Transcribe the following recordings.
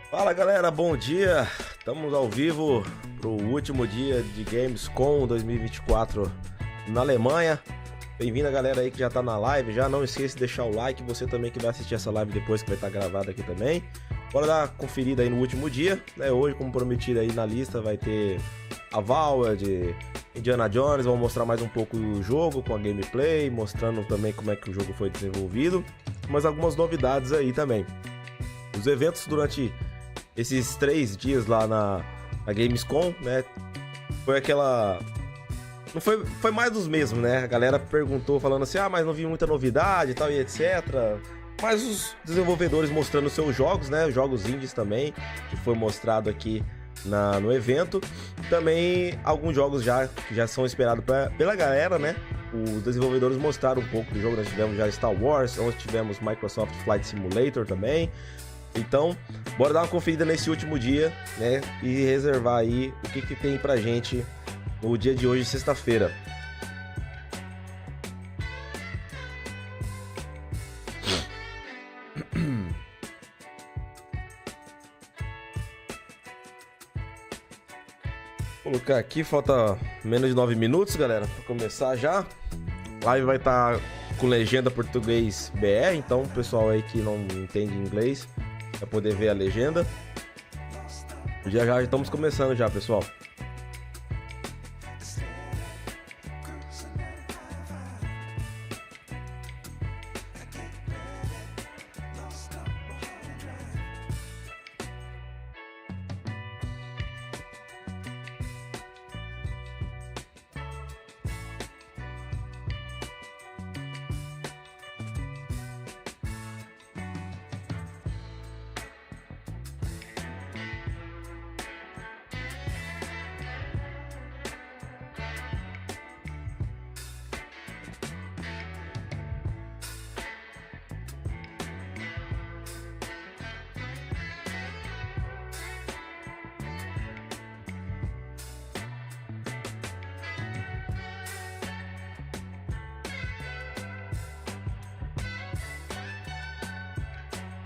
Fala galera, bom dia! Estamos ao vivo para o último dia de Gamescom 2024 na Alemanha. Bem-vinda galera aí que já tá na live, já não esqueça de deixar o like, você também que vai assistir essa live depois que vai estar gravada aqui também. Bora dar uma conferida aí no último dia, né? Hoje, como prometido aí na lista, vai ter Avowed, Indiana Jones, vamos mostrar mais um pouco do jogo com a gameplay, mostrando também como é que o jogo foi desenvolvido, mas algumas novidades aí também. Os eventos durante esses 3 dias lá na Gamescom, né? Foi aquela... Não foi mais dos mesmos, né? A galera perguntou falando assim, mas não vi muita novidade e tal e etc. Mas os desenvolvedores mostrando seus jogos, né? Jogos indies também, que foi mostrado aqui no evento. Também alguns jogos que já são esperados pela galera, né? Os desenvolvedores mostraram um pouco do jogo. Nós tivemos já Star Wars, onde tivemos Microsoft Flight Simulator também. Então, bora dar uma conferida nesse último dia, né? E reservar aí o que tem pra gente no dia de hoje, sexta-feira. Vou colocar aqui, falta menos de 9 minutos, galera, pra começar já. A live vai estar com legenda português BR, então o pessoal aí que não entende inglês vai poder ver a legenda. Já estamos começando já, pessoal.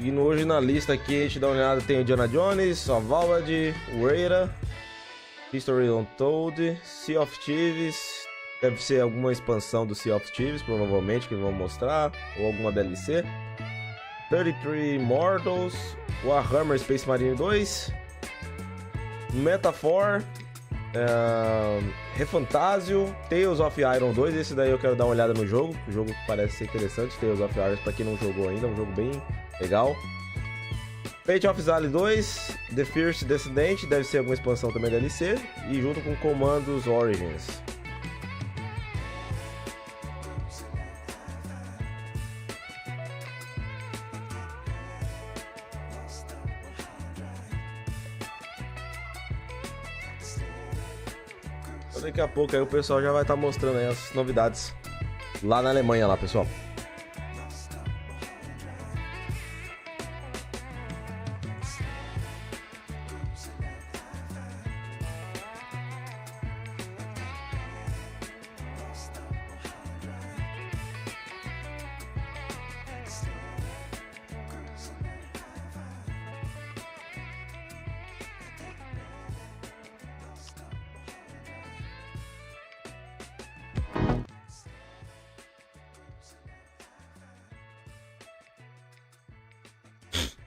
E hoje na lista aqui a gente dá uma olhada, tem o Indiana Jones, Avowed, Reira, History Untold, Sea of Thieves, deve ser alguma expansão do Sea of Thieves, provavelmente, que vão mostrar, ou alguma DLC. 33 Immortals, Warhammer Space Marine 2, Metaphor, Refantasio, Tales of Iron 2, esse daí eu quero dar uma olhada no jogo, o jogo parece ser interessante, Tales of Iron, pra quem não jogou ainda, é um jogo bem legal. Fate of Exile 2, The First Descendant, deve ser alguma expansão também DLC, e junto com Commandos Origins. Daqui a pouco aí o pessoal já vai estar mostrando aí as novidades lá na Alemanha, lá, pessoal.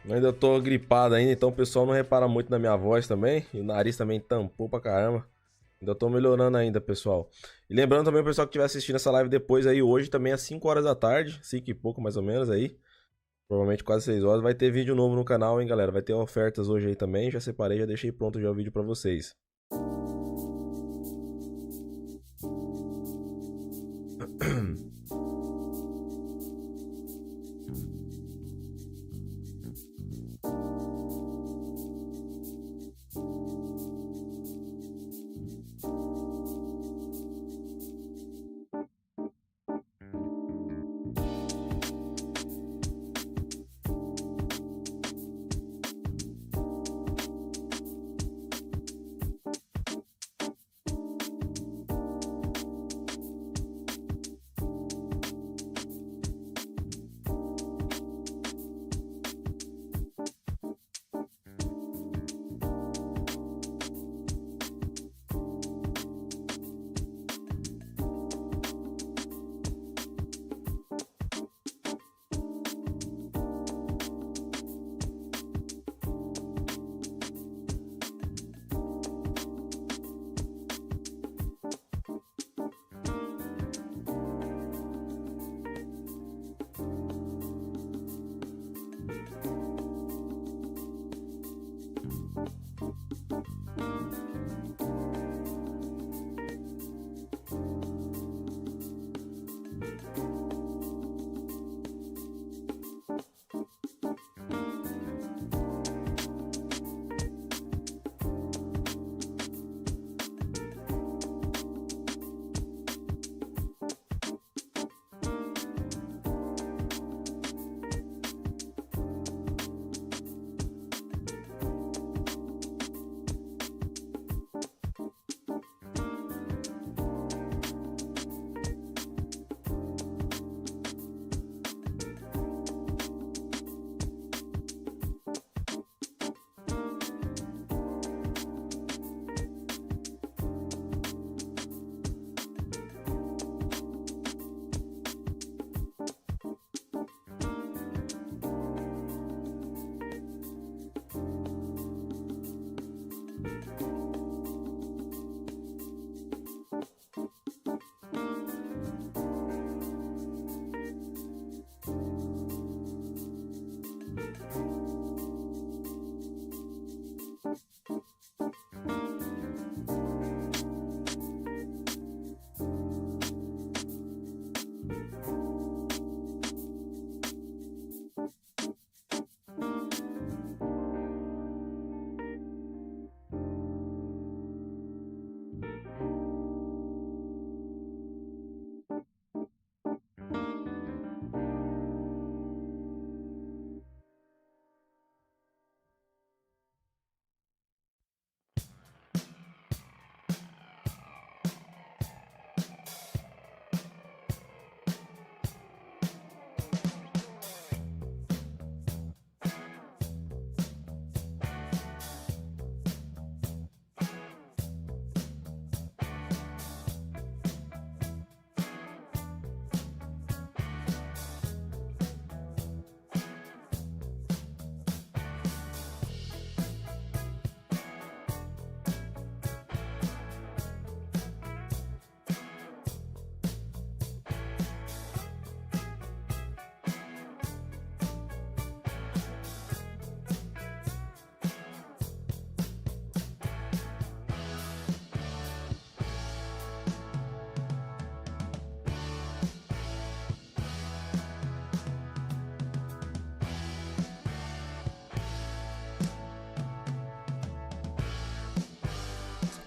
Eu ainda tô gripado ainda, então o pessoal não repara muito na minha voz também. E o nariz também tampou pra caramba. Ainda tô melhorando ainda, pessoal. E lembrando também o pessoal que estiver assistindo essa live depois aí, hoje também às 5 horas da tarde, 5 e pouco mais ou menos aí. Provavelmente quase 6 horas, vai ter vídeo novo no canal, hein, galera. Vai ter ofertas hoje aí também, já separei, já deixei pronto já o vídeo pra vocês.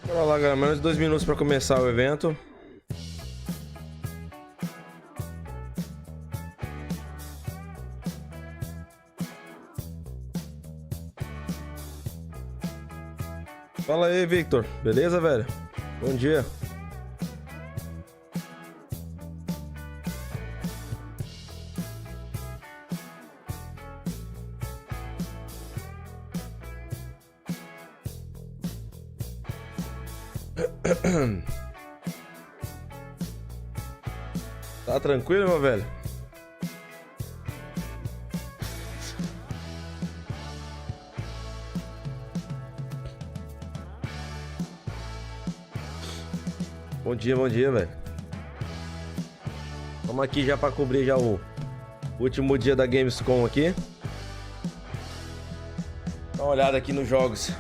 Bora lá, galera. Menos de 2 minutos para começar o evento. Fala aí, Victor. Beleza, velho? Bom dia. Tá tranquilo, meu velho? Bom dia, velho. Vamos aqui já para cobrir já o último dia da Gamescom aqui. Dá uma olhada aqui nos jogos.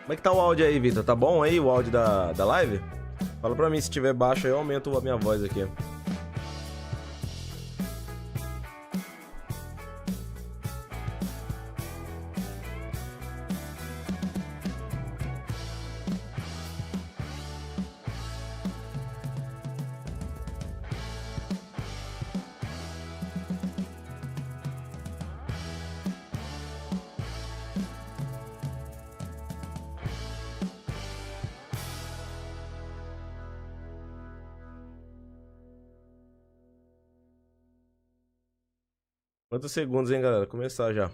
Como é que tá o áudio aí, Vitor? Tá bom aí o áudio da live? Fala pra mim, se tiver baixo aí eu aumento a minha voz aqui. Quantos segundos, hein, galera? Começar já.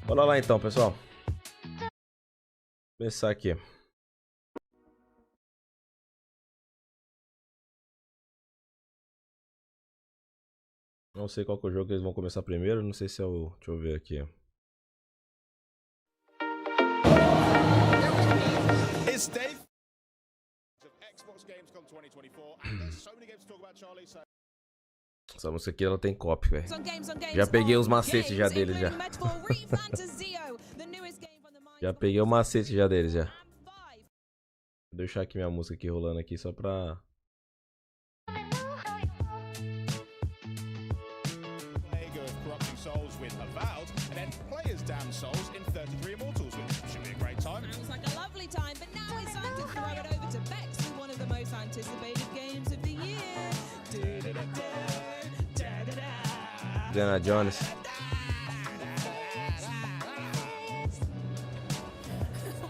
Bora lá então, pessoal. Começar aqui. Não sei qual que é o jogo que eles vão começar primeiro. Não sei se é o... Deixa eu ver aqui. It's Dave of Xbox Gamescom 2024 and there's so many games to talk about, Charlie. Essa música aqui, ela tem copy, velho. Já peguei os macetes já deles, já. Já peguei o macete já deles, já. Vou deixar aqui minha música aqui rolando aqui só pra... Indiana Jones.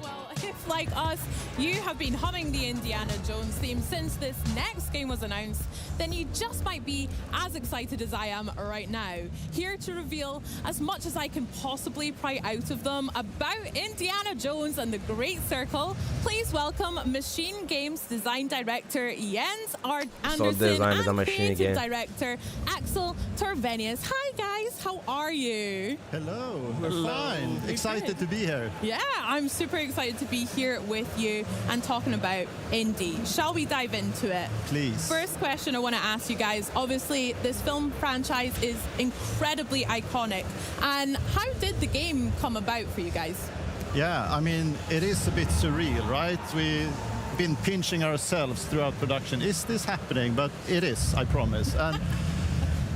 Well, if like us, you have been humming the Indiana Jones theme since this next game was announced, then you just might be as excited as I am right now. Here to reveal as much as I can possibly pry out of them about Indiana Jones and the Great Circle, please welcome Machine Games Design Director Jens R. Anderson and Creative Director Axel Torvenius. Hi guys, how are you? Hello, we're fine. Excited to be here. Yeah, I'm super excited to be here with you and talking about indie. Shall we dive into it? Please. First question I want to ask you guys. Obviously, this film franchise is incredibly iconic. And how did the game come about for you guys? Yeah, I mean, it is a bit surreal, right? We've been pinching ourselves throughout production. Is this happening? But it is, I promise. And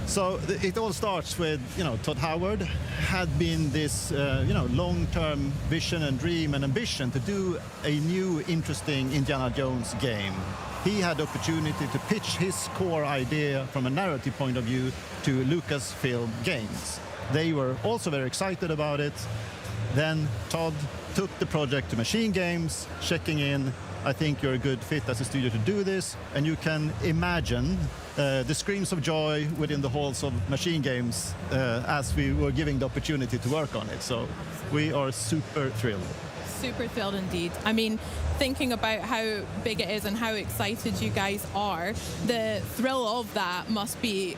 so it all starts with, Todd Howard had been this, long-term vision and dream and ambition to do a new, interesting Indiana Jones game. He had the opportunity to pitch his core idea from a narrative point of view to Lucasfilm Games. They were also very excited about it. Then Todd took the project to Machine Games, checking in, I think you're a good fit as a studio to do this, and you can imagine the screams of joy within the halls of Machine Games as we were giving the opportunity to work on it. So we are super thrilled. Super thrilled indeed. I mean, thinking about how big it is and how excited you guys are, the thrill of that must be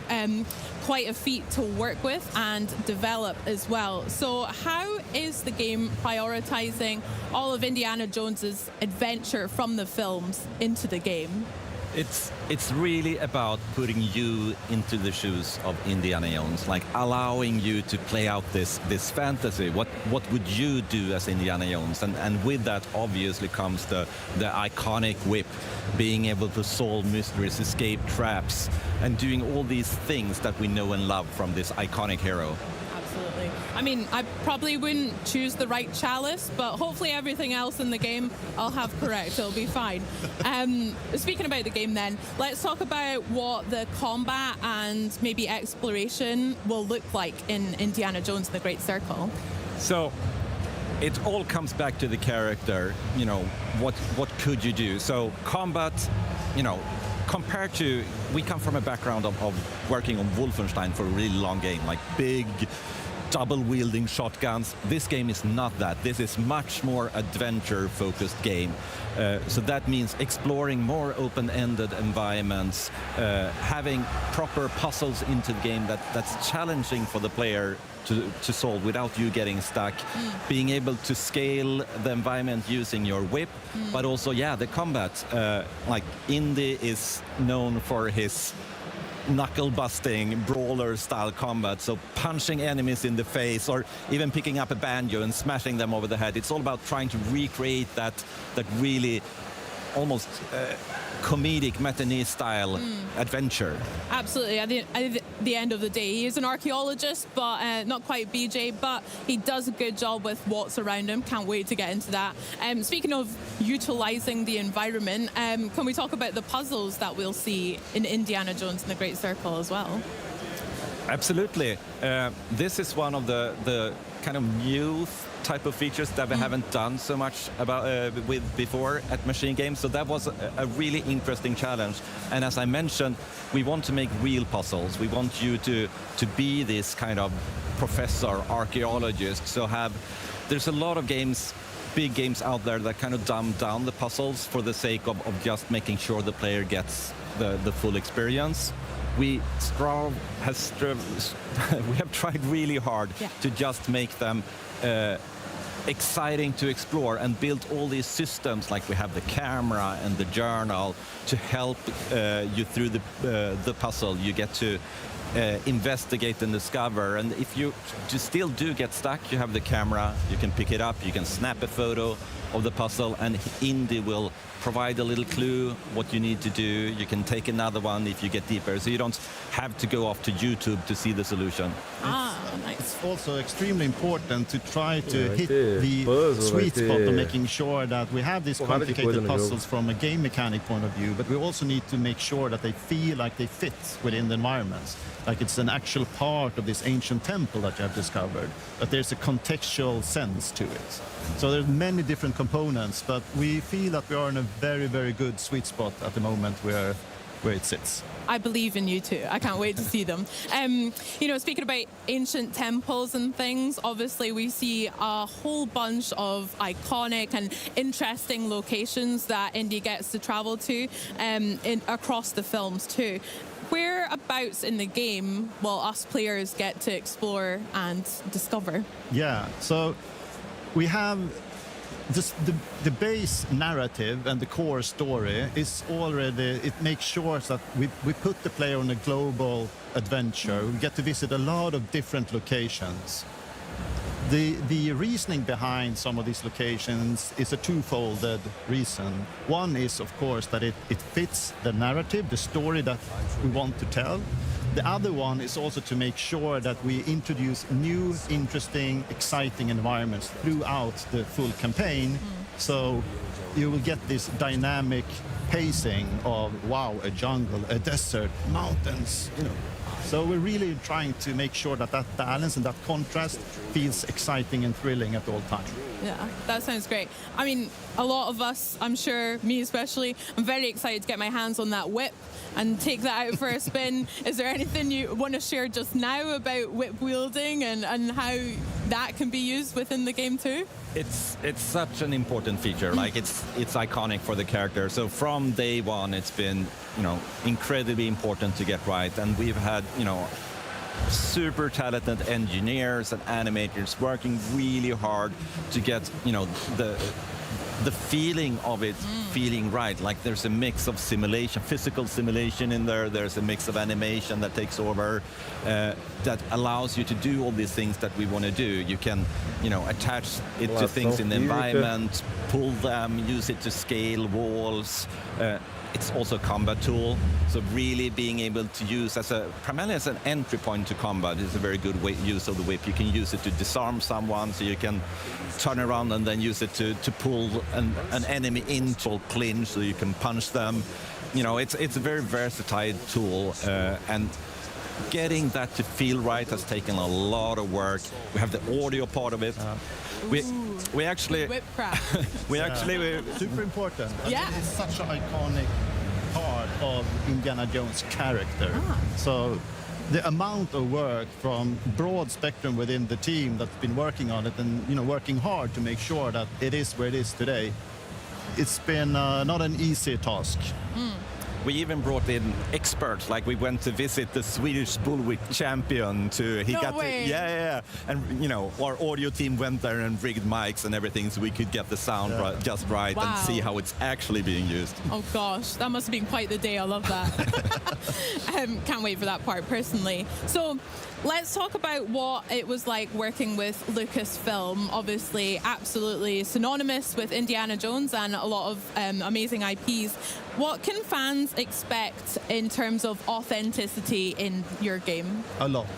quite a feat to work with and develop as well. So how is the game prioritizing all of Indiana Jones's adventure from the films into the game? It's really about putting you into the shoes of Indiana Jones, like allowing you to play out this fantasy. What would you do as Indiana Jones? And with that obviously comes the iconic whip, being able to solve mysteries, escape traps, and doing all these things that we know and love from this iconic hero. Absolutely. I mean, I probably wouldn't choose the right chalice, but hopefully everything else in the game I'll have correct. It'll be fine. Speaking about the game then, let's talk about what the combat and maybe exploration will look like in Indiana Jones and the Great Circle. So it all comes back to the character, you know, what could you do? So combat, you know, compared to, we come from a background of working on Wolfenstein for a really long game, like big double-wielding shotguns. This game is not that. This is much more adventure-focused game. So that means exploring more open-ended environments, having proper puzzles into the game that's challenging for the player to solve without you getting stuck, being able to scale the environment using your whip, but also, yeah, the combat. Like Indy is known for his knuckle-busting, brawler-style combat, so punching enemies in the face or even picking up a banjo and smashing them over the head. It's all about trying to recreate that really almost comedic matinee-style adventure. Absolutely. At the end of the day, he is an archaeologist, but not quite BJ, but he does a good job with what's around him. Can't wait to get into that. Speaking of utilizing the environment, can we talk about the puzzles that we'll see in Indiana Jones and the Great Circle as well? Absolutely. This is one of the kind of new type of features that we haven't done so much about with before at Machine Games. So that was a really interesting challenge. And as I mentioned, we want to make real puzzles. We want you to be this kind of professor, archaeologist. So there's a lot of games, big games out there that kind of dumb down the puzzles for the sake of just making sure the player gets the full experience. We have tried really hard to just make them exciting to explore and build all these systems, like we have the camera and the journal to help you through the puzzle. You get to investigate and discover, and if you still do get stuck, you have the camera, you can pick it up, you can snap a photo of the puzzle, and Indy will provide a little clue what you need to do. You can take another one if you get deeper, so you don't have to go off to YouTube to see the solution. Nice. It's also extremely important to try to hit the sweet spot of making sure that we have these complicated puzzles from a game mechanic point of view, but we also need to make sure that they feel like they fit within the environments, like it's an actual part of this ancient temple that you have discovered, that there's a contextual sense to it. So there's many different components, but we feel that we are in a very, very good sweet spot at the moment where it sits. I believe in you too. I can't wait to see them. You know, speaking about ancient temples and things, obviously we see a whole bunch of iconic and interesting locations that Indy gets to travel to across the films too. Whereabouts in the game will us players get to explore and discover? Yeah, so we have the base narrative and the core story is already, it makes sure that we put the player on a global adventure. We get to visit a lot of different locations. The reasoning behind some of these locations is a twofold reason. One is, of course, that it fits the narrative, the story that we want to tell. The other one is also to make sure that we introduce new, interesting, exciting environments throughout the full campaign. So you will get this dynamic pacing of, wow, a jungle, a desert, mountains, you know, So we're really trying to make sure that that balance and that contrast feels exciting and thrilling at all times. Yeah, that sounds great. I mean, a lot of us, I'm sure, me especially, I'm very excited to get my hands on that whip and take that out for a spin. Is there anything you want to share just now about whip wielding and how that can be used within the game too? It's such an important feature. Like it's iconic for the character. So from day one, it's been incredibly important to get right, and we've had super talented engineers and animators working really hard to get the feeling of it feeling right. Like there's a mix of simulation, physical simulation in there. There's a mix of animation that takes over that allows you to do all these things that we want to do. You can attach it to things in the environment, pull them, use it to scale walls. It's also a combat tool, so really being able to use primarily as an entry point to combat is a very good use of the whip. You can use it to disarm someone, so you can turn around and then use it to pull an enemy into a clinch, so you can punch them. It's a very versatile tool, and getting that to feel right has taken a lot of work. We have the audio part of it. We actually super important. Yeah. It's such an iconic part of Indiana Jones' character. So the amount of work from broad spectrum within the team that's been working on it and working hard to make sure that it is where it is today, it's been not an easy task. We even brought in experts, like we went to visit the Swedish Bullwhip champion and our audio team went there and rigged mics and everything so we could get the sound just right and see how it's actually being used. Oh gosh, that must have been quite the day. I love that. Can't wait for that part personally. So let's talk about what it was like working with Lucasfilm. Obviously, absolutely synonymous with Indiana Jones and a lot of amazing IPs. What can fans expect in terms of authenticity in your game? A lot.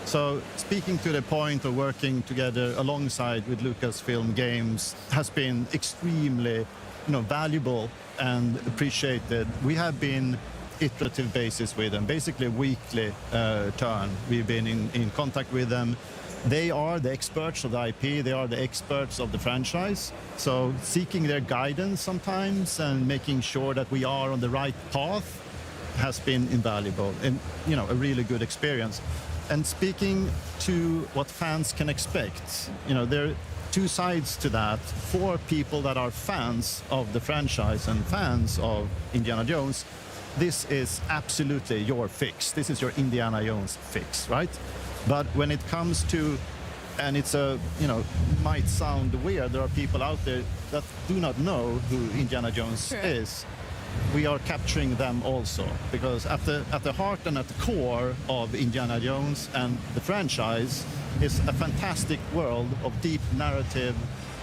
So speaking to the point of working together alongside with Lucasfilm Games has been extremely valuable and appreciated. We have been iterative basis with them, basically a weekly turn. We've been in contact with them. They are the experts of the IP, they are the experts of the franchise. So seeking their guidance sometimes and making sure that we are on the right path has been invaluable and a really good experience. And speaking to what fans can expect, there are two sides to that. For people that are fans of the franchise and fans of Indiana Jones, this is absolutely your fix. This is your Indiana Jones fix, right? But when it comes to, and it's might sound weird, there are people out there that do not know who Indiana Jones is. We are capturing them also, because at the heart and at the core of Indiana Jones and the franchise is a fantastic world of deep narrative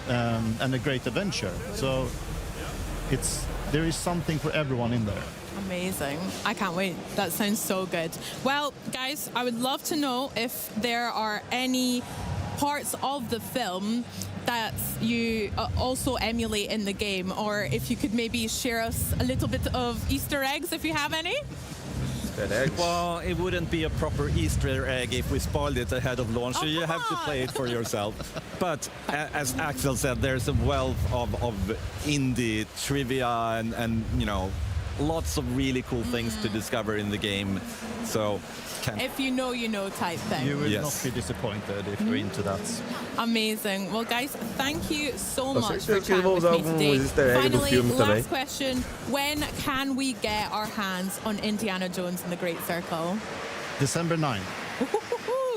and a great adventure. So there is something for everyone in there. Amazing. I can't wait. That sounds so good. Well, guys, I would love to know if there are any parts of the film that you also emulate in the game, or if you could maybe share us a little bit of Easter eggs if you have any. Well, it wouldn't be a proper Easter egg if we spoiled it ahead of launch, so you have to play it for yourself. But as Axel said, there's a wealth of indie trivia and lots of really cool things to discover in the game. So if you know type thing. You will not be disappointed if you're into that. Amazing. Well, guys, thank you so much for chatting with me today. Finally, last question. When can we get our hands on Indiana Jones and the Great Circle? December 9th.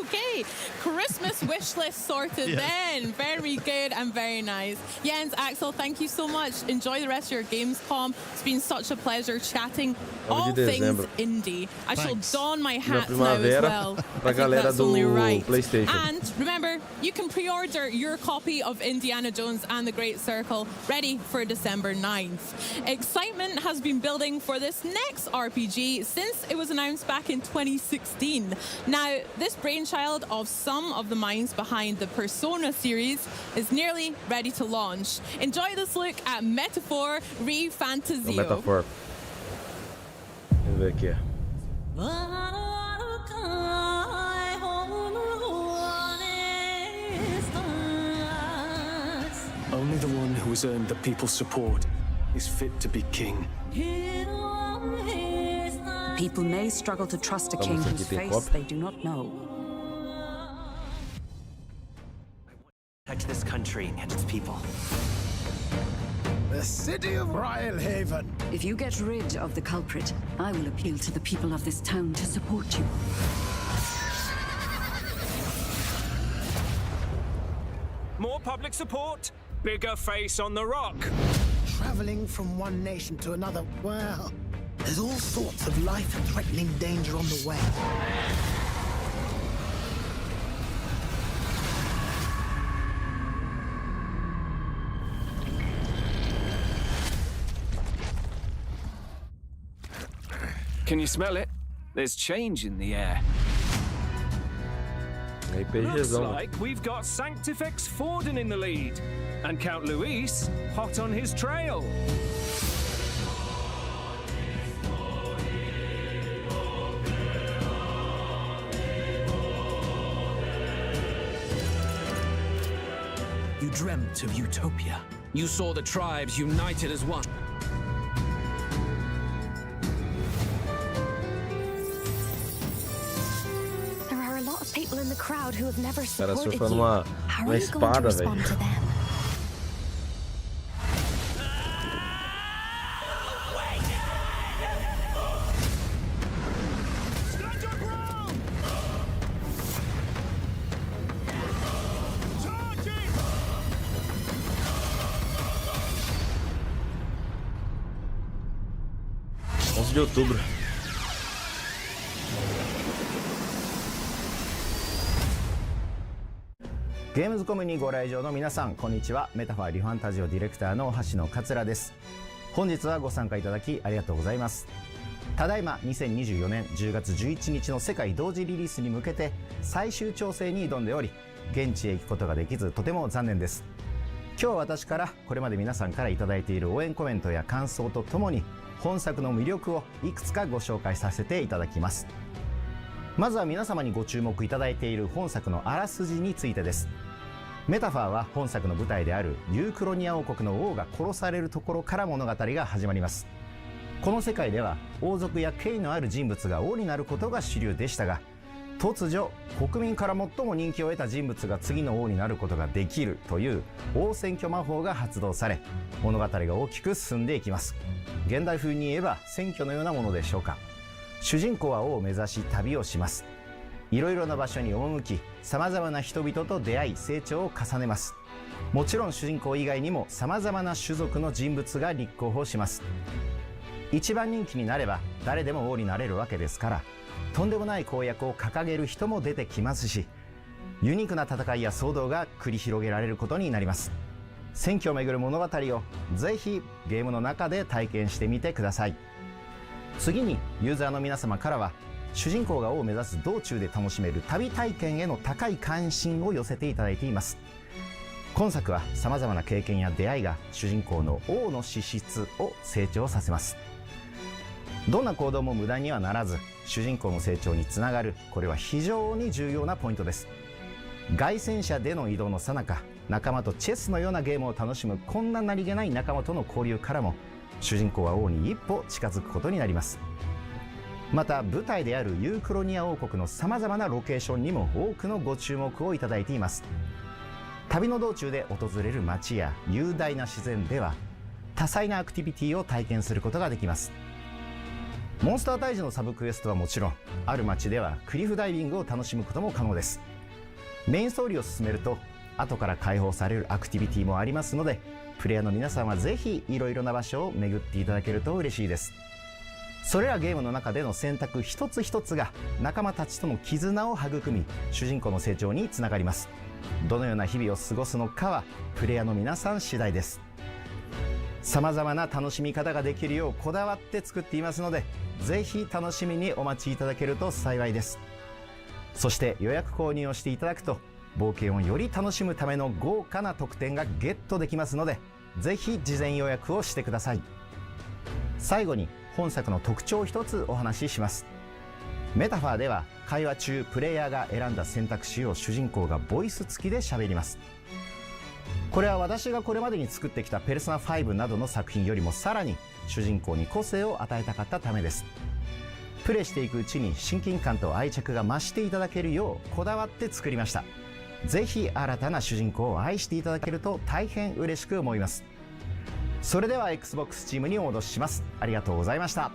Okay, Christmas wish list sorted then. Very good and very nice. Jens, Axel, thank you so much. Enjoy the rest of your Gamescom. It's been such a pleasure chatting all things indie. I shall don my hat now as well. I think that's only right. And remember, you can pre-order your copy of Indiana Jones and the Great Circle ready for December 9th. Excitement has been building for this next RPG since it was announced back in 2016. Now, this brainchild of some of the minds behind the Persona series is nearly ready to launch. Enjoy this look at Metaphor Refantasio. Metaphor. Vamos ver aqui. who has earned the people's support is fit to be king. People may struggle to trust a king whose face they do not know. Protect this country and its people. The city of Rylhaven. If you get rid of the culprit, I will appeal to the people of this town to support you. More public support, bigger face on the rock. Traveling from one nation to another, well, there's all sorts of life-threatening danger on the way. Can you smell it? There's change in the air. Looks like we've got Sanctifex Forden in the lead, and Count Luis hot on his trail. You dreamt of utopia. You saw the tribes united as one. People in the crowd who have never Cara, supported surfando you. uma espada, velho. De outubro.ゲームズコムにご来場の皆さん、こんにちは。メタファーリファンタジオディレクターの橋野桂です。本日はご参加いただきありがとうございます。ただいま2024年10月11日の世界同時リリースに向けて最終調整に挑んでおり、現地へ行くことができずとても残念です。今日は私からこれまで皆さんからいただいている応援コメントや感想とともに本作の魅力をいくつかご紹介させていただきます。まずは皆様にご注目いただいている本作のあらすじについてです。メタファーは本作の舞台であるユークロニア王国の王が殺されるところから物語が始まります。この世界では王族や権威のある人物が王になることが主流でしたが、突如国民から最も人気を得た人物が次の王になることができるという王選挙魔法が発動され、物語が大きく進んでいきます。現代風に言えば選挙のようなものでしょうか。主人公は王を目指し旅をします。いろいろな場所に赴き、さまざまな人々と出会い成長を重ねます。もちろん主人公以外にもさまざまな種族の人物が立候補します。一番人気になれば誰でも王になれるわけですから、とんでもない公約を掲げる人も出てきますし、ユニークな戦いや騒動が繰り広げられることになります。選挙をめぐる物語をぜひゲームの中で体験してみてください。次にユーザーの皆様からは、主人公が王を目指す道中で楽しめる旅体験への高い関心を寄せていただいています。今作はさまざまな経験や出会いが主人公の王の資質を成長させます。どんな行動も無駄にはならず主人公の成長につながる、これは非常に重要なポイントです。凱旋車での移動の最中、仲間とチェスのようなゲームを楽しむこんな何気ない仲間との交流からも主人公は王に一歩近づくことになります。また舞台であるユークロニア王国のさまざまなロケーションにも多くのご注目をいただいています。旅の道中で訪れる街や雄大な自然では多彩なアクティビティを体験することができます。モンスター退治のサブクエストはもちろん、ある街ではクリフダイビングを楽しむことも可能です。メインストーリーを進めると後から開放されるアクティビティもありますので、プレイヤーの皆さんはぜひいろいろな場所を巡っていただけると嬉しいです。それらゲームの中での選択一つ一つが仲間たちとの絆を育み、主人公の成長につながります。どのような日々を過ごすのかはプレイヤーの皆さん次第です。さまざまな楽しみ方ができるようこだわって作っていますので、ぜひ楽しみにお待ちいただけると幸いです。そして予約購入をしていただくと冒険をより楽しむための豪華な特典がゲットできますので、ぜひ事前予約をしてください。最後に本作の特徴を一つお話しします。メタファーでは会話中プレイヤーが選んだ選択肢を主人公がボイス付きで喋ります。これは私がこれまでに作ってきたペルソナ5などの作品よりもさらに主人公に個性を与えたかったためです。プレイしていくうちに親近感と愛着が増していただけるようこだわって作りました。ぜひ新たな主人公を愛していただけると大変嬉しく思います。それでは Xbox チームにお戻しします。ありがとうございました。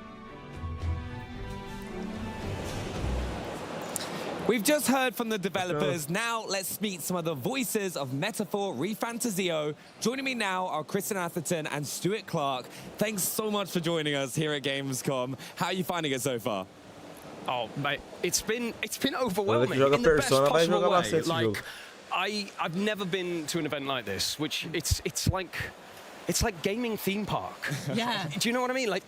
We've just heard from the developers. Now let's meet some of the voices of Metaphor Refantasio. Joining me now are Kristen Atherton and Stuart Clark. Thanks so much for joining us here at Gamescom. How are you finding it so far? Oh, mate, it's been overwhelming in the best possible way. Like, I've never been to an event like this, which it's like gaming theme park. Yeah. Do you know what I mean? Like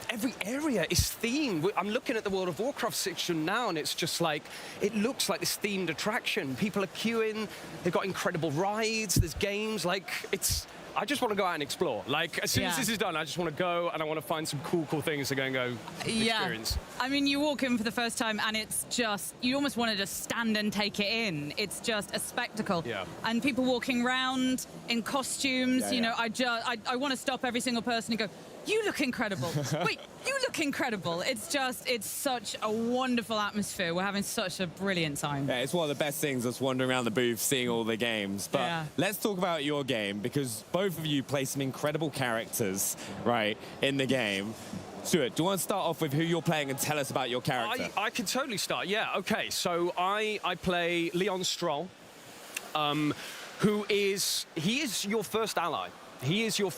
every area is themed. I'm looking at the World of Warcraft section now, and it's just like, it looks like this themed attraction. People are queuing. They've got incredible rides. There's games. Like, I just want to go out and explore. Like, as soon as this is done, I just want to go and I want to find some cool things to go experience. I mean, you walk in for the first time and it's just, you almost want to just stand and take it in. It's just a spectacle. Yeah. And people walking around in costumes, you know, I want to stop every single person and go, you look incredible. Wait, you look incredible. It's such a wonderful atmosphere. We're having such a brilliant time. Yeah, it's one of the best things, just wandering around the booth, seeing all the games. But let's talk about your game, because both of you play some incredible characters, right, in the game. Stuart, do you want to start off with who you're playing and tell us about your character? I can totally start, yeah. Okay, so I play Leon Stroll, he is your first ally. He is your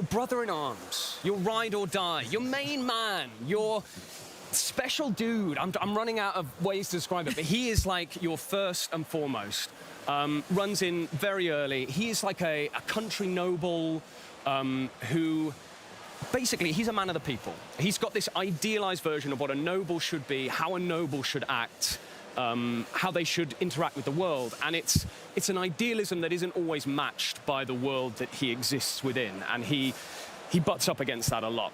brother in arms, your ride or die, your main man, your special dude. I'm running out of ways to describe it, but he is like your first and foremost. Runs in very early. He is like a country noble who, basically, he's a man of the people. He's got this idealized version of what a noble should be, how a noble should act, how they should interact with the world, and it's an idealism that isn't always matched by the world that he exists within, and he butts up against that a lot.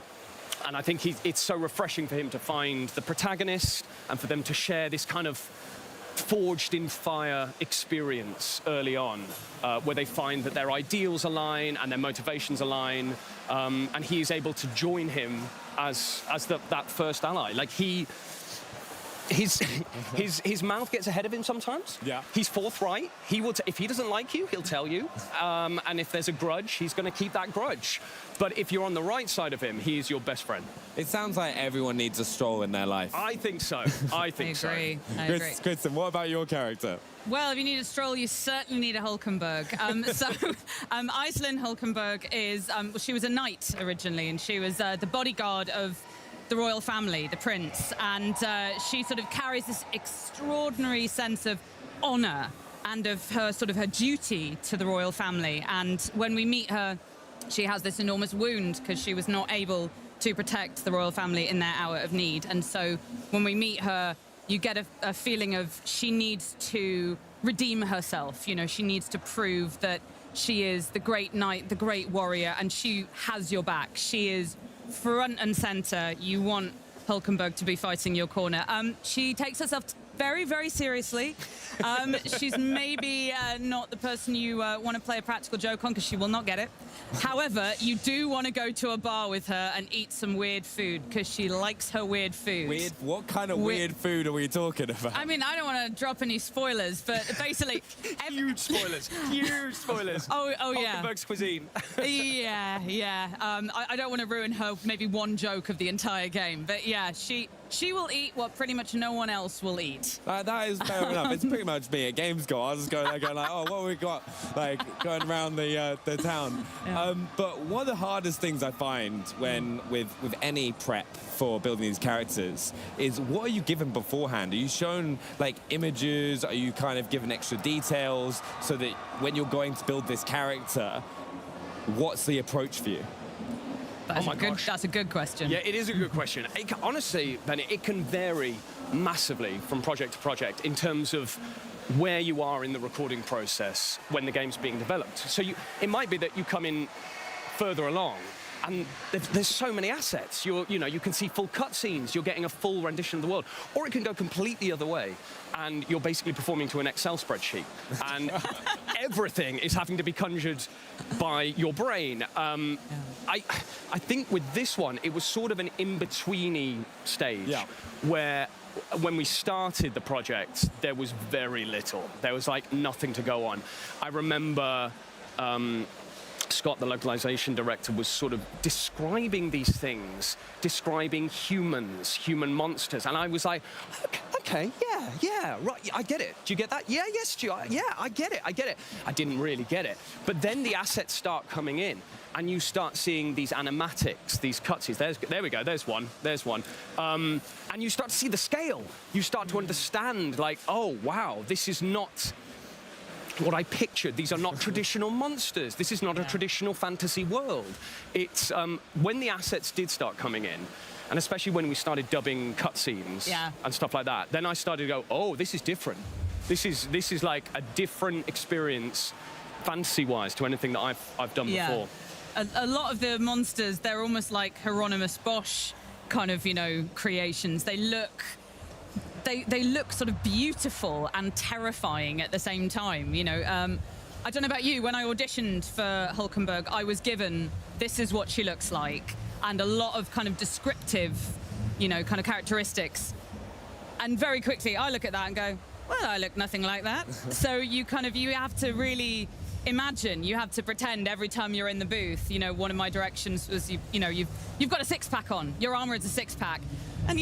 And I think it's so refreshing for him to find the protagonist and for them to share this kind of forged in fire experience early on, where they find that their ideals align and their motivations align, and he is able to join him as that first ally. Like, his mouth gets ahead of him sometimes. Yeah. He's forthright. He will if he doesn't like you, he'll tell you. And if there's a grudge, he's going to keep that grudge. But if you're on the right side of him, he is your best friend. It sounds like everyone needs a Stroll in their life. I think so. I think I agree. Kristen, what about your character? Well, if you need a Stroll, you certainly need a Hulkenberg. Iselin Hulkenberg is, she was a knight originally, and she was the bodyguard of the royal family, the prince, and she sort of carries this extraordinary sense of honor and of her duty to the royal family. And when we meet her, she has this enormous wound because she was not able to protect the royal family in their hour of need. And so when we meet her, you get a feeling of she needs to redeem herself. You know, she needs to prove that she is the great knight, the great warrior, and she has your back. She is front and center. You want Hulkenberg to be fighting your corner. She takes herself very, very seriously. She's maybe not the person you want to play a practical joke on, because she will not get it. However, you do want to go to a bar with her and eat some weird food, because she likes her weird food. Weird? What kind of weird food are we talking about? I mean, I don't want to drop any spoilers, but basically... Huge spoilers. Huge spoilers. Oh yeah. Hulkenberg's cuisine. Yeah. I don't want to ruin her maybe one joke of the entire game, but yeah, she will eat what pretty much no one else will eat. That is fair enough. It's pretty much me at Gamescom. I was just going like, oh, what have we got? Like, going around the town. Yeah. But one of the hardest things I find when with any prep for building these characters is, what are you given beforehand? Are you shown like images? Are you kind of given extra details so that when you're going to build this character, what's the approach for you? That's a good question. Yeah, it is a good question. Honestly, Benny, it can vary massively from project to project in terms of where you are in the recording process when the game's being developed. So it might be that you come in further along and there's so many assets. You can see full cutscenes. You're getting a full rendition of the world, or it can go completely the other way, and you're basically performing to an Excel spreadsheet, and everything is having to be conjured by your brain. I think with this one, it was sort of an in-betweeny stage where, when we started the project, there was very little. There was like nothing to go on. I remember Scott, the localization director, was sort of describing these things, describing humans, human monsters, and I was like, okay, yeah, right, I get it. Do you get that? Yeah, yes, Stu, yeah, I get it. I didn't really get it. But then the assets start coming in, and you start seeing these animatics, these cutscenes. There we go, there's one. And you start to see the scale. You start to understand, like, oh, wow, this is not what I pictured. These are not traditional monsters. This is not a traditional fantasy world. It's when the assets did start coming in, and especially when we started dubbing cutscenes and stuff like that, then I started to go, oh, this is different. This is like a different experience, fantasy-wise, to anything that I've done before. A lot of the monsters, they're almost like Hieronymus Bosch kind of, creations. They look sort of beautiful and terrifying at the same time. I don't know about you, when I auditioned for Hulkenberg, I was given, this is what she looks like, and a lot of kind of descriptive, kind of characteristics. And very quickly, I look at that and go, well, I look nothing like that. So you have to really imagine, you have to pretend every time you're in the booth. One of my directions was, you've got a six-pack on, your armor is a six-pack. And,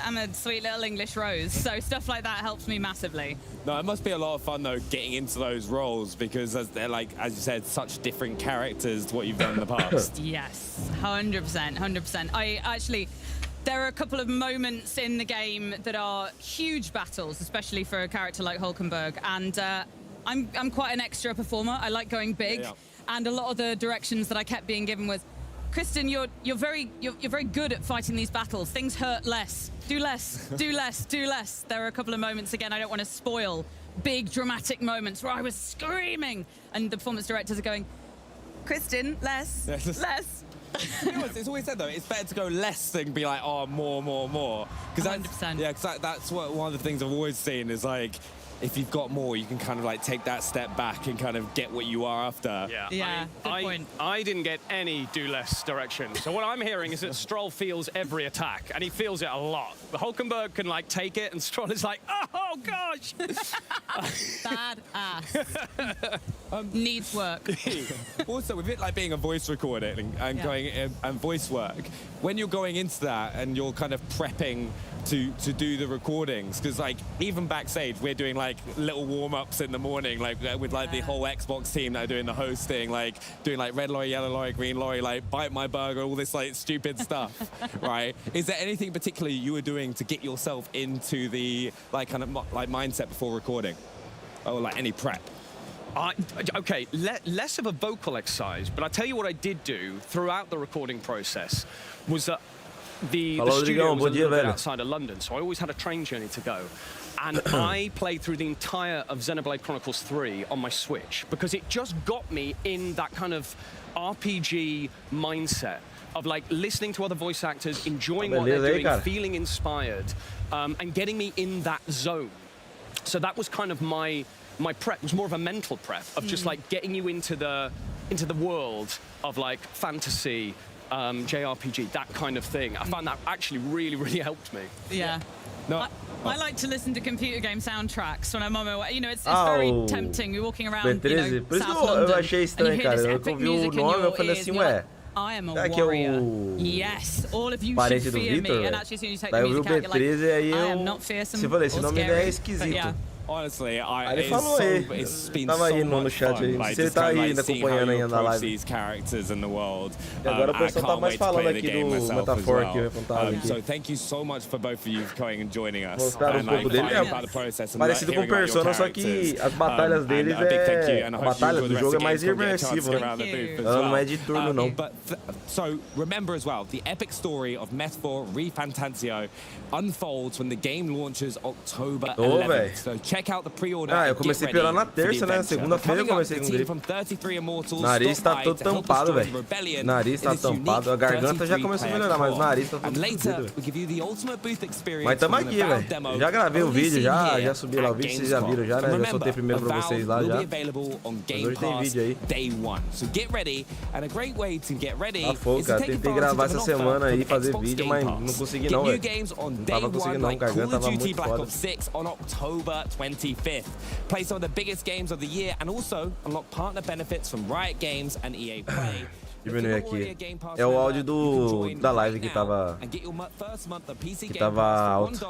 I'm a sweet little English rose, so stuff like that helps me massively. No, it must be a lot of fun, though, getting into those roles, because they're, like, as you said, such different characters to what you've done in the past. Yes, 100%. There are a couple of moments in the game that are huge battles, especially for a character like Hulkenberg, and I'm quite an extra performer. I like going big, and a lot of the directions that I kept being given was, Kristen, you're very good at fighting these battles. Things hurt less. Do less. There are a couple of moments, again, I don't want to spoil, big dramatic moments where I was screaming, and the performance directors are going, Kristen, less. It's always said, though, it's better to go less than be like, oh, more. Because 100%. That's what one of the things I've always seen is, like, if you've got more, you can kind of like take that step back and kind of get what you are after. Yeah, good point. I didn't get any do less direction. So what I'm hearing is that Stroll feels every attack, and he feels it a lot. But Hulkenberg can like take it, and Stroll is like, oh gosh. Bad ass. Needs work. Also, with it like being a voice recording and going and voice work, when you're going into that and you're kind of prepping to do the recordings, because like even backstage we're doing like little warm-ups in the morning, like with like the whole Xbox team that are doing the hosting, like doing like red lorry, yellow lorry, green lorry, like bite my burger, all this like stupid stuff. Right, is there anything particularly you were doing to get yourself into the like kind of like mindset before recording, or like any prep? Okay, less of a vocal exercise, but I tell you what I did do throughout the recording process was that the studio was a little bit outside of London, so I always had a train journey to go. And I played through the entire of Xenoblade Chronicles 3 on my Switch, because it just got me in that kind of RPG mindset of like listening to other voice actors, enjoying what they're doing, feeling inspired, and getting me in that zone. So that was kind of my prep, was more of a mental prep of just like getting you into the world of like fantasy, JRPG, that kind of thing. I found that actually really, really helped me. Yeah. No. I like to listen to computer game soundtracks when I'm on my way. You know, it's very tempting. You're walking around, you know, South London, and you hear this epic music in your ears, and you're like, I am a warrior. Yes, all of you should fear me. And actually, as soon as you take the music out, you're like, I am not fearsome or scary. But yeah. Honestly, ele falou aí, tava aí no chat aí, você tá aí acompanhando ainda a live. E agora o pessoal tá mais falando aqui do Metaphor que So thank you so much for both of you coming and joining us. Mostraram um pouco dele, parecido com Persona, só que as batalhas deles a batalha do jogo é mais imersivo, né? Não é de turno não. So remember as well, the epic story of Metaphor ReFantazio unfolds when the game launches October 11th. So check Check out the pre-order. Eu comecei a piorar na terça, né? Segunda-feira eu comecei com gripe. Nariz tá todo tampado, velho. Nariz tá tampado. A garganta já começou a melhorar, mas o nariz tá todo fudido, velho. Mas tamo aqui, velho. Já gravei o vídeo, já subi lá o vídeo, vocês já viram já, né? Já soltei primeiro pra vocês lá já. Mas hoje tem vídeo aí. Tá fogo, cara. Tentei gravar essa semana aí, fazer vídeo, mas não consegui não, velho. Não tava conseguindo não, a garganta tava muito foda. On October 25th. Play some of the biggest games of the year and also unlock partner benefits from Riot Games and EA Play. Diminuir aqui. É o áudio da live que tava alto.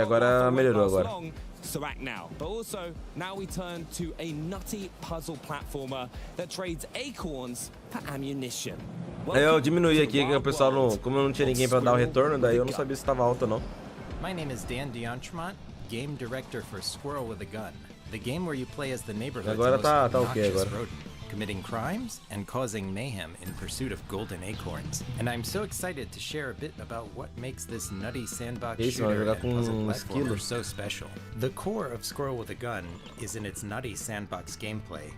Agora melhorou agora. So act now. But also, now we turn to a nutty puzzle platformer that trades acorns for ammunition. Eu diminuí aqui, que o pessoal não, como eu não tinha ninguém pra dar o retorno, daí eu não sabia se tava alto ou não. My name is Dan D'Entremont, game director for Squirrel with a Gun, the game where you play as the neighborhood's most obnoxious rodent, committing crimes and causing mayhem in pursuit of golden acorns. And I'm so excited to share a bit about what makes this nutty sandbox shooter and puzzle platformer so special. The core of Squirrel with a Gun is in its nutty sandbox gameplay.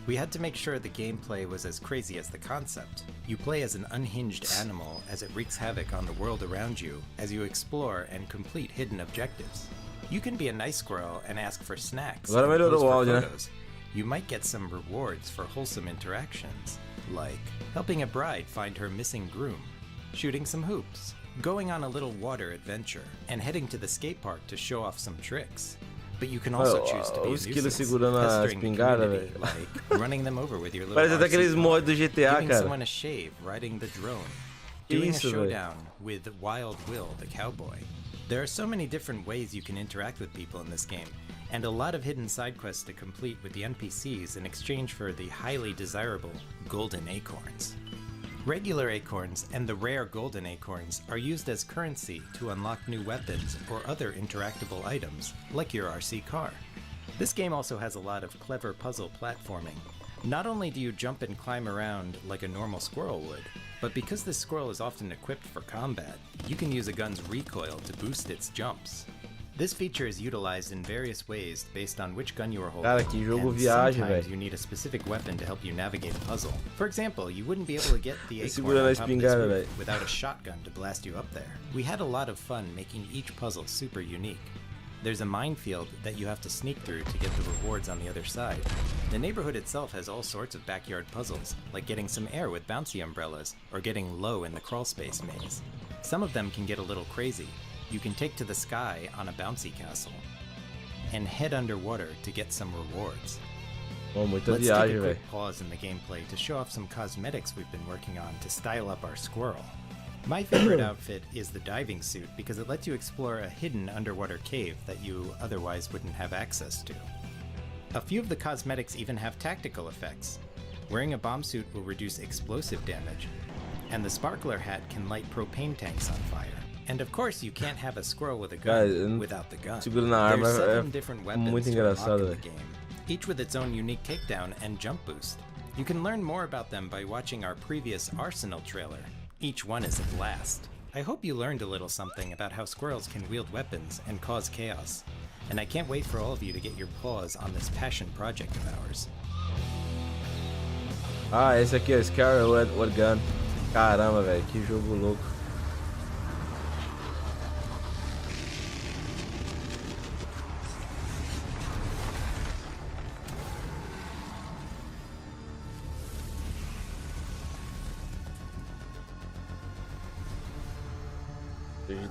We had to make sure the gameplay was as crazy as the concept. You play as an unhinged animal as it wreaks havoc on the world around you as you explore and complete hidden objectives. You can be a nice squirrel and ask for snacks and pose for photos. You might get some rewards for wholesome interactions, like helping a bride find her missing groom, shooting some hoops, going on a little water adventure, and heading to the skate park to show off some tricks. But you can also choose to be a nuisance, pestering the community, like running them over with your little Parece até aqueles mods do GTA, giving cara. someone a shave, riding the drone, doing a showdown with Wild Will, the cowboy. There are so many different ways you can interact with people in this game, and a lot of hidden side quests to complete with the NPCs in exchange for the highly desirable golden acorns. Regular acorns and the rare golden acorns are used as currency to unlock new weapons or other interactable items, like your RC car. This game also has a lot of clever puzzle platforming. Not only do you jump and climb around like a normal squirrel would, but because this squirrel is often equipped for combat, you can use a gun's recoil to boost its jumps. This feature is utilized in various ways based on which gun you are holding, Cara, que jogo and viagem, sometimes velho. you need a specific weapon to help you navigate a puzzle. For example, you wouldn't be able to get the acorn Segurando a on top of this espingarda, roof velho. without a shotgun to blast you up there. We had a lot of fun making each puzzle super unique. There's a minefield that you have to sneak through to get the rewards on the other side. The neighborhood itself has all sorts of backyard puzzles, like getting some air with bouncy umbrellas, or getting low in the crawl space maze. Some of them can get a little crazy. You can take to the sky on a bouncy castle, and head underwater to get some rewards. Oh, muita Let's take a viagem, velho. quick pause in the gameplay to show off some cosmetics we've been working on to style up our squirrel. My favorite outfit is the diving suit because it lets you explore a hidden underwater cave that you otherwise wouldn't have access to. A few of the cosmetics even have tactical effects. Wearing a bomb suit will reduce explosive damage, and the sparkler hat can light propane tanks on fire. And of course, you can't have a squirrel with a gun without the gun. Seguro na arma There's 7 é different weapons muito to unlock engraçado, in the velho. game, each with its own unique takedown and jump boost. You can learn more about them by watching our previous Arsenal trailer. Each one is a blast. I hope you learned a little something about how squirrels can wield weapons and cause chaos. And I can't wait for all of you to get your paws on this passion project of ours. Ah, esse aqui é o S.T.A.L.K.E.R What Gun. Caramba, velho, que jogo louco.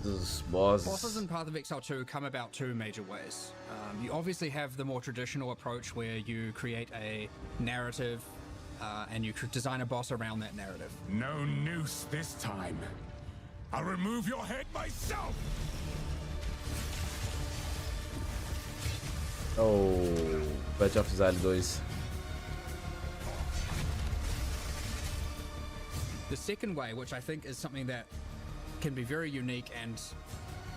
Dos bosses. Bosses in Path of Exile 2 come about two major ways. You obviously have the more traditional approach where you create a narrative and you design a boss around that narrative. No noose this time. I'll remove your head myself. Oh, Path of Exile 2. The second way, which I think is something that can be very unique and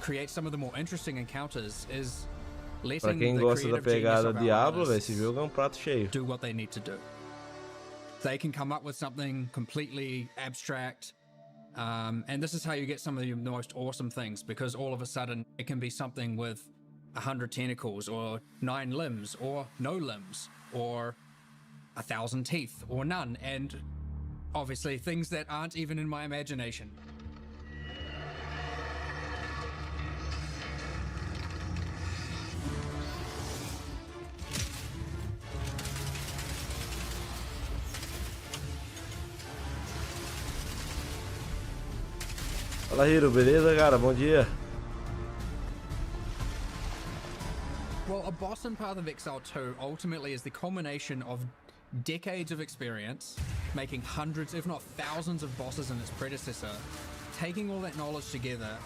create some of the more interesting encounters, is Pra letting quem the gosta da creative genius pegada of our Diablo, velho, artists esse jogo é um prato cheio. do what they need to do. They can come up with something completely abstract, and this is how you get some of the most awesome things, because all of a sudden it can be something with 100 tentacles, or 9 limbs, or no limbs, or 1,000 teeth, or none, and obviously things that aren't even in my imagination. Fala, Hiro, beleza, cara? Bom dia. Well, a boss in Path of Exile 2 ultimately is the culmination of decades of experience, making hundreds, if not thousands, of bosses in its predecessor, taking all that knowledge together,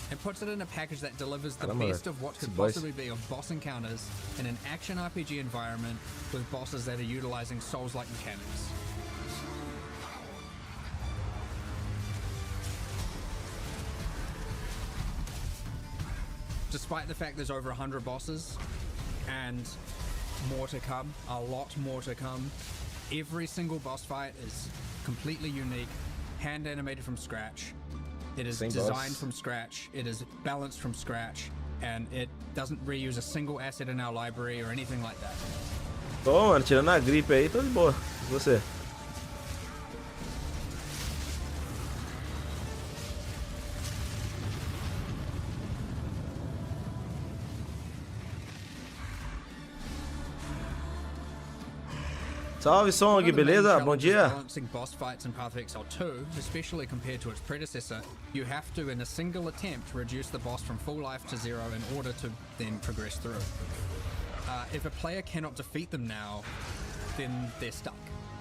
and puts it in a package that delivers the best of what could possibly be of boss encounters in an action RPG environment with bosses that are utilizing Souls-like mechanics. Despite the fact there's over 100 bosses, and more to come, a lot more to come, every single boss fight is completely unique, hand animated from scratch. It is designed from scratch, it is balanced from scratch, and it doesn't reuse a single asset in our library or anything like that. Tô, mano, tirando a gripe aí, tô de boa. E você? Salve, Song, beleza? Bom dia. Balancing boss fights in Path of Exile 2, especially compared to its predecessor, you have to, in a single attempt, reduce the boss from full life to 0 in order to then progress through. If a player cannot defeat them now, then they're stuck.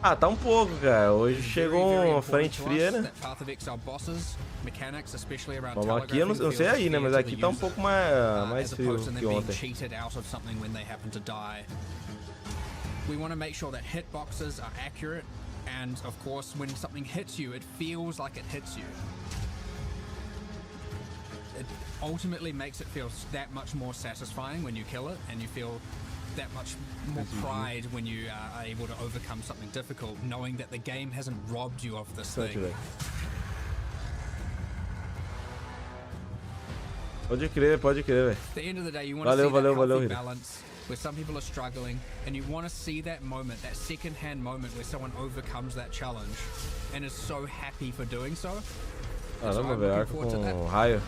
Ah, tá um pouco, cara. Hoje chegou uma frente fria, né? Path of Exile bosses, mechanics, especially around Bom, aqui eu não sei aí, né? Mas aqui tá um pouco mais frio que ontem. We want to make sure that hitboxes are accurate, and of course, when something hits you, it feels like it hits you. It ultimately makes it feel that much more satisfying when you kill it, and you feel that much more pride when you are able to overcome something difficult, knowing that the game hasn't robbed you of this thing. Pode crer, velho. At the end of the day, you want to see that healthy balance where some people are struggling, and you want to see that moment, that second-hand moment where someone overcomes that challenge and is so happy for doing so. Caramba, velho, arco com raio.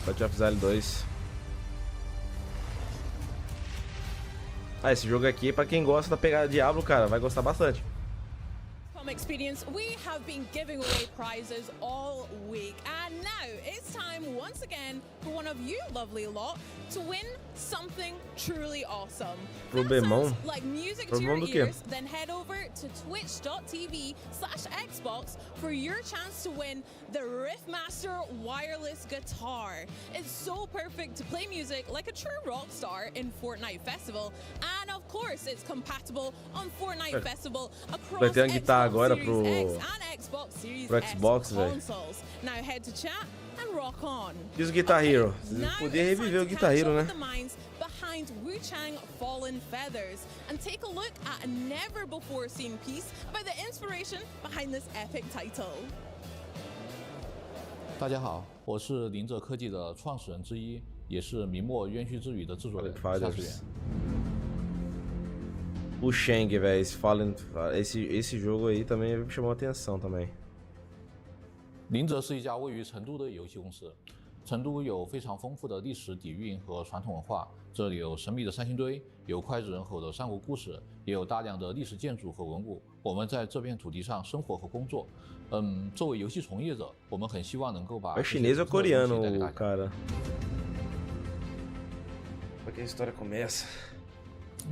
Pode avisar ele 2. Ah, esse jogo aqui, pra quem gosta da pegada Diablo, cara, vai gostar bastante. Experience, we have been giving away prizes all week, and now it's time once again for one of you lovely lot to win something truly awesome. Problemão? Like music to your ears, then head over to twitch.tv/Xbox for your chance to win the Riffmaster wireless guitar. It's so perfect to play music like a true rock star in Fortnite Festival, and of course it's compatible on Fortnite Festival across agora pro Xbox, velho. Now head to chat and rock on. Diz o Guitar Hero. Podia reviver o Guitar Hero, né? Behind Wu-Chang Fallen Feathers and take a look at a never before seen piece about the inspiration behind this epic title. 大家好，我是林哲科技的创始人之一，也是明末冤虚之语的制作人夏志远。O Shang, velho, esse jogo aí também me chamou a atenção também. 林哲是一家位于成都的游戏公司。成都有非常丰富的历史底蕴和传统文化，这里有神秘的三星堆，有脍炙人口的三国故事，也有大量的历史建筑和文物。我们在这片土地上生活和工作。作为游戏从业者，我们很希望能够把 É chinês ou coreano, cara? Para que a história começa?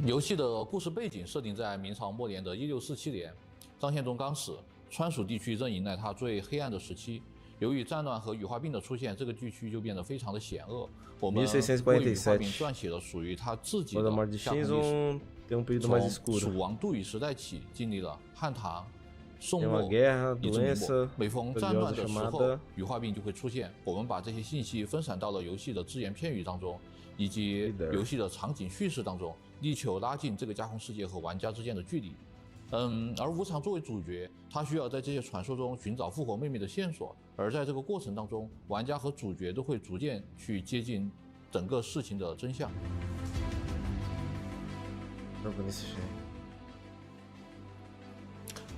游戏的故事背景设定在明朝末年的1647年，张献忠刚死，川蜀地区正迎来他最黑暗的时期。由于战乱和羽化病的出现，这个地区就变得非常的险恶。我们为羽化病撰写了属于他自己的夏历史。从蜀王杜宇时代起，经历了汉唐、宋末以至明末，每逢战乱的时候，羽化病就会出现。我们把这些信息分散到了游戏的只言片语当中，以及游戏的场景叙事当中，力求拉近这个架空世界和玩家之间的距离。而无常作为主角，他需要在这些传说中寻找复活妹妹的线索，而在这个过程当中，玩家和主角都会逐渐去接近整个事情的真相。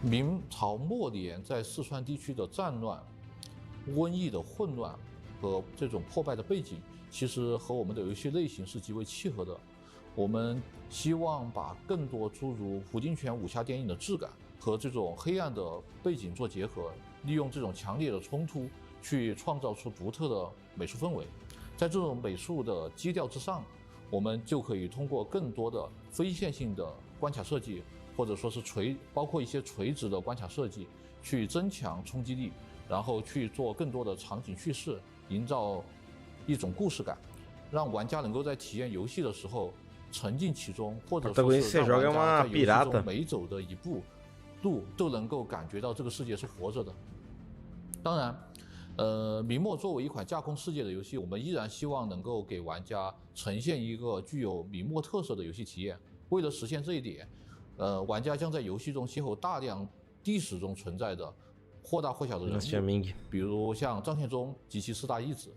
明朝末年在四川地区的战乱、瘟疫的混乱和这种破败的背景，其实和我们的游戏类型是极为契合的。我们希望把更多诸如胡金铨武侠电影的质感和这种黑暗的背景做结合，利用这种强烈的冲突去创造出独特的美术氛围。在这种美术的基调之上，我们就可以通过更多的非线性的关卡设计，或者说是包括一些垂直的关卡设计，去增强冲击力，然后去做更多的场景叙事，营造一种故事感，让玩家能够在体验游戏的时候沉浸其中，或者说是让玩家在游戏中每走的一步路都能够感觉到这个世界是活着的。当然，明末作为一款架空世界的游戏，我们依然希望能够给玩家呈现一个具有明末特色的游戏体验。为了实现这一点，玩家将在游戏中邂逅大量历史中存在的或大或小的人物，比如像张献忠及其4大义子，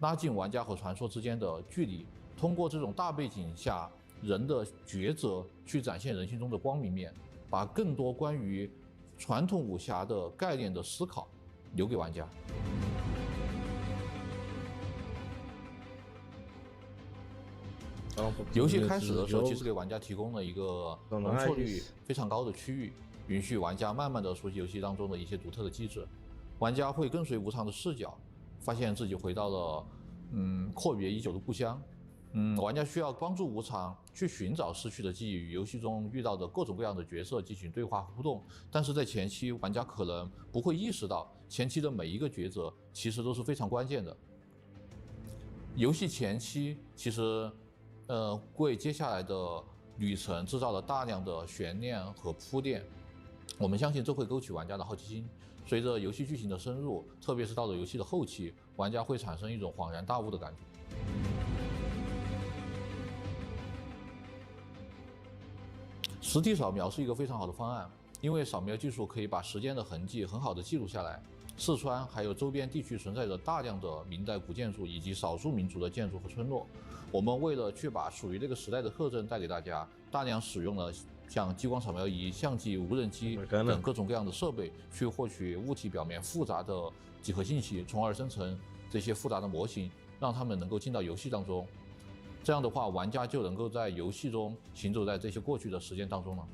拉近玩家和传说之间的距离。通过这种大背景下人的抉择，去展现人性中的光明面，把更多关于传统武侠的概念的思考留给玩家。游戏开始的时候，其实给玩家提供了一个容错率非常高的区域，允许玩家慢慢的熟悉游戏当中的一些独特的机制。玩家会跟随无常的视角，发现自己回到了阔别已久的故乡。玩家需要帮助无常去寻找失去的记忆，与游戏中遇到的各种各样的角色进行对话互动。但是在前期，玩家可能不会意识到，前期的每一个抉择其实都是非常关键的。游戏前期其实为接下来的旅程制造了大量的悬念和铺垫。我们相信这会勾起玩家的好奇心。随着游戏剧情的深入，特别是到了游戏的后期，玩家会产生一种恍然大悟的感觉。实体扫描是一个非常好的方案，因为扫描技术可以把时间的痕迹很好的记录下来。四川还有周边地区存在着大量的明代古建筑以及少数民族的建筑和村落。我们为了去把属于那个时代的特征带给大家，大量使用了像激光扫描仪、相机、无人机等各种各样的设备，去获取物体表面复杂的几何信息，从而生成这些复杂的模型，让它们能够进到游戏当中。这样的话，玩家就能够在游戏中行走在这些过去的时间当中了。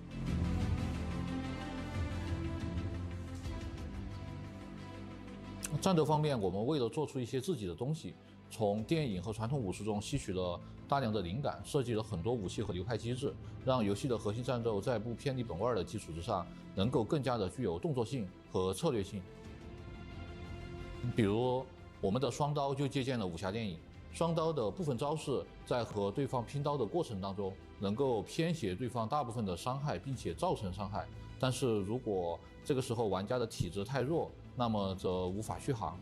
战斗方面，我们为了做出一些自己的东西，从电影和传统武术中吸取了大量的灵感，设计了很多武器和流派机制，让游戏的核心战斗在不偏离本味的基础之上，能够更加的具有动作性和策略性。比如我们的双刀就借鉴了武侠电影，双刀的部分招式在和对方拼刀的过程当中，能够偏斜对方大部分的伤害，并且造成伤害。但是如果这个时候玩家的体质太弱，那么则无法续航。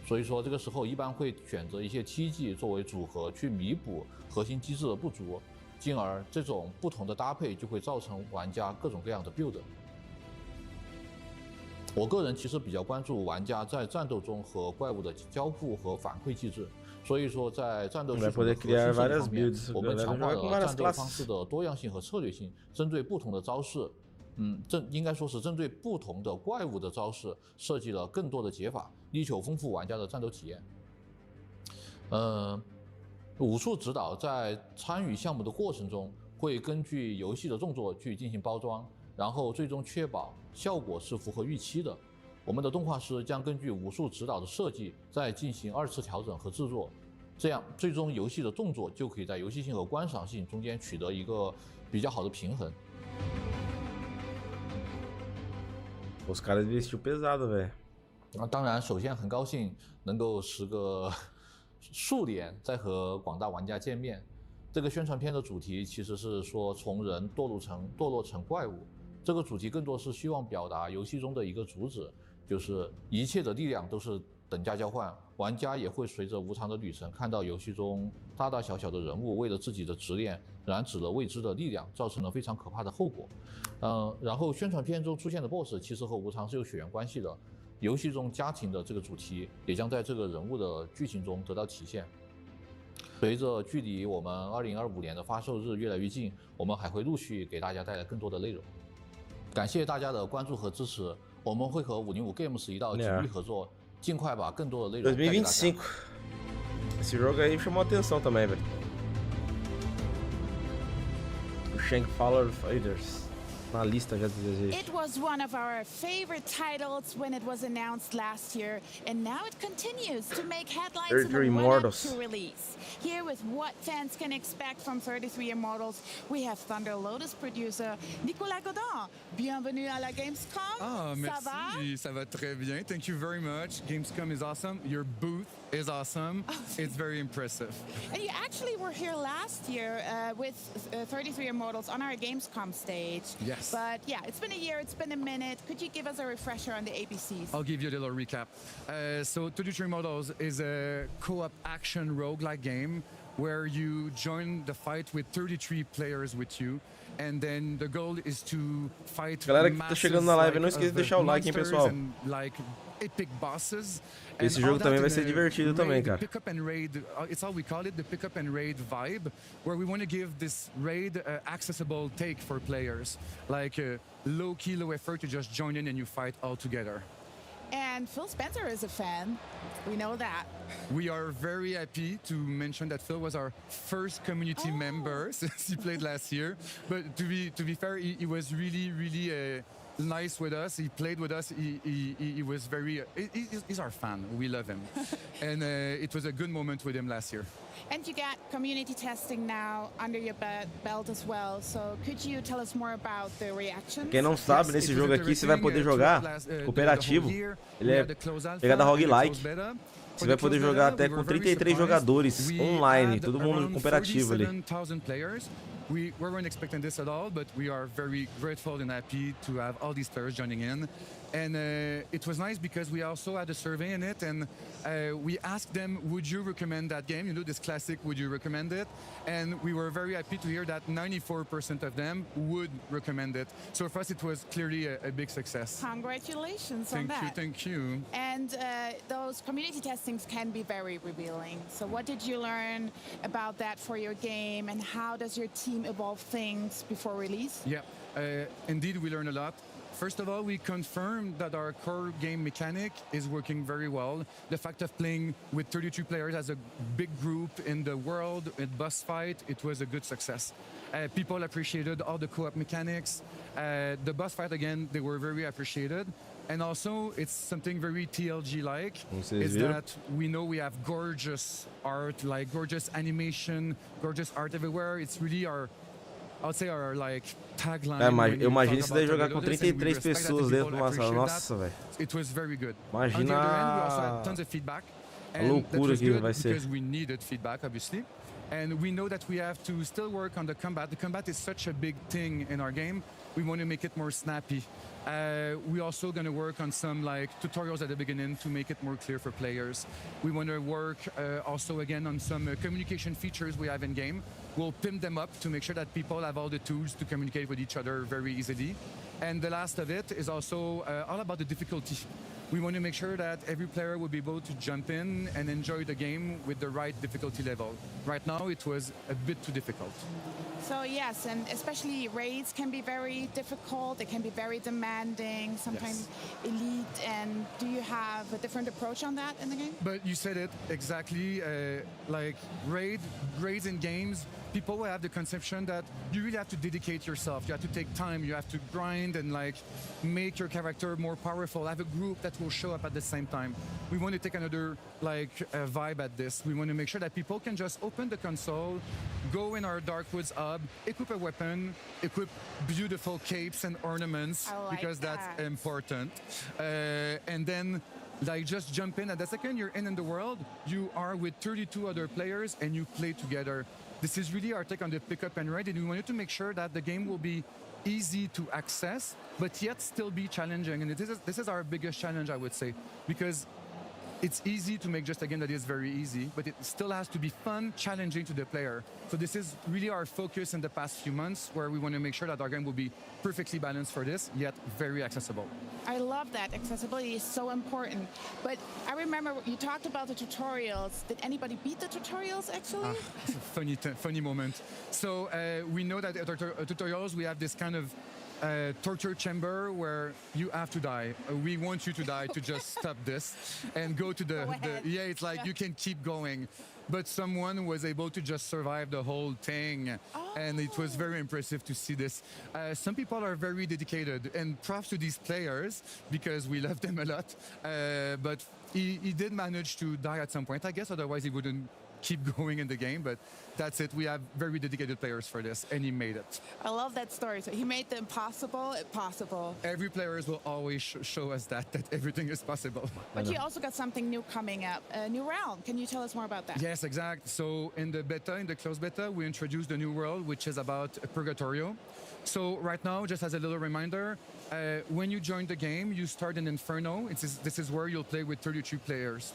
所以说这个时候一般会选择一些踢技作为组合，去弥补核心机制的不足，进而这种不同的搭配就会造成玩家各种各样的 build。我个人其实比较关注玩家在战斗中和怪物的交互和反馈机制，所以说在战斗系统的核心性方面，我们强化了战斗方式的多样性和策略性，针对不同的招式，应该说是针对不同的怪物的招式，设计了更多的解法，力求丰富玩家的战斗体验。武术指导在参与项目的过程中，会根据游戏的动作去进行包装，然后最终确保效果是符合预期的。我们的动画师将根据武术指导的设计，再进行2次调整和制作，这样最终游戏的动作就可以在游戏性和观赏性中间取得一个比较好的平衡。Os caras vestiu pesado, velho。当然，首先很高兴能够时隔数年再和广大玩家见面。这个宣传片的主题其实是说从人堕落成怪物。这个主题更多是希望表达游戏中的一个主旨，就是一切的力量都是等价交换，玩家也会随着无常的旅程，看到游戏中大大小小的人物为了自己的执念染指了未知的力量，造成了非常可怕的后果。然后宣传片中出现的 BOSS 其实和无常是有血缘关系的，游戏中家庭的这个主题也将在这个人物的剧情中得到体现。随着距离我们2025年的发售日越来越近，我们还会陆续给大家带来更多的内容。感谢大家的关注和支持，我们会和505 Games 一道紧密合作，尽快把更多的内容带给大家。2025. Esse jogo aí chamou atenção também, velho. O Shankfaller Fighters. Na lista já desejei. It was one of our favorite titles when it was announced last year, and now it continues to make headlines in the run-up to release. Here with what fans can expect from 33 Immortals, we have Thunder Lotus producer Nicolas Godin. Bienvenue à la Gamescom. Ah, merci. Ça va très bien. Thank you very much. Gamescom is awesome. Your booth is awesome. It's very impressive. And you actually were here last year with 33 Immortals on our Gamescom stage. Yes. But yeah, it's been a year, it's been a minute. Could you give us a refresher on the ABCs? I'll give you a little recap. So 33 Immortals is a co-op action roguelike game where you join the fight with 33 players with you. And then the goal is to fight Galera que tá chegando na live, não esqueça de deixar o like, hein, pessoal. Like epic bosses. Esse jogo também vai ser divertido também, cara. Pick up and raid, it's how we call it, the pick up and raid vibe, where we want to give this raid accessible take for players, like low key, low effort. You just join in and you fight all together. And Phil Spencer is a fan. We know that. We are very happy to mention that Phil was our first community member since he played last year. But to be fair, he was really nice with us. He played with us. He was very. He's our fan. We love him, and it was a good moment with him last year. And you got community testing now under your belt as well. So could you tell us more about the reactions? Quem não sabe, nesse jogo aqui você vai poder jogar cooperativo. Ele é pegada roguelike. Você vai poder jogar até com 33 jogadores online, todo mundo cooperativo ali. We weren't expecting this at all, but we are very grateful and happy to have all these players joining in. And it was nice because we also had a survey in it, and we asked them, would you recommend that game? You know, this classic, would you recommend it? And we were very happy to hear that 94% of them would recommend it. So for us, it was clearly a big success. Congratulations on that. Thank you. And those community testings can be very revealing. So what did you learn about that for your game, and how does your team evolve things before release? Yeah, indeed, we learned a lot. First of all, we confirmed that our core game mechanic is working very well. The fact of playing with 32 players as a big group in the world, at boss fight, it was a good success. People appreciated all the co-op mechanics. The boss fight, again, they were very appreciated. And also, it's something very TLG-like, is that we know we have gorgeous art, like gorgeous animation, gorgeous art everywhere. It's really our... I'll say our like tagline. Eu imagino isso daí jogar com 33 pessoas dentro de uma sala. Nossa, velho. It was very good. Imagina a loucura que vai ser. Because we needed feedback, obviously. And we know that we have to still work on the combat. The combat is such a big thing in our game. We want to make it more snappy. We're also going to work on some like tutorials at the beginning to make it more clear for players. We want to work also again on some communication features we have in game. We'll pimp them up to make sure that people have all the tools to communicate with each other very easily. And the last of it is also all about the difficulty. We want to make sure that every player will be able to jump in and enjoy the game with the right difficulty level. Right now, it was a bit too difficult. So yes, and especially raids can be very difficult. They can be very demanding, sometimes elite. And do you have a different approach on that in the game? But you said it exactly. Like raids in games, people will have the conception that you really have to dedicate yourself. You have to take time. You have to grind and like make your character more powerful. Have a group that will show up at the same time. We want to take another like vibe at this. We want to make sure that people can just open the console, go in our Darkwoods hub, equip a weapon, equip beautiful capes and ornaments because that's important. And then like just jump in. And the second you're in the world, you are with 32 other players and you play together. This is really our take on the pick up and raid, and we wanted to make sure that the game will be easy to access, but yet still be challenging. And this is our biggest challenge, I would say, because it's easy to make just a game that is very easy, but it still has to be fun, challenging to the player. So this is really our focus in the past few months, where we want to make sure that our game will be perfectly balanced for this, yet very accessible. I love that. Accessibility is so important. But I remember you talked about the tutorials. Did anybody beat the tutorials, actually? It's a funny moment. So we know that at tutorials, we have this kind of torture chamber where you have to die. We want you to die to just stop this and go to the yeah, it's like you can keep going. But someone was able to just survive the whole thing, and it was very impressive to see this. Some people are very dedicated, and props to these players because we love them a lot. But he did manage to die at some point, I guess, otherwise he wouldn't keep going in the game, but that's it. We have very dedicated players for this, and he made it. I love that story. So he made the impossible possible. Every players will always show us that everything is possible. But you also got something new coming up, a new realm. Can you tell us more about that? Yes, exact. So in the beta, in the closed beta, we introduced a new world, which is about Purgatorio. So right now, just as a little reminder, when you join the game, you start in Inferno. This is where you'll play with 32 players.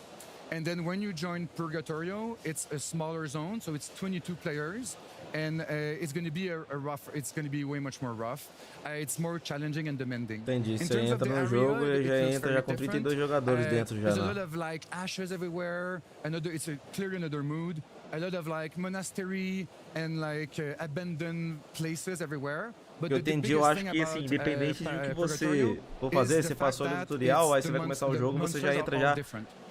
And then when you join Purgatorio, it's a smaller zone, so it's 22 players, and it's going to be it's going to be way much more rough. It's more challenging and demanding. Entendi, você entra no jogo e já entra com 32 jogadores dentro já. There's a lot of like ashes everywhere. It's clearly another mood. A lot of like monastery and like abandoned places everywhere. But eu entendi, eu acho que assim, independente do que você for fazer, você passou no tutorial, aí você vai começar o jogo, você já entra já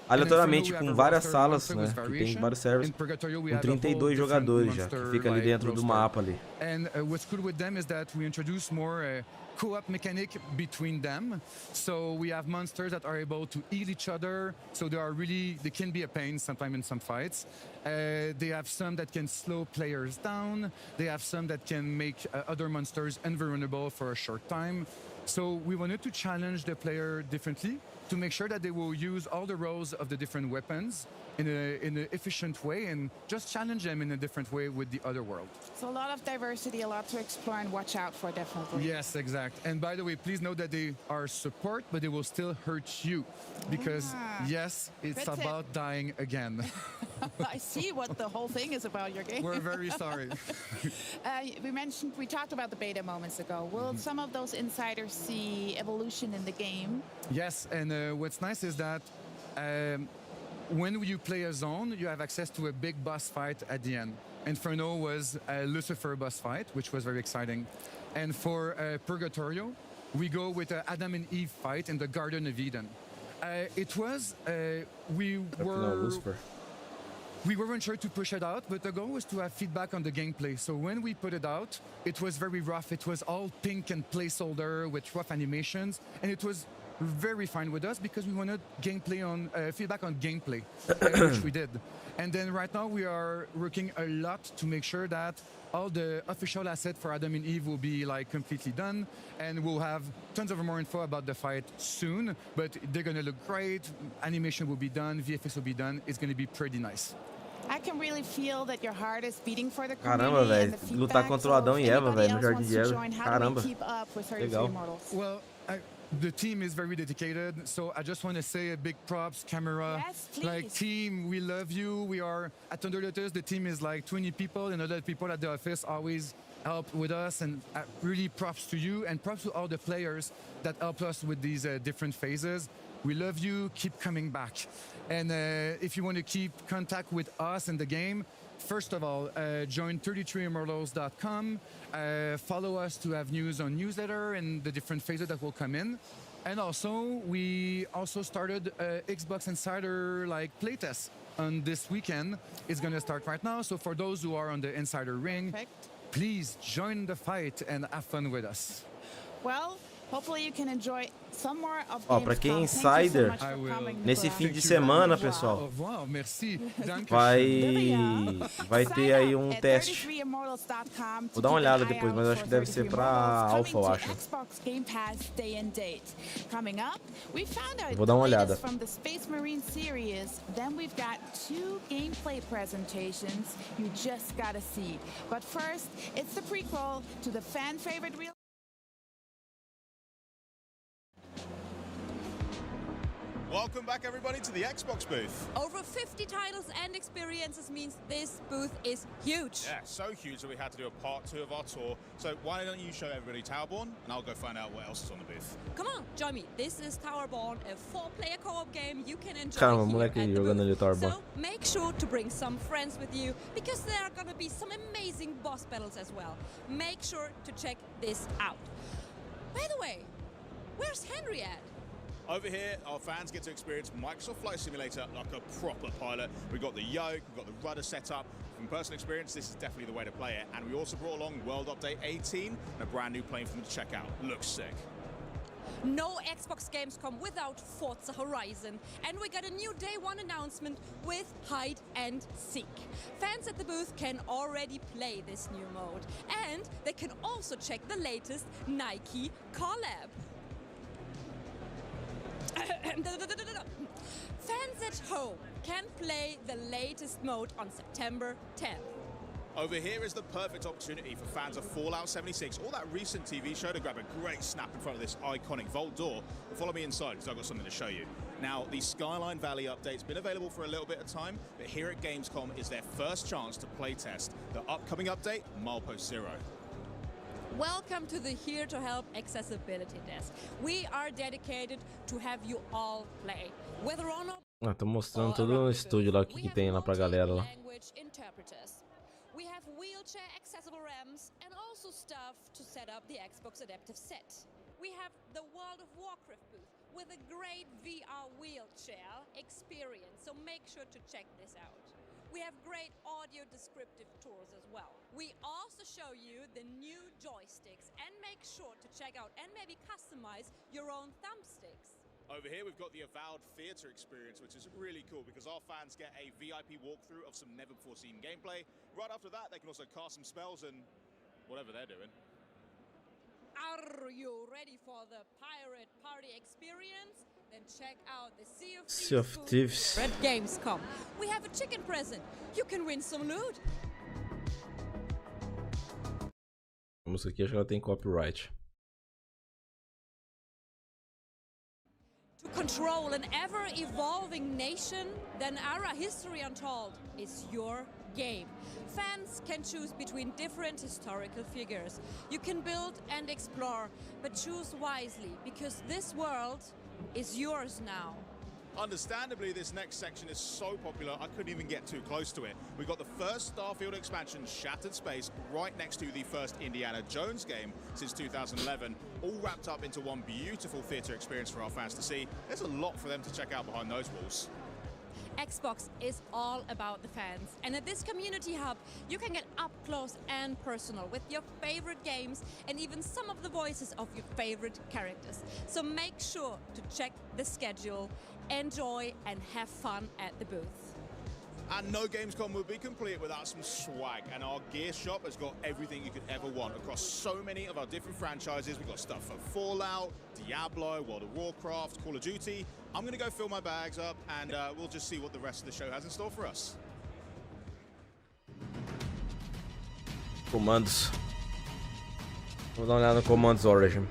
aleatoriamente com várias salas, né, que tem vários servers, com 32 jogadores já, que fica ali dentro do mapa ali. And what's cool with them is that we introduce more co-op mechanic between them. So we have monsters that are able to eat each other. So they can be a pain sometimes in some fights. They have some that can slow players down. They have some that can make other monsters invulnerable for a short time. So we wanted to challenge the player differently to make sure that they will use all the roles of the different weapons in an efficient way and just challenge them in a different way with the other world. So a lot of diversity, a lot to explore and watch out for, definitely. Yes, exact. And by the way, please know that they are support, but they will still hurt you because yes, it's about dying again. I see what the whole thing is about your game. We're very sorry. We talked about the beta moments ago. Will some of those insiders see evolution in the game? Yes, and what's nice is that when you play a zone, you have access to a big boss fight at the end. Inferno was a Lucifer boss fight, which was very exciting. And for Purgatorio, we go with an Adam and Eve fight in the Garden of Eden. We weren't sure to push it out, but the goal was to have feedback on the gameplay. So when we put it out, it was very rough. It was all pink and placeholder with rough animations, and it was very fine with us because we wanted feedback on gameplay, which we did. And then right now we are working a lot to make sure that all the official assets for Adam and Eve will be like completely done, and we'll have tons of more info about the fight soon, but they're going to look great. Animation will be done, VFX will be done. It's going to be pretty nice. I can really feel that your heart is beating for the Caramba, velho, lutar contra o Adão e Eva, velho, no Jardim de Eva. Caramba. Legal. Well, the team is very dedicated, so I just want to say a big props, camera. Yes, please. Like team, we love you. We are at Thunderlotus. The team is like 20 people, and other people at the office always help with us, and really props to you and props to all the players that help us with these different phases. We love you. Keep coming back. And if you want to keep contact with us in the game, first of all, join 33immortals.com. Follow us to have news on newsletter and the different phases that will come in. And also, we also started Xbox Insider playtest on this weekend. It's going to start right now. So for those who are on the Insider ring, please join the fight and have fun with us. Well, hopefully you can enjoy some more of Ó, pra quem é insider, nesse fim de semana, pessoal, vai ter aí um teste. Vou dar uma olhada depois, mas acho que deve ser pra Alpha, eu acho. Vou dar uma olhada. Welcome back, everybody, to the Xbox booth. Over 50 titles and experiences means this booth is huge. Yeah, so huge that we had to do a part 2 of our tour. So why don't you show everybody Towerborn, and I'll go find out what else is on the booth. Come on, join me. This is Towerborn, a 4-player co-op game you can enjoy Calma, here moleque, at the jogando ali booth. Towerborn. So make sure to bring some friends with you, because there are gonna be some amazing boss battles as well. Make sure to check this out. By the way, where's Henry at? Over here, our fans get to experience Microsoft Flight Simulator like a proper pilot. We've got the yoke, we've got the rudder set up. From personal experience, this is definitely the way to play it. And we also brought along World Update 18 and a brand new plane for them to check out. Looks sick. No Xbox Gamescom without Forza Horizon. And we got a new day one announcement with Hide and Seek. Fans at the booth can already play this new mode. And they can also check the latest Nike collab. Fans at home can play the latest mode on September 10th. Over here is the perfect opportunity for fans of Fallout 76 or that recent TV show to grab a great snap in front of this iconic vault door. But follow me inside because I've got something to show you. Now, the Skyline Valley update's been available for a little bit of time, but here at Gamescom is their first chance to playtest the upcoming update, Milepost Zero. Welcome to the Here to Help Accessibility Desk. We are dedicated to have you all play. Whether or not tô mostrando todo o estúdio lá que tem lá pra galera lá. We have wheelchair accessible ramps and also stuff to set up the Xbox adaptive set. We have the World of Warcraft booth with a great VR wheelchair experience, so make sure to check this out. We have great audio descriptive tours as well. We also show you the new joysticks and make sure to check out and maybe customize your own thumbsticks. Over here we've got the Avowed theater experience, which is really cool because our fans get a VIP walkthrough of some never before seen gameplay. Right after that they can also cast some spells and whatever they're doing. Are you ready for the pirate party experience? Then check out the Sea of Thieves at Gamescom. We have a chicken present. You can win some loot. A música aqui acho que ela tem copyright. To control an ever-evolving nation, then Ara History Untold is your game. Fans can choose between different historical figures. You can build and explore, but choose wisely, because this world is yours now. Understandably, this next section is so popular, I couldn't even get too close to it. We've got the first Starfield expansion, Shattered Space, right next to the first Indiana Jones game since 2011, all wrapped up into one beautiful theater experience for our fans to see. There's a lot for them to check out behind those walls. Xbox is all about the fans, and at this community hub you can get up close and personal with your favorite games and even some of the voices of your favorite characters. So make sure to check the schedule, enjoy and have fun at the booth. And no Gamescom would be complete without some swag, and our gear shop has got everything you could ever want across so many of our different franchises. We've got stuff for Fallout, Diablo, World of Warcraft, Call of Duty. I'm going to go fill my bags up and we'll just see what the rest of the show has in store for us. Comandos. Vou dar uma olhada no Commands Origin.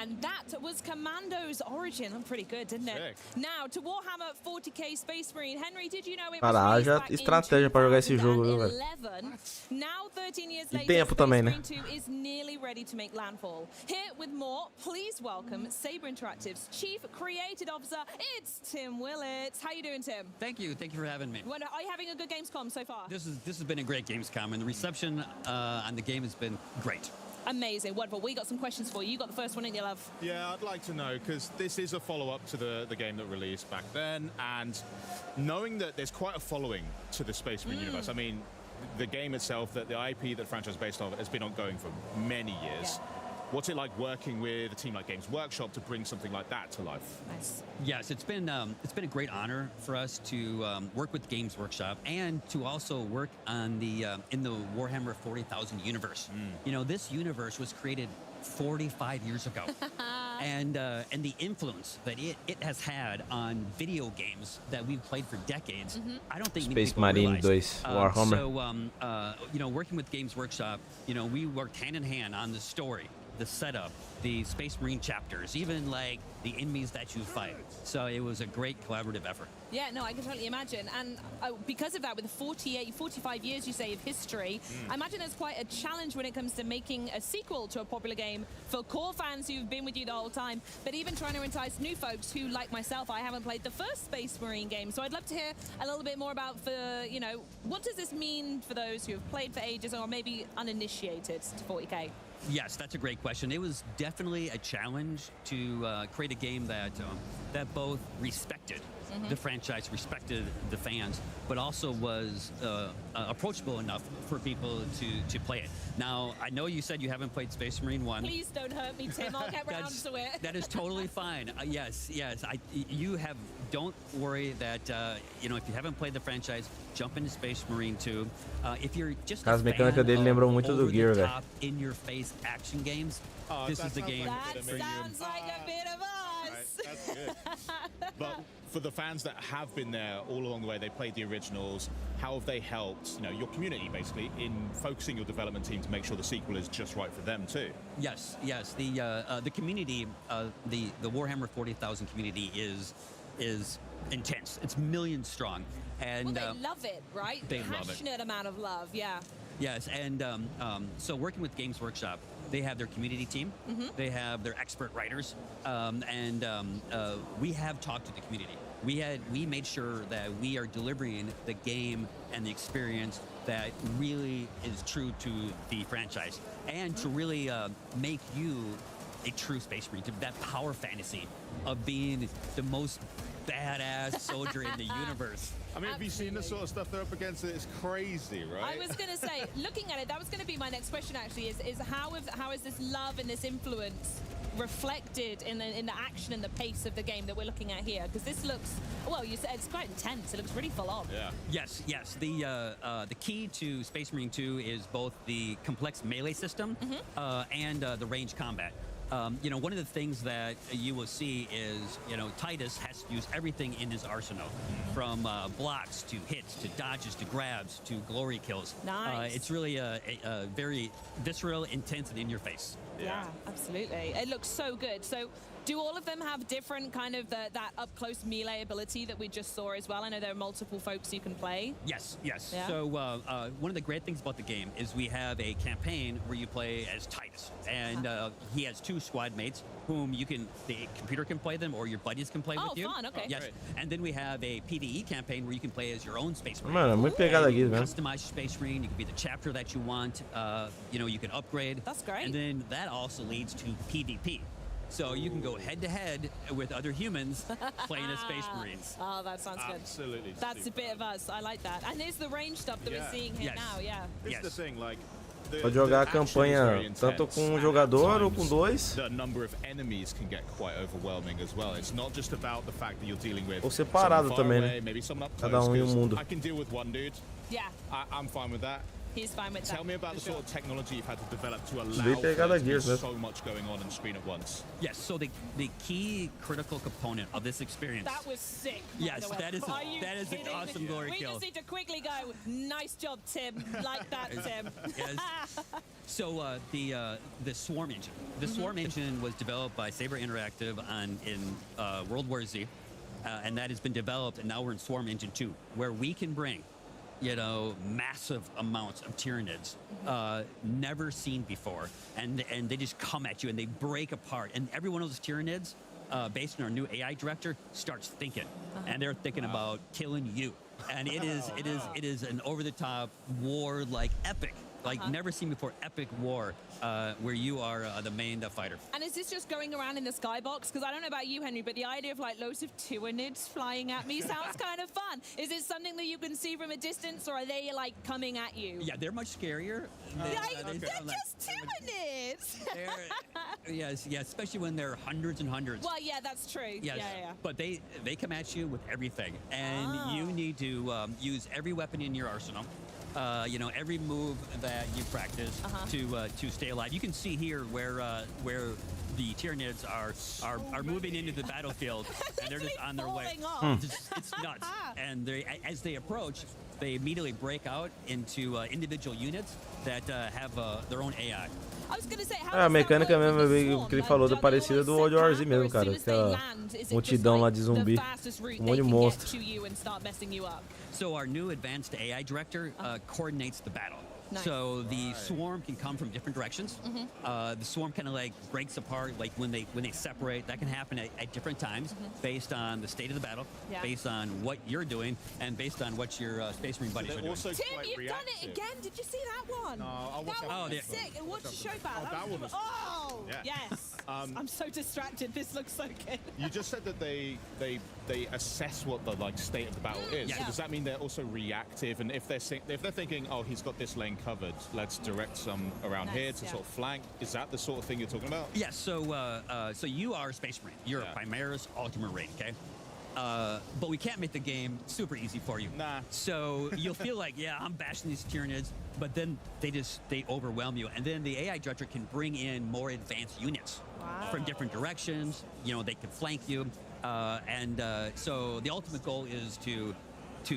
And that was Commando's origin. Pretty good, didn't it? Now, to Warhammer 40k Space Marine. Henry, did you know it was Cara, haja estratégia para jogar esse jogo, viu, velho? Now, 13 years E later, tempo também, né? Space Marine 2 is nearly ready to make landfall. Here with more, please welcome Saber Interactive's Chief Creative Officer, it's Tim Willits. How you doing, Tim? Thank you for having me. Are you having a good Gamescom so far? This has been a great Gamescom, and the reception on the game has been great. Amazing, wonderful. We got some questions for you. You got the first one in your love. Yeah, I'd like to know, because this is a follow-up to the game that released back then, and knowing that there's quite a following to the Space Marine universe. I mean, the game itself, that the IP that the franchise is based on, has been ongoing for many years. Yeah. What's it like working with a team like Games Workshop to bring something like that to life? Nice. Yes, it's been a great honor for us to work with Games Workshop and to also work on the in the Warhammer 40,000 universe. You know, this universe was created 45 years ago, and the influence that it has had on video games that we've played for decades, I don't think Space Marine 2 Warhammer. So you know, working with Games Workshop, you know, we worked hand in hand on the story, the setup, the Space Marine chapters, even like the enemies that you fight. So it was a great collaborative effort. Yeah, no, I can totally imagine. And because of that, with 45 years, you say, of history, I imagine there's quite a challenge when it comes to making a sequel to a popular game for core fans who've been with you the whole time, but even trying to entice new folks who, like myself, I haven't played the first Space Marine game. So I'd love to hear a little bit more about, you know, what does this mean for those who have played for ages or maybe uninitiated to 40k? Yes, that's a great question. It was definitely a challenge to create a game that both respected the franchise, respected the fans, but also was approachable enough for people to play it. Now, I know you said you haven't played Space Marine 1. Please don't hurt me, Tim. I'll get round to it. That is totally fine. Yes. Don't worry that, you know, if you haven't played the franchise, jump into Space Marine 2. If you're just As mecânicas dele lembram muito do Gear, velho. In-your-face action games, this is the game for you. That sounds like a bit of us. Right, that's good. But for the fans that have been there all along the way, they played the originals, how have they helped, you know, your community basically in focusing your development team to make sure the sequel is just right for them too? Yes. The community, the Warhammer 40,000 community is intense. It's millions strong, and well, they love it, right? They love it. Passionate amount of love, yeah. Yes, and so working with Games Workshop, they have their community team, they have their expert writers, and we have talked to the community. We made sure that we are delivering the game and the experience that really is true to the franchise, and to really make you a true Space Marine, to that power fantasy of being the most badass soldier in the universe. I mean, have you seen the sort of stuff they're up against? It's crazy, right? I was going to say, looking at it, that was going to be my next question actually, is how is this love and this influence reflected in the action and the pace of the game that we're looking at here? Because this looks, well, you said it's quite intense. It looks really full on. Yeah. Yes. The key to Space Marine 2 is both the complex melee system and the range combat. You know, one of the things that you will see is, you know, Titus has to use everything in his arsenal, from blocks to hits to dodges to grabs to glory kills. Nice. It's really a very visceral, intense, and in your face. Yeah, absolutely. It looks so good. So do all of them have different kind of that up-close melee ability that we just saw as well? I know there are multiple folks you can play. Yes. Yeah. So one of the great things about the game is we have a campaign where you play as Titus, and he has 2 squad mates whom the computer can play them or your buddies can play with you. Oh, fun, okay. Yes, and then we have a PvE campaign where you can play as your own Space Marine. Mano, muito pegada aqui, né? Customize your Space Marine, you can be the chapter that you want, you know, you can upgrade. That's great. And then that also leads to PvP. So you can go head-to-head with other humans playing as Space Marines. Oh, that sounds good. Absolutely. That's a bit of us. I like that. And there's the range stuff that we're seeing here now, yeah. This is the thing, like, pode jogar a campanha tanto com um jogador ou com 2. The number of enemies can get quite overwhelming as well. It's not just about the fact that you're dealing with ou separado também, né? Maybe someone up cada um em um mundo. I can deal with one dude, Yeah. I'm fine with that. He's fine with that. Tell me about the sort of technology you've had to develop to allow for there to be so much going on screen at once. Yes, so the key critical component of this experience. That was sick. Yes, that is an awesome glory kill. We just need to quickly go, nice job, Tim. Like that, Tim. Yes. So the Swarm engine. The Swarm engine was developed by Saber Interactive in World War Z, and that has been developed, and now we're in Swarm Engine 2, where we can bring massive amounts of Tyranids, never seen before, and they just come at you and they break apart. And every one of those Tyranids, based on our new AI director, starts thinking, and they're thinking about killing you. And it is an over-the-top war, like epic. Like never seen before, epic war where you are the main fighter. And is this just going around in the skybox? Because I don't know about you, Henry, but the idea of like loads of Tyranids flying at me sounds kind of fun. Is it something that you can see from a distance, or are they like coming at you? Yeah, they're much scarier. They're just Tyranids. Yes, especially when they're hundreds and hundreds. Well, yeah, that's true. Yes. Yeah. But they come at you with everything, and you need to use every weapon in your arsenal. Every move that you practice to stay alive. You can see here where the Tyranids are moving into the battlefield, and they're just on their way. It's nuts. And as they approach, they immediately break out into individual units that have their own AI. A mecânica mesmo que ele falou da parecida do World War Z mesmo, cara. Aquela multidão lá de zumbi. Monte de monstro. So our new advanced AI director coordinates the battle. Nice. So the swarm can come from different directions. The swarm kind of like breaks apart, like when they separate. That can happen at different times, based on the state of the battle, based on what you're doing, and based on what your Space Marine buddies are doing. Tim, you've done it again. Did you see that one? No, that one was sick. And watch the show back. That one was. Oh, yes. I'm so distracted. This looks so good. You just said that they assess what the state of the battle is. Yeah. So does that mean they're also reactive? And if they're thinking, oh, he's got this lane covered, let's direct some around here to sort of flank. Is that the sort of thing you're talking about? Yes. So you are a Space Marine. You're a Primaris Ultramarine, okay? But we can't make the game super easy for you. Nah. So you'll feel like, I'm bashing these Tyranids, but then they overwhelm you. And then the AI director can bring in more advanced units from different directions. They can flank you. So the ultimate goal is to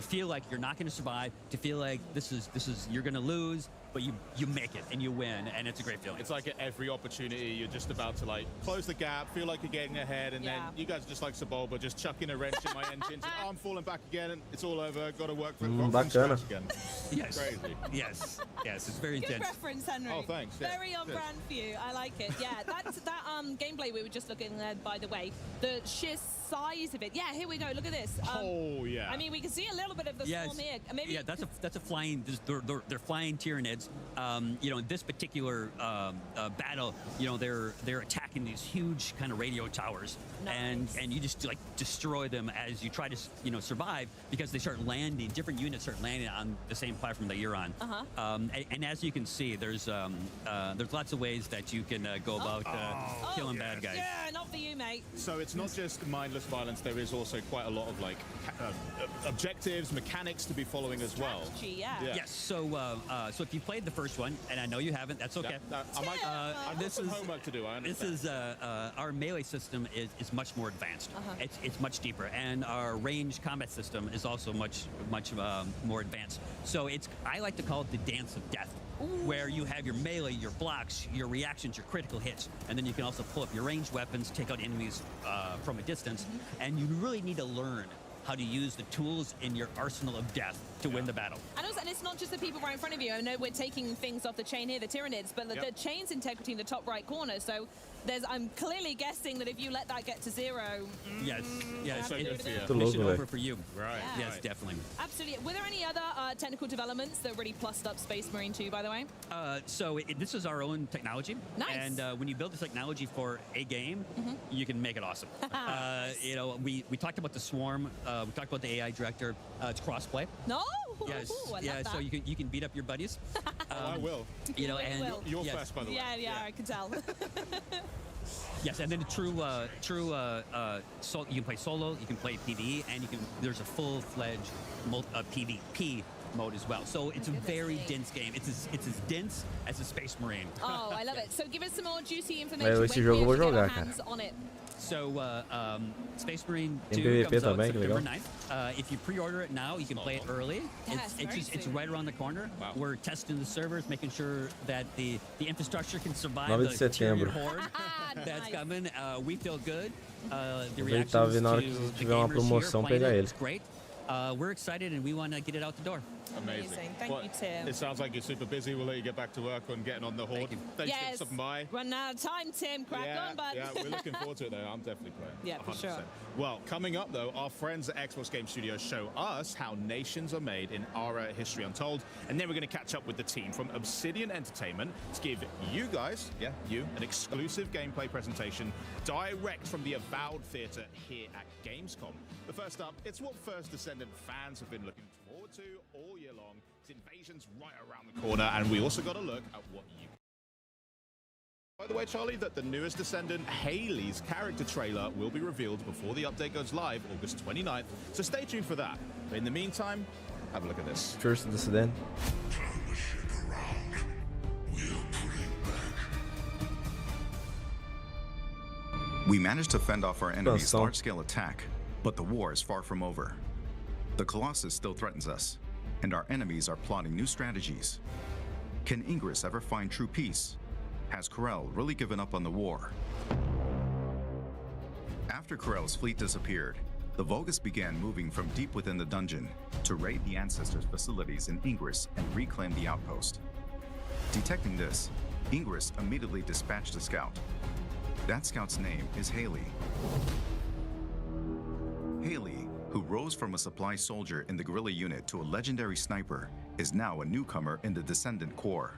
feel like you're not going to survive, to feel like this is you're going to lose, but you make it and you win, and it's a great feeling. It's like at every opportunity you're just about to close the gap, feel like you're getting ahead, and then you guys are just like Sebulba, just chucking a wrench in my engine. Oh, I'm falling back again, and it's all over. Got to work for Bacana. Again. Yes. Crazy. Yes, it's very Good intense. reference, Henry. Oh, thanks. Yeah. Very on brand for you. I like it. Yeah, that gameplay we were just looking at, by the way, the sheer size of it. Yeah, here we go. Look at this. Oh yeah. I mean, we can see a little bit of the swarm here. Maybe. Yeah, that's a flying. They're flying Tyranids. In this particular battle, they're attacking these huge kind of radio towers, and you just destroy them as you try to survive, because they start landing. Different units start landing on the same platform that you're on. And as you can see, there's lots of ways that you can go about killing bad guys. Yeah, not for you, mate. So it's not just mindless violence. There is also quite a lot of objectives, mechanics to be following as well. Yes. So if you played the first one, and I know you haven't, that's okay. This is homework to do. I understand. This is our melee system is much more advanced. It's much deeper, and our range combat system is also much more advanced. So I like to call it the dance of death, where you have your melee, your blocks, your reactions, your critical hits, and then you can also pull up your ranged weapons, take out enemies from a distance, and you really need to learn how to use the tools in your arsenal of death to win the battle. And it's not just the people right in front of you. I know we're taking things off the chain here, the Tyranids, but the chain's integrity in the top right corner. So I'm clearly guessing that if you let that get to zero, it's over for you. Right. Yes, right. Definitely. Absolutely. Were there any other technical developments that really plussed up Space Marine 2, by the way? This is our own technology. Nice. And when you build this technology for a game, you can make it awesome. We talked about the swarm. We talked about the AI director. It's crossplay. No. Yes. I love that. So you can beat up your buddies. I will. You're first, by the way. Yeah, I can tell. Yes, and then the true you can play solo, you can play PvE, and there's a full-fledged PvP mode as well. So it's a very dense game. It's as dense as a Space Marine. Oh, I love it. So give us some more juicy information. Esse jogo eu vou jogar, cara. So, Space Marine 2 comes out September 9th. If you pre-order it now, you can play it early. It's right around the corner. Wow. We're testing the servers, making sure that the infrastructure can survive the Tyrion horde that's coming. We feel good. The reactions to the gamers here playing it is great. We're excited and we want to get it out the door. Amazing. Thank you, Tim. It sounds like you're super busy. We'll let you get back to work on getting on the horde. Thanks for stopping by. Run out of time, Tim. Crack on, bud. Yeah, we're looking forward to it, though. I'm definitely playing. Yeah, 100%. For sure. Well, coming up, though, our friends at Xbox Game Studios show us how nations are made in our history untold. And then we're going to catch up with the team from Obsidian Entertainment to give you guys, an exclusive gameplay presentation direct from the Avowed Theatre here at Gamescom. But first up, it's what First Descendant fans have been looking forward to all year long. It's Invasion's right around the corner, and we also got a look at what you... By the way, Charlie, that the newest Descendant, Haley's character trailer, will be revealed before the update goes live August 29th, so stay tuned for that. But in the meantime, have a look at this. First Descendant. We managed to fend off our enemy's large-scale attack, but the war is far from over. The Colossus still threatens us, and our enemies are plotting new strategies. Can Ingress ever find true peace? Has Corel really given up on the war? After Corel's fleet disappeared, the Vulgus began moving from deep within the dungeon to raid the Ancestors' facilities in Ingress and reclaim the outpost. Detecting this, Ingress immediately dispatched a scout. That scout's name is Haley. Haley, who rose from a supply soldier in the guerrilla unit to a legendary sniper, is now a newcomer in the Descendant Corps.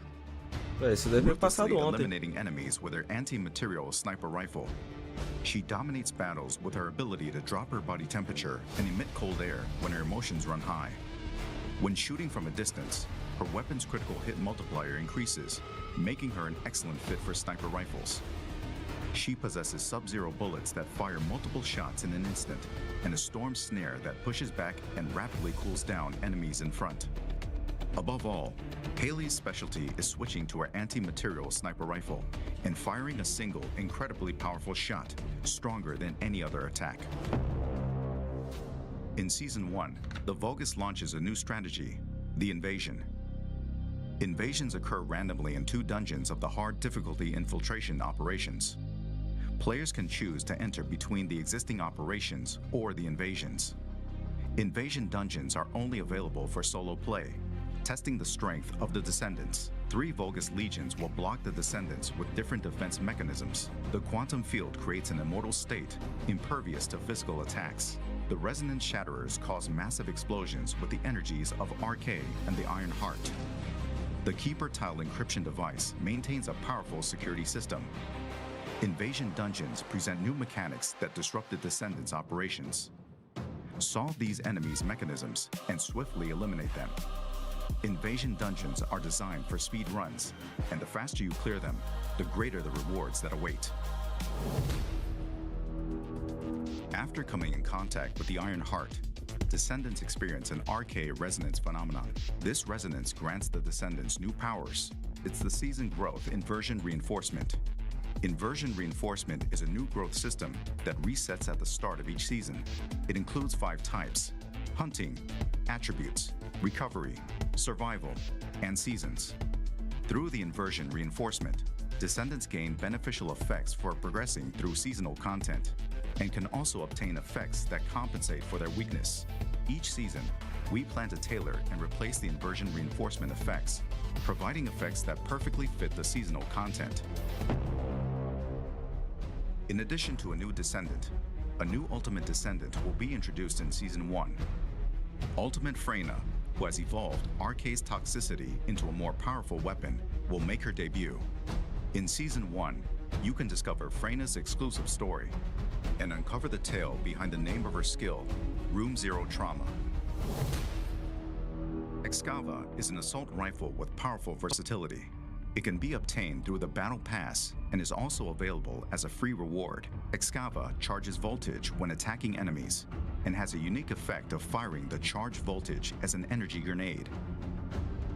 Ruthlessly eliminating enemies with her anti-material sniper rifle. She dominates battles with her ability to drop her body temperature and emit cold air when her emotions run high. When shooting from a distance, her weapon's critical hit multiplier increases, making her an excellent fit for sniper rifles. She possesses sub-zero bullets that fire multiple shots in an instant, and a storm snare that pushes back and rapidly cools down enemies in front. Above all, Haley's specialty is switching to her anti-material sniper rifle and firing a single, incredibly powerful shot, stronger than any other attack. In Season 1, the Vulgus launches a new strategy, the Invasion. Invasions occur randomly in 2 dungeons of the hard difficulty infiltration operations. Players can choose to enter between the existing operations or the invasions. Invasion dungeons are only available for solo play, testing the strength of the Descendants. 3 Vulgus legions will block the Descendants with different defense mechanisms. The quantum field creates an immortal state, impervious to physical attacks. The Resonance Shatterers cause massive explosions with the energies of S.T.A.L.K.E.R and the Iron Heart. The Keeper Tile encryption device maintains a powerful security system. Invasion dungeons present new mechanics that disrupt the Descendants' operations. Solve these enemies' mechanisms and swiftly eliminate them. Invasion dungeons are designed for speed runs, and the faster you clear them, the greater the rewards that await. After coming in contact with the Iron Heart, Descendants experience an S.T.A.L.K.E.R resonance phenomenon. This resonance grants the Descendants new powers. It's the season growth inversion reinforcement. Inversion reinforcement is a new growth system that resets at the start of each season. It includes 5 types: hunting, attributes, recovery, survival, and seasons. Through the inversion reinforcement, Descendants gain beneficial effects for progressing through seasonal content, and can also obtain effects that compensate for their weakness. Each season, we plan to tailor and replace the inversion reinforcement effects, providing effects that perfectly fit the seasonal content. In addition to a new Descendant, a new Ultimate Descendant will be introduced in Season 1. Ultimate Freyna, who has evolved S.T.A.L.K.E.'s toxicity into a more powerful weapon, will make her debut. In Season 1, you can discover Freyna's exclusive story and uncover the tale behind the name of her skill, Room Zero Trauma. Excava is an assault rifle with powerful versatility. It can be obtained through the Battle Pass and is also available as a free reward. Excava charges voltage when attacking enemies and has a unique effect of firing the charged voltage as an energy grenade.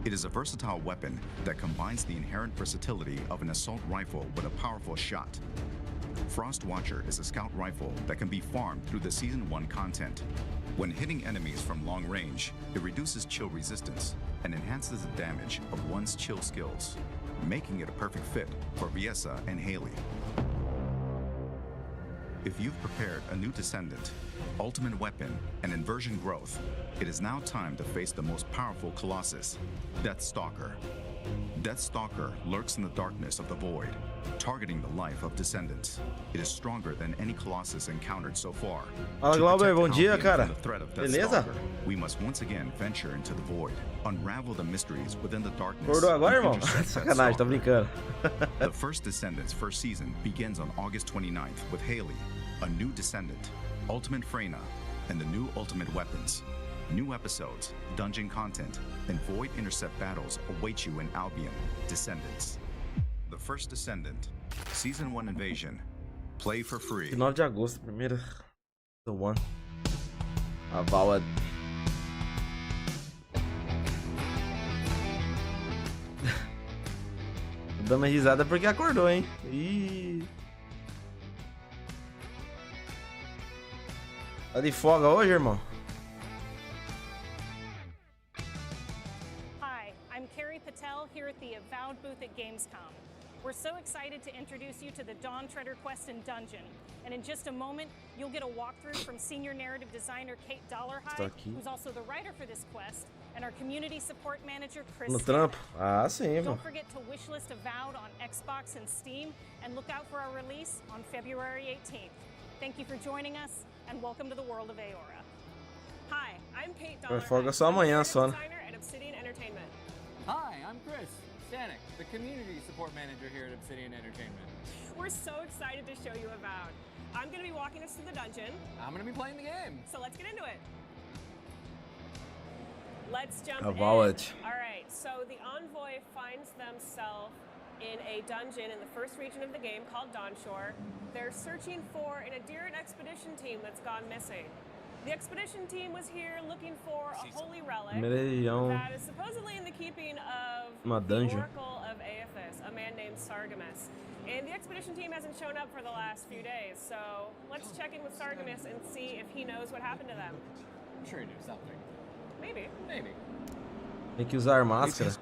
It is a versatile weapon that combines the inherent versatility of an assault rifle with a powerful shot. Frost Watcher is a scout rifle that can be farmed through the Season 1 content. When hitting enemies from long range, it reduces chill resistance and enhances the damage of one's chill skills, making it a perfect fit for Viessa and Haley. If you've prepared a new Descendant, ultimate weapon, and inversion growth, it is now time to face the most powerful Colossus, Deathstalker. Deathstalker lurks in the darkness of the void, targeting the life of Descendants. It is stronger than any Colossus encountered so far. Fala, Glauber, bom dia, cara. Beleza? We must once again venture into the void, unravel the mysteries within the darkness. Acordou agora, irmão? Sacanagem, tá brincando. The first Descendants first season begins on August 29th with Haley, a new Descendant, Ultimate Freyna, and the new Ultimate Weapons. New episodes, dungeon content, and void intercept battles await you in Albion, Descendants. The First Descendant, Season 1 Invasion. Play for free. 9 de agosto, primeira. The One. Avowed. Tô dando risada porque acordou, hein? Ih. Tá de folga hoje, irmão? Here at the Avowed booth at Gamescom. We're so excited to introduce you to the Dawn Treader quest and dungeon. And in just a moment, you'll get a walkthrough from senior narrative designer Kate Dollarhide, who's also the writer for this quest, and our community support manager Chris. No trampo? Ah, sim, Don't forget to wishlist Avowed on Xbox and Steam, and look out for our release on February 18th. Thank you for joining us, and welcome to the world of Aora. Hi, I'm Kate Dollarhide, folga só amanhã, só, né? designer at Obsidian Entertainment. Hi, I'm Chris Stanek, the community support manager here at Obsidian Entertainment. We're so excited to show you Avowed. I'm going to be walking us through the dungeon. I'm going to be playing the game. So let's get into it. Let's jump Avowed. in. All right, so the Envoy finds themselves in a dungeon in the first region of the game called Dawnshore. They're searching for an Adherent expedition team that's gone missing. The expedition team was here looking for a holy relic that is supposedly in the keeping of the Oracle of Aethys, a man named Sargemus. And the expedition team hasn't shown up for the last few days, so let's check in with Sargemus and see if he knows what happened to them. I'm sure he knew something. Maybe. Maybe. Tem que usar máscara.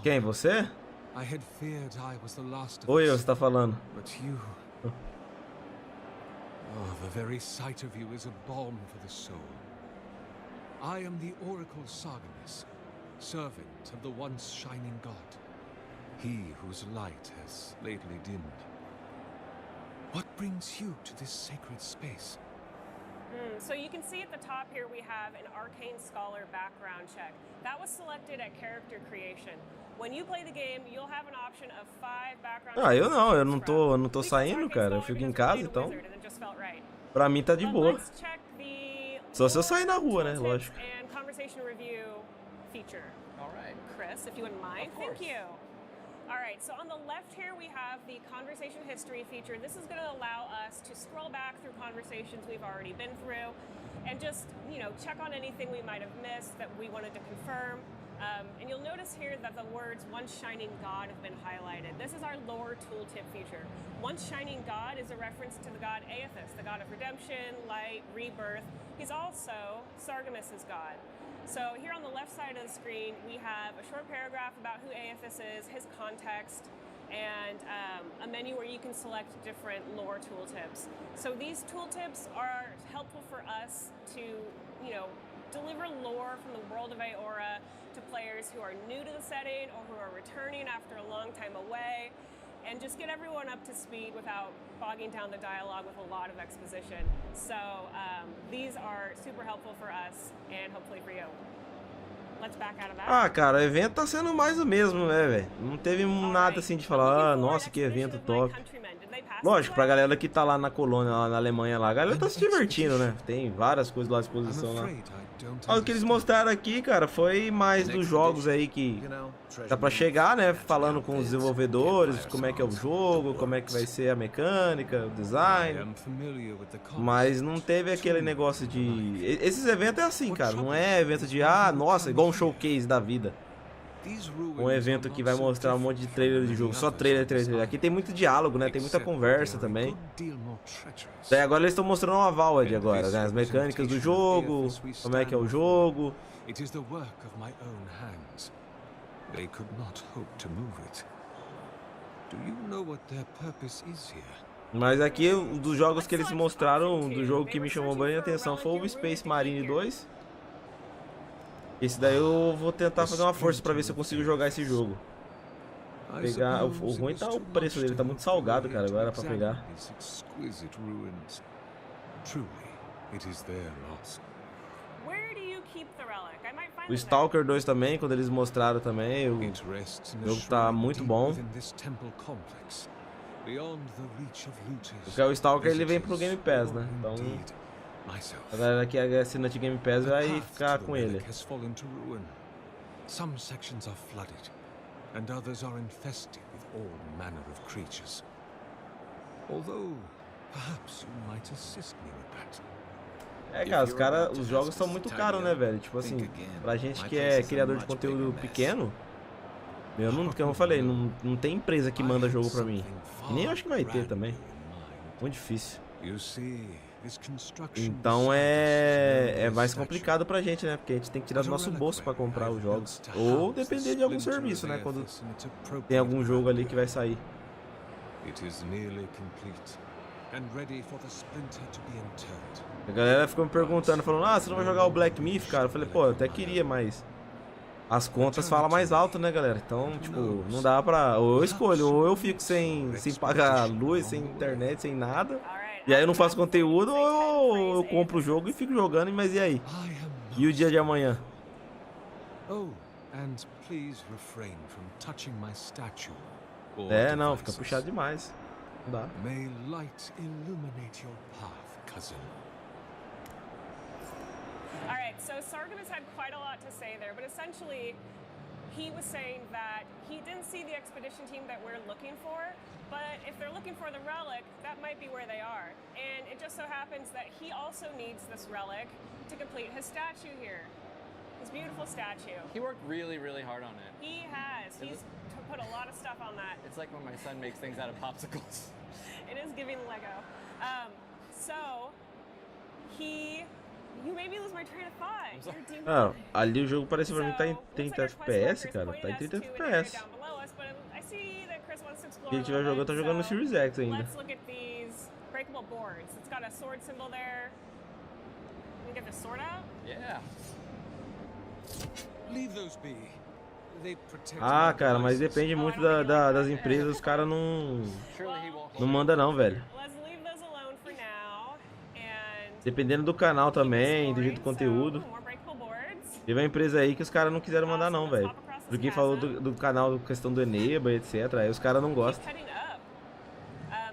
Quem, você? I had feared I was the last of Oi, você tá falando. But you... Oh, the very sight of you is a balm for the soul. I am the Oracle Sargemus, servant of the once shining god, he whose light has lately dimmed. What brings you to this sacred space? So you can see at the top here we have an Arcane Scholar background check. That was selected at character creation. When you play the game, you'll have an option of 5 background checks. Ah, eu não tô saindo, cara. Eu fico em casa, então. Pra mim tá de boa. Só se eu sair na rua, né? Lógico. And conversation review feature. All right, Chris, if you wouldn't mind. Thank you. All right, so on the left here we have the conversation history feature. This is going to allow us to scroll back through conversations we've already been through and just, check on anything we might have missed that we wanted to confirm. And you'll notice here that the words Once Shining God have been highlighted. This is our lore tooltip feature. Once Shining God is a reference to the god Aethys, the god of redemption, light, rebirth. He's also Sargemus's god. So here on the left side of the screen, we have a short paragraph about who Aethys is, his context, and a menu where you can select different lore tooltips. So these tooltips are helpful for us to, deliver lore from the world of Aora to players who are new to the setting or who are returning after a long time away, and just get everyone up to speed without bogging down the dialogue with a lot of exposition. So these are super helpful for us and hopefully for you. Let's back out of that. Ah, cara, o evento tá sendo mais o mesmo, né, velho? Não teve nada assim de falar, nossa, que evento top. Lógico, pra galera que tá lá na colônia, lá na Alemanha, lá, a galera tá se divertindo, né? Tem várias coisas lá à exposição lá. O que eles mostraram aqui, cara, foi mais dos jogos aí que dá pra chegar, né? Falando com os desenvolvedores, como é que é o jogo, como é que vai ser a mecânica, o design. Mas não teve aquele negócio de... Esses eventos é assim, cara, não é evento de, ah, nossa, igual um showcase da vida. Um evento que vai mostrar um monte de trailer de jogo, só trailer. Aqui tem muito diálogo, né? Tem muita conversa também. Daí agora eles estão mostrando uma Avowed agora, né? As mecânicas do jogo, como é que é o jogo. Mas aqui, um dos jogos que eles mostraram, do jogo que me chamou bem a atenção foi o Space Marine 2. Esse daí eu vou tentar fazer uma força pra ver se eu consigo jogar esse jogo. Pegar, o ruim tá o preço dele, tá muito salgado, cara, agora pra pegar. O S.T.A.L.K.E.R 2 também, quando eles mostraram também, o jogo tá muito bom. Porque o S.T.A.L.K.E.R ele vem pro Game Pass, né? Então a galera que é assinante Game Pass vai ficar com ele. Some sections are flooded, and others are infested with all manner of creatures. Although, perhaps you might assist me with that. Cara, os jogos são muito caros, né, velho? Tipo assim, pra gente que é criador de conteúdo pequeno, como eu falei, não tem empresa que manda jogo pra mim. E nem eu acho que vai ter também. Muito difícil. Então é mais complicado pra gente, né? Porque a gente tem que tirar do nosso bolso pra comprar os jogos. Ou depender de algum serviço, né? Quando tem algum jogo ali que vai sair. A galera ficou me perguntando, falando, ah, você não vai jogar o Black Myth, cara? Eu falei, pô, eu até queria, mas as contas falam mais alto, né, galera? Então, tipo, não dá pra... Ou eu escolho, ou eu fico sem pagar luz, sem internet, sem nada. E aí eu não faço conteúdo, ou eu compro o jogo e fico jogando, mas e aí? E o dia de amanhã? Não, fica puxado demais. Não dá. May light illuminate your path, cousin. All right, so Sargon has had quite a lot to say there, but essentially he was saying that he didn't see the expedition team that we're looking for, but if they're looking for the relic, that might be where they are. And it just so happens that he also needs this relic to complete his statue here. His beautiful statue. He worked really, really hard on it. He has. He's put a lot of stuff on that. It's like when my son makes things out of popsicles. It is giving Lego. You made me lose my train of thought. Ali o jogo parece pra mim tá em 30 FPS, cara. Tá em 30 FPS. Quem estiver jogando, tá jogando no Series X ainda. Let's look at these breakable boards. It's got a sword symbol there. Can we get the sword out? Yeah. Leave those be. Ah, cara, mas depende muito das empresas, os caras não mandam não, velho. Dependendo do canal também, do jeito do conteúdo. Teve uma empresa aí que os caras não quiseram mandar não, velho. Porque falou do canal, questão do Eneba, etc. Aí os caras não gostam.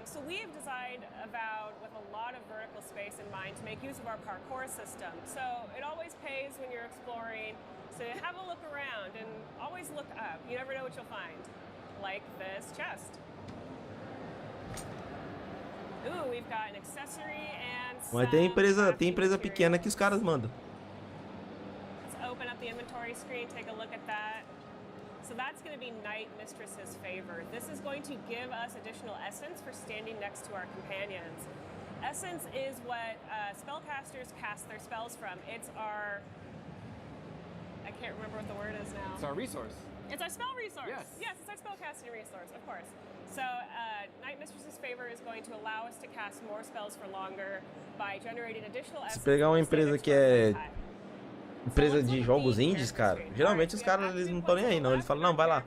So we've designed Avowed with a lot of vertical space in mind to make use of our parkour system. So it always pays when you're exploring. So have a look around and always look up. You never know what you'll find. Like this chest. Ooh, we've got an accessory and Mas tem empresa pequena que os caras mandam. Let's open up the inventory screen, take a look at that. So that's going to be Night Mistress's favor. This is going to give us additional essence for standing next to our companions. Essence is what spellcasters cast their spells from. It's our... I can't remember what the word is now. It's our resource. It's our spell resource. Yes, it's our spellcasting resource, of course. So Night Mistress's favor is going to allow us to cast more spells for longer by generating additional essence. Se pegar uma empresa que é empresa de jogos indies, cara, geralmente os caras eles não estão nem aí não, eles falam, não, vai lá.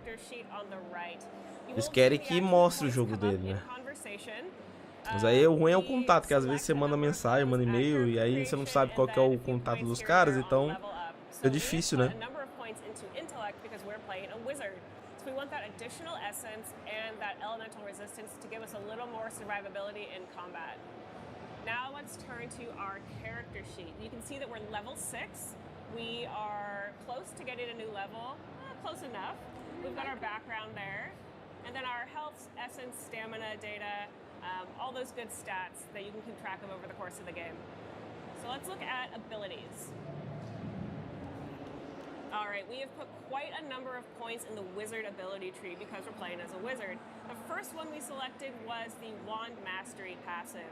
Eles querem que mostre o jogo dele, né? Mas aí o ruim é o contato, que às vezes você manda mensagem, manda e-mail, e aí você não sabe qual que é o contato dos caras, então é difícil, né? We want that additional essence and that elemental resistance to give us a little more survivability in combat. Now let's turn to our character sheet. You can see that we're level 6. We are close to getting a new level, close enough. We've got our background there, and then our health, essence, stamina data, all those good stats that you can keep track of over the course of the game. So let's look at abilities. All right, we have put quite a number of points in the wizard ability tree because we're playing as a wizard. The first one we selected was the Wand Mastery passive.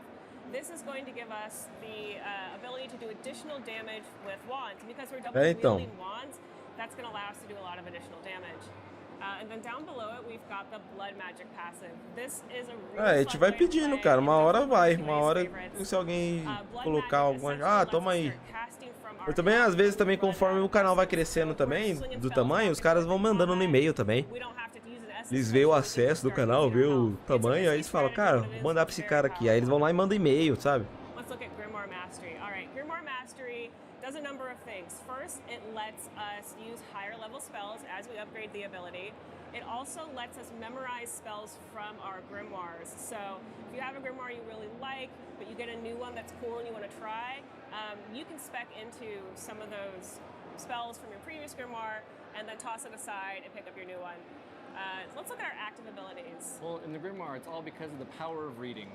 This is going to give us the ability to do additional damage with wands. And because we're double wielding wands, that's going to allow us to do a lot of additional damage. And then down below it, we've got the Blood Magic passive. This is a really a gente vai pedindo, cara. Uma hora vai. Uma hora, se alguém colocar alguma... Ah, toma aí. Eu também, às vezes, também conforme o canal vai crescendo também, do tamanho, os caras vão mandando no e-mail também. Eles veem o acesso do canal, vê o tamanho, aí eles falam, cara, vou mandar pra esse cara aqui. Aí eles vão lá e mandam e-mail, sabe? Let's look at Grimoire Mastery. All right, Grimoire Mastery does a number of things. First, it lets us use higher level spells as we upgrade the ability. It also lets us memorize spells from our grimoires. So if you have a grimoire you really like, but you get a new one that's cool and you want to try, you can spec into some of those spells from your previous grimoire and then toss it aside and pick up your new one. Let's look at our active abilities. Well, in the grimoire, it's all because of the power of reading.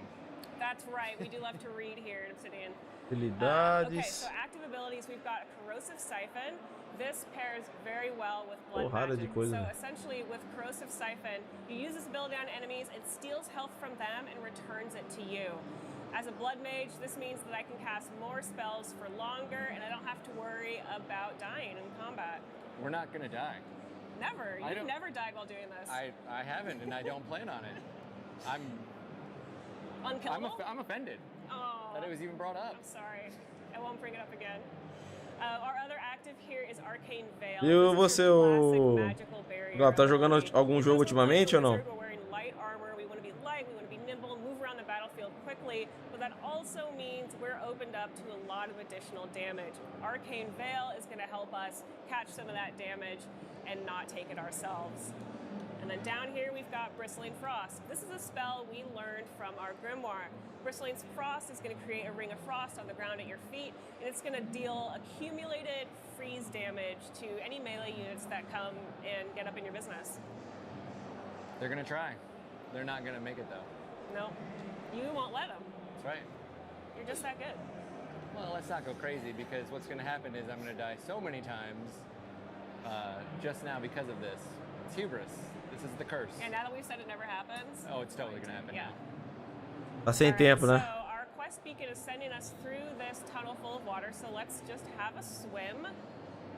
That's right. We do love to read here in Obsidian. Habilidades. Okay, so active abilities, we've got a Corrosive Siphon. This pairs very well with Blood Magic. So essentially, with Corrosive Siphon, you use this ability on enemies, it steals health from them and returns it to you. As a Blood Mage, this means that I can cast more spells for longer, and I don't have to worry about dying in combat. We're not gonna die. Never. You've never died while doing this. I haven't, and I don't plan on it. I'm unkillable. I'm offended that it was even brought up. I'm sorry. I won't bring it up again. Our other active here is Arcane Veil. E você, o... tá jogando algum jogo ultimamente ou não? We're wearing light armor. We want to be light. We want to be nimble, move around the battlefield quickly. But that also means we're opened up to a lot of additional damage. Arcane Veil is going to help us catch some of that damage and not take it ourselves. And then down here we've got Bristling Frost. This is a spell we learned from our grimoire. Bristling Frost is going to create a ring of frost on the ground at your feet, and it's going to deal accumulated freeze damage to any melee units that come and get up in your business. They're going to try. They're not going to make it though. No, you won't let them. That's right. You're just that good. Well, let's not go crazy, because what's going to happen is I'm going to die so many times just now because of this. It's hubris. This is the curse. And now that we've said it never happens. Oh, it's totally going to happen. Yeah. Tá sem tempo, né? So our quest beacon is sending us through this tunnel full of water, so let's just have a swim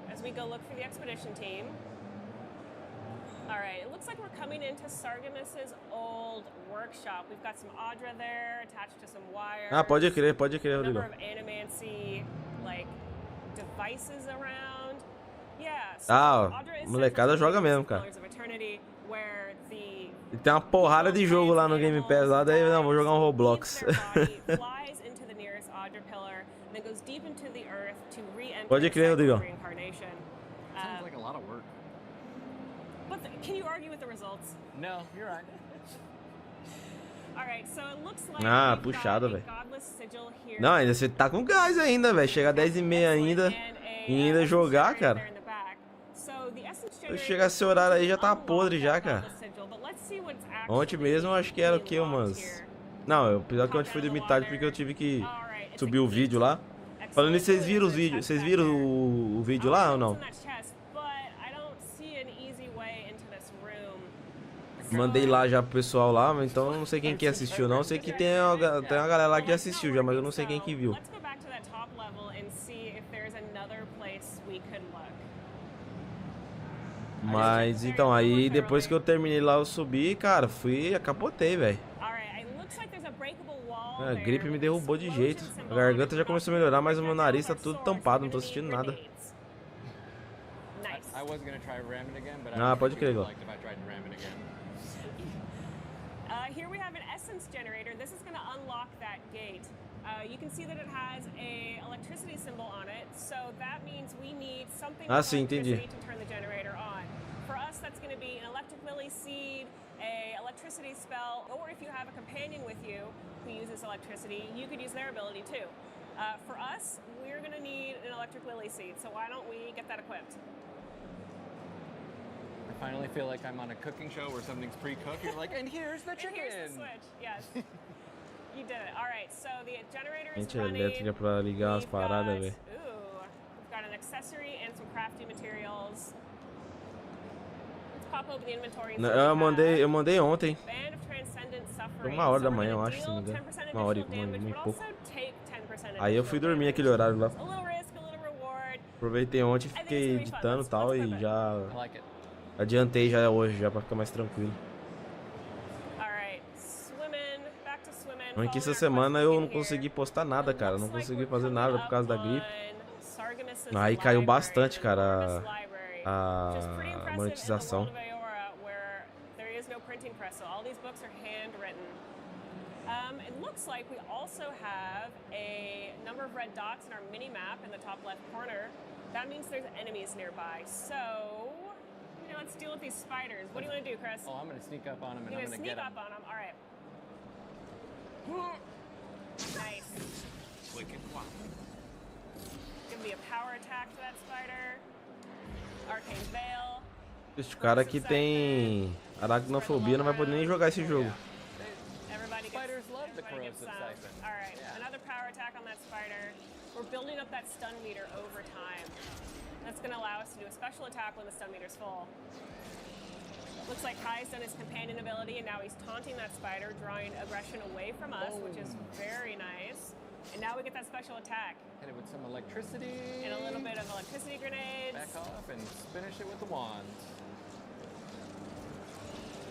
as we go look for the expedition team. All right, it looks like we're coming into Sargemus's old workshop. We've got some Audra there attached to some wires. Ah, pode crer, Rodrigo. A number of animancy, like, devices around. Yeah, so Audra is molecada joga mesmo, cara. Pillars of Eternity, where the E tem uma porrada de jogo lá no Game Pass lá, daí não, vou jogar um Roblox. flies into the nearest Audra pillar and then goes deep into the earth to re-enter Pode crer, Rodrigo. reincarnation. Sounds like a lot of work. But can you argue with the results? No, you're right. All right, so it looks like Ah, we've puxado, got a velho. godless sigil here. Não, ainda você tá com gás ainda, velho. Chega 10h30 ainda. E ainda jogar, cara. There in the back. So the essence Se generator chegar esse horário aí já tá podre já, cara. godless sigil, but let's see what's actually Ontem mesmo eu acho que era o que, umas... Não, apesar que ontem foi de metade porque eu tive que subir o vídeo lá. Falando nisso, vocês viram os vídeos? Vocês viram o vídeo lá ou não? Mandei lá já pro pessoal lá, mas então eu não sei quem que assistiu não. Eu sei que tem uma galera lá que assistiu já, mas eu não sei quem que viu. Mas então, aí depois que eu terminei lá, eu subi, cara, capotei, velho. A gripe me derrubou de jeito. A garganta já começou a melhorar, mas o meu nariz tá tudo tampado, não tô sentindo nada. Ah, pode crer, igual. Here we have an essence generator. This is going to unlock that gate. You can see that it has a electricity symbol on it, so that means we need something with electricity to turn the generator on. For us, that's going to be an electric lily seed, a electricity spell, or if you have a companion with you who uses electricity, you could use their ability too. For us, we're going to need an electric lily seed, so why don't we get that equipped? I finally feel like I'm on a cooking show where something's pre-cooked. You're like, and here's the chicken. And here's the switch. Yes. You did it. All right, so the generator is Gente running. elétrica pra ligar as paradas, velho. Ooh, we've got an accessory and some crafty materials. Let's pop open the inventory. Eu mandei ontem. Band of Transcendent Foi Suffering. 1h da manhã, eu acho, se não me engano. 1h e pouco. Take 10% Aí eu fui dormir aquele horário lá. A little risk, a little reward. Aproveitei ontem, fiquei editando e tal e já adiantei já hoje já pra ficar mais tranquilo. Não é que essa semana eu não consegui postar nada, cara. Não consegui fazer nada por causa da gripe. Aí caiu bastante, cara, a monetização. It looks like we also have a number of red dots in our mini map in the top left corner. That means there's enemies nearby. So, let's deal with these spiders. What do you want to do, Chris? Oh, I'm going to sneak up on them and I'm going to get them. Sneak up on them. All right. Nice. Quick and quiet. Give me a power attack to that spider. Arcane Veil. Esse cara que tem aracnofobia não vai poder nem jogar esse jogo. Spiders love the corrosive siphon. All right, another power attack on that spider. We're building up that stun meter over time. That's going to allow us to do a special attack when the stun meter's full. Looks like Kai's done his companion ability, and now he's taunting that spider, drawing aggression away from us, which is very nice. And now we get that special attack. Hit it with some electricity. And a little bit of electricity grenades. Back off and finish it with the wand.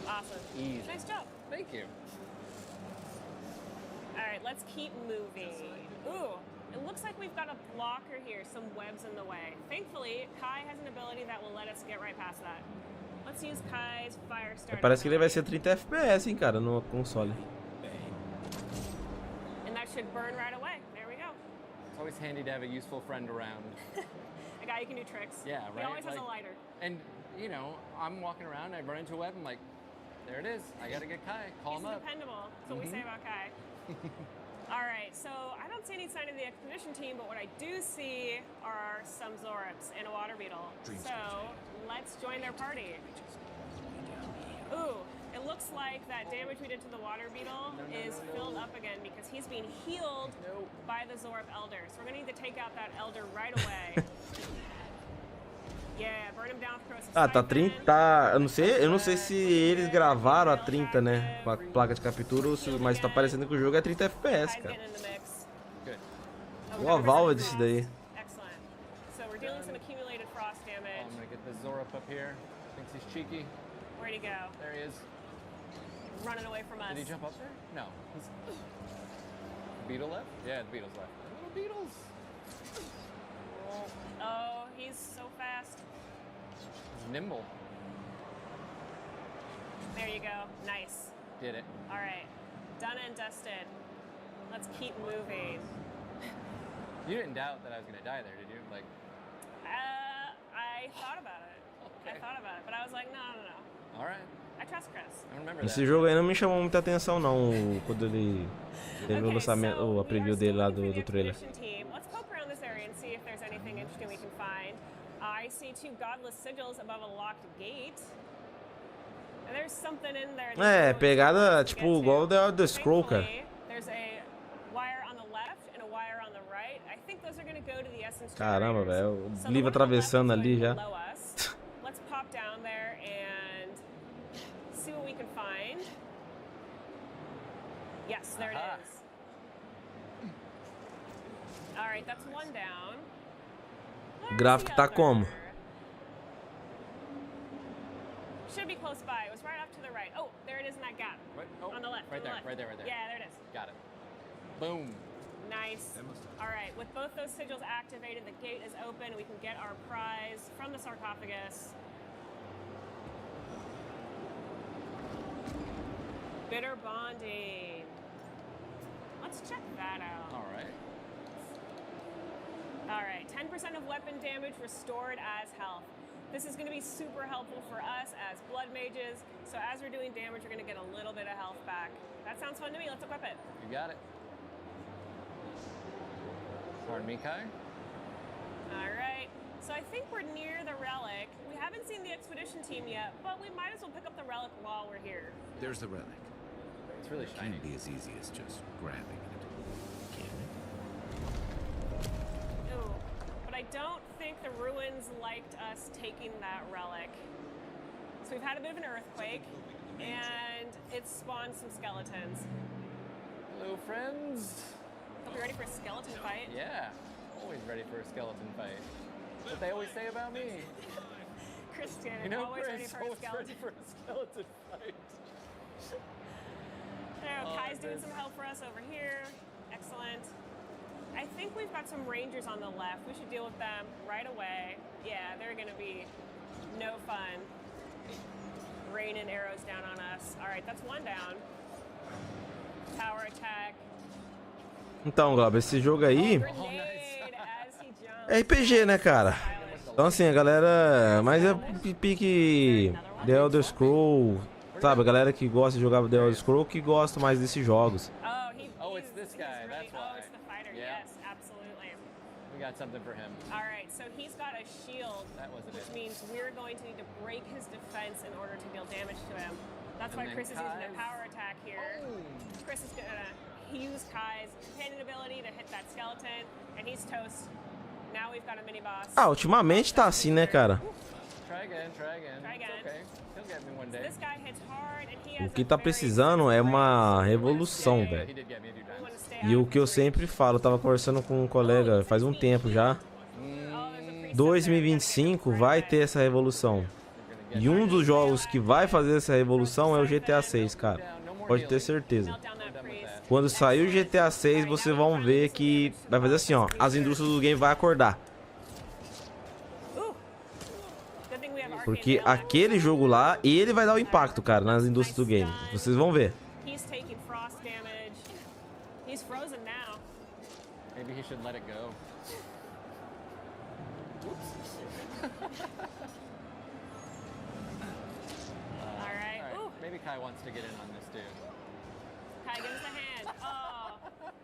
Awesome. Easy. Nice job. Thank you. All right, let's keep moving. Ooh, it looks like we've got a blocker here, some webs in the way. Thankfully, Kai has an ability that will let us get right past that. Let's use Kai's fire starter. Parece que ele vai ser 30 FPS, hein, cara, no console. And that should burn right away. There we go. It's always handy to have a useful friend around. A guy who can do tricks. Yeah, right? He always has a lighter. And, I'm walking around, I run into a web, I'm like, there it is. I gotta get Kai. Call him up. He's dependable. That's what we say about Kai. All right, so I don't see any sign of the expedition team, but what I do see are some Zorops and a water beetle. So let's join their party. Ooh, it looks like that damage we did to the water beetle is filled up again because he's being healed by the Zorop Elder. So we're gonna need to take out that Elder right away. Yeah, burn him down with corrosive Ah, tá 30. Eu não sei se eles gravaram a 30, né? Com a placa de captura, mas tá parecendo que o jogo é 30 FPS, cara. O Avowed desse daí. Excellent. So we're dealing some accumulated frost damage. I'm gonna get the Zorop up here. Thinks he's cheeky. Where'd he go? There he is. Running away from us. Did he jump up there? No. He's... The beetle left? Yeah, the beetle's left. The little beetles. Oh, he's so fast. He's nimble. There you go. Nice. Did it. All right. Done and dusted. Let's keep moving. You didn't doubt that I was going to die there, did you? Like. I thought about it. Okay. I thought about it, but I was like, no. All right. I trust Chris. I remember Esse jogo aí não me chamou muita atenção, não, quando ele teve o lançamento, a preview dele lá do trailer. Let's poke around this area and see if there's anything interesting we can find. I see 2 godless sigils above a locked gate. And there's something in there. É, pegada tipo igual da Scroll, cara. There's a wire on the left and a wire on the right. I think those are going to go to the essence. Caramba, velho, o livro atravessando ali já. Let's pop down there and see what we can find. Yes, there it is. All right, that's one down. O gráfico tá como? Should be close by. It was right off to the right. Oh, there it is in that gap. Oh, on the left. Right there, right there. Yeah, there it is. Got it. Boom. Nice. All right, with both those sigils activated, the gate is open. We can get our prize from the sarcophagus. Bitter bonding. Let's check that out. All right. All right, 10% of weapon damage restored as health. This is going to be super helpful for us as blood mages. So as we're doing damage, we're going to get a little bit of health back. That sounds fun to me. Let's equip it. You got it. Pardon me, Kai. All right. So I think we're near the relic. We haven't seen the expedition team yet, but we might as well pick up the relic while we're here. There's the relic. It's really shiny. Can't be as easy as just grabbing it, can it? Ooh, but I don't think the ruins liked us taking that relic. So we've had a bit of an earthquake, and it spawned some skeletons. Hello, friends. Hope you're ready for a skeleton fight. Yeah, always ready for a skeleton fight. What they always say about me. Christian, you know, always Chris, ready for a always skeleton. ready for a skeleton fight. There, Oh, Kai's doing Chris. some help for us over here. Excellent. I think we've got some rangers on the left. We should deal with them right away. Yeah, they're gonna be no fun. Raining arrows down on us. All right, that's one down. Power attack. Então, Glauber, esse jogo aí é RPG, né, cara? Então, assim, a galera... Mas é pique The Elder Scroll, sabe? A galera que gosta de jogar The Elder Scroll que gosta mais desses jogos. Oh, it's this guy. That's why. It's the fighter. Yeah. Yes, absolutely. We got something for him. All right, so he's got a shield, which means we're going to need to break his defense in order to deal damage to him. That's And why then Chris is using Kai's- a power attack here. Chris is gonna use Kai's companion ability to hit that skeleton, and he's toast. Now we've got a mini boss. Ah, ultimamente tá assim, né, cara? Try again, try again. Try again. It's okay. He'll get me one day. This guy hits hard, and he O has que tá precisando é uma revolução, velho. E o que eu sempre falo, eu tava conversando com um colega faz um tempo já. 2025 vai ter essa revolução. E um dos jogos que vai fazer essa revolução é o GTA 6, cara. Pode ter certeza. Quando sair o GTA 6, vocês vão ver que vai fazer assim, ó. As indústrias do game vai acordar. Porque aquele jogo lá, ele vai dar o impacto, cara, nas indústrias do game. Vocês vão ver. He's taking frost damage. He's frozen now. Maybe he should let it go. All right. Ooh. Maybe Kai wants to get in on this too. Kai gives us a hand. Oh,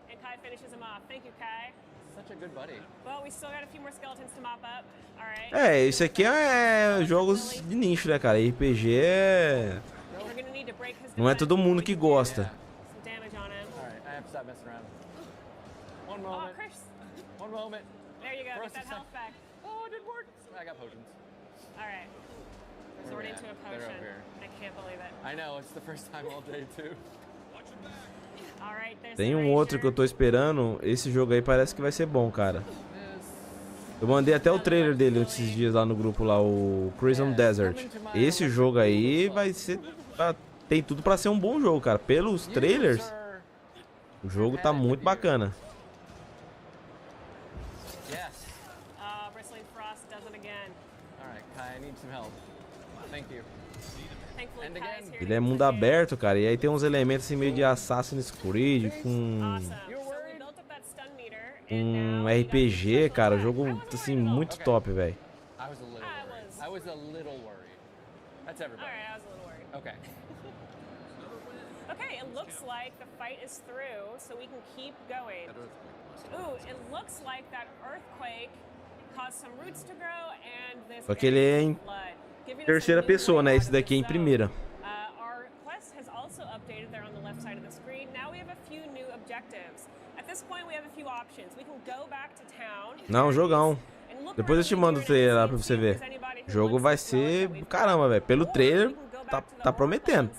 and Kai finishes him off. Thank you, Kai. Such a good buddy. Well, we still got a few more skeletons to mop up. All right. É, isso aqui é jogos de nicho, né, cara? RPG é... We're gonna need to break his Não é todo mundo que gosta. some damage on him. All right, I have to stop messing around. One Oh, moment. Chris. One moment. There you go. For Get us that to health back. Oh, it didn't work. I got potions. All right. Where are Resort they into a at? They're potion. over here. I can't believe it. I know, it's the first time all day too. All right, there's Tem the um outro que eu tô esperando. Esse jogo aí parece que vai ser bom, cara. Eu mandei até o trailer dele esses dias lá no grupo, lá, o Crimson Desert. Esse jogo aí vai ser... Tem tudo pra ser um bom jogo, cara. Pelos trailers, o jogo tá muito bacana. Yes. Bristling Frost does it again. All right, Kai, I need some help. Thank you. Thankfully, And Kai's here. Ele é mundo aberto, cara. E aí tem uns elementos assim meio de Assassin's Creed com... So we built up that stun meter. RPG, cara. O jogo, assim, muito top, velho. I was a little worried. That's everybody. All right, I was a little worried. Okay. Okay, it looks like the fight is through, so we can keep going. Ooh, it looks like that earthquake caused some roots to grow, and this Só que ele é em terceira pessoa, né? Esse daqui é em primeira. Our quest has also updated there on the left side of the screen. Now we have a few new objectives. At this point, we have a few options. We can go back to town. Não, jogão. Depois eu te mando o trailer lá pra você ver. O jogo vai ser... Caramba, velho. Pelo trailer, tá prometendo.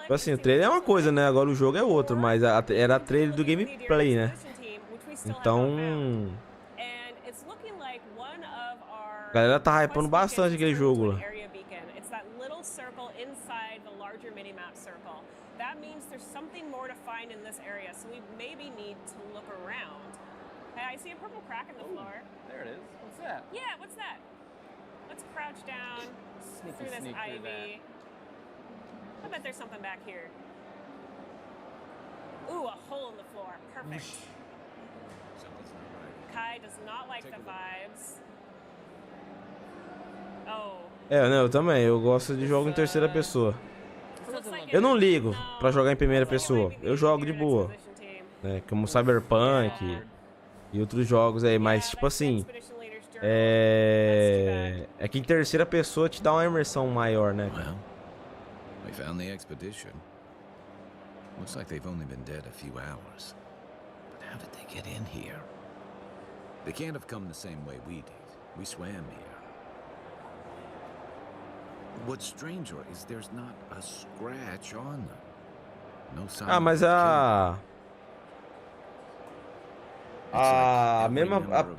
Tipo assim, o trailer é uma coisa, né? Agora o jogo é outro. Mas era a trailer do gameplay, né? Então... A galera tá hypando bastante aquele jogo lá. It's that little circle inside the larger minimap circle. That means there's something more to find in this area, so we maybe need to look around. Hey, I see a purple crack in the floor. There it is. What's that? Yeah, what's that? Let's crouch down through this sneak through ivy. I bet there's something back here. Ooh, a hole in the floor. Perfect. Kai does not like the vibes. Oh. É, né? Eu também. Eu gosto de jogo em terceira pessoa. Eu não ligo pra jogar em primeira pessoa. Eu jogo de boa. Né? Como Cyberpunk. e outros jogos aí, mas tipo assim, é que em terceira pessoa te dá uma imersão maior, né? Well, we found the expedition. Looks like they've only been dead a few hours. But how did they get in here? They can't have come the same way we did. We swam here. What's stranger is there's not a scratch on them. No sign. Ah, mas a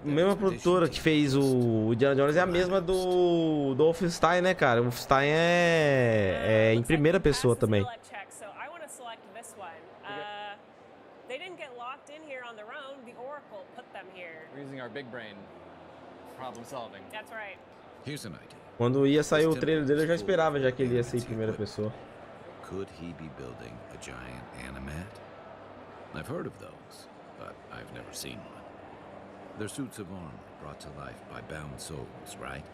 mesma produtora que fez o Indiana Jones é a mesma do Wolfenstein, né, cara? O Wolfenstein é em primeira pessoa também. Quando ia sair o trailer dele, eu já esperava já que ele ia ser em primeira pessoa. Could he be building a giant animat? I've heard of those, but I've never seen one. They're suits of armor brought to life by bound souls, right?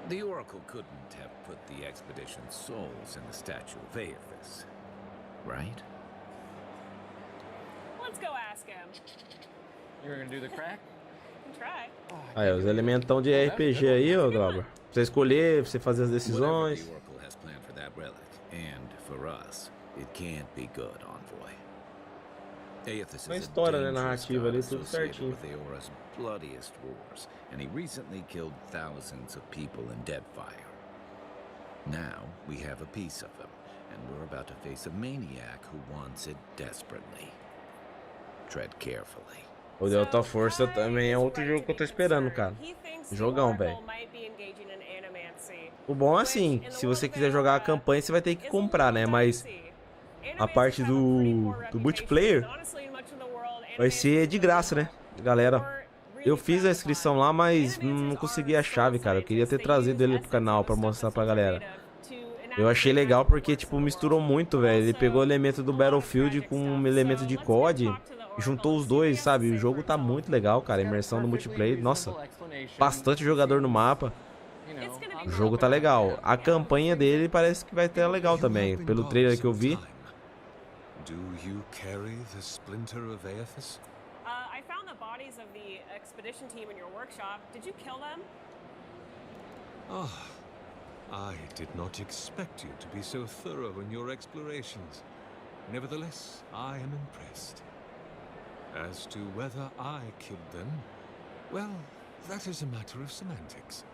The Oracle couldn't have put the expedition's souls in the statue of Aethys, right? Let's go ask him. You're gonna do the crack? Try. Aí, os elementão de RPG aí, ó, Glauber. Pra você escolher, pra você fazer as decisões. The Oracle has planned for that relic, and for us, it can't be good, Envoy. Aethys Uma is história, né, a narrativa ali, tudo associated certinho. with Eora's bloodiest wars, and he recently killed thousands of people in Deadfire. Now we have a piece of him, and we're about to face a maniac who wants it desperately. Tread carefully. O Delta Força também é outro jogo que eu tô esperando, cara. Jogão, velho. O bom é assim, se você quiser jogar a campanha, você vai ter que comprar, né? Mas a parte do multiplayer vai ser de graça, né? Galera, eu fiz a inscrição lá, mas não consegui a chave, cara. Eu queria ter trazido ele pro canal pra mostrar pra galera. Eu achei legal porque, tipo, misturou muito, velho. Ele pegou o elemento do Battlefield com um elemento de COD e juntou os dois, sabe? O jogo tá muito legal, cara. A imersão do multiplayer, nossa, bastante jogador no mapa. O jogo tá legal. A campanha dele parece que vai ter legal também. Pelo trailer que eu vi. Do you carry the splinter of Aethys? I found the bodies of the expedition team in your workshop. Did you kill them? I did not expect you to be so thorough in your explorations. Nevertheless, I am impressed. As to whether I killed them, well, that is a matter of semantics.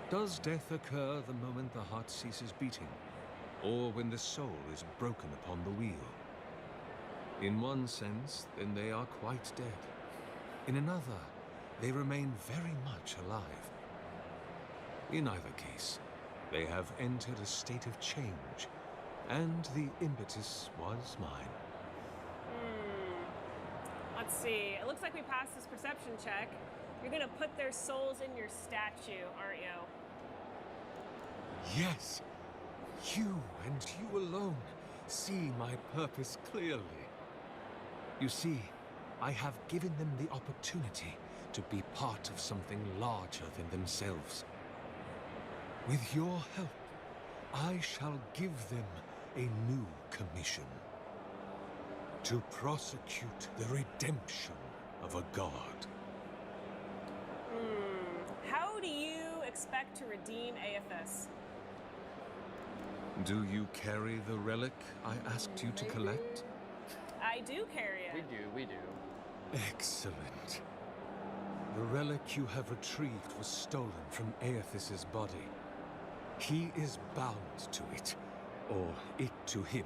Does death occur the moment the heart ceases beating, or when the soul is broken upon the wheel? In one sense, then they are quite dead. In another, they remain very much alive. In either case, they have entered a state of change, and the impetus was mine. Let's see. It looks like we passed this perception check. You're gonna put their souls in your statue, aren't you? Yes. You and you alone see my purpose clearly. You see, I have given them the opportunity to be part of something larger than themselves. With your help, I shall give them a new commission. To prosecute the redemption of a god. How do you expect to redeem Aethys? Do you carry the relic I asked you to collect? I do carry it. We do. Excellent. The relic you have retrieved was stolen from Aethys' body. He is bound to it, or it to him.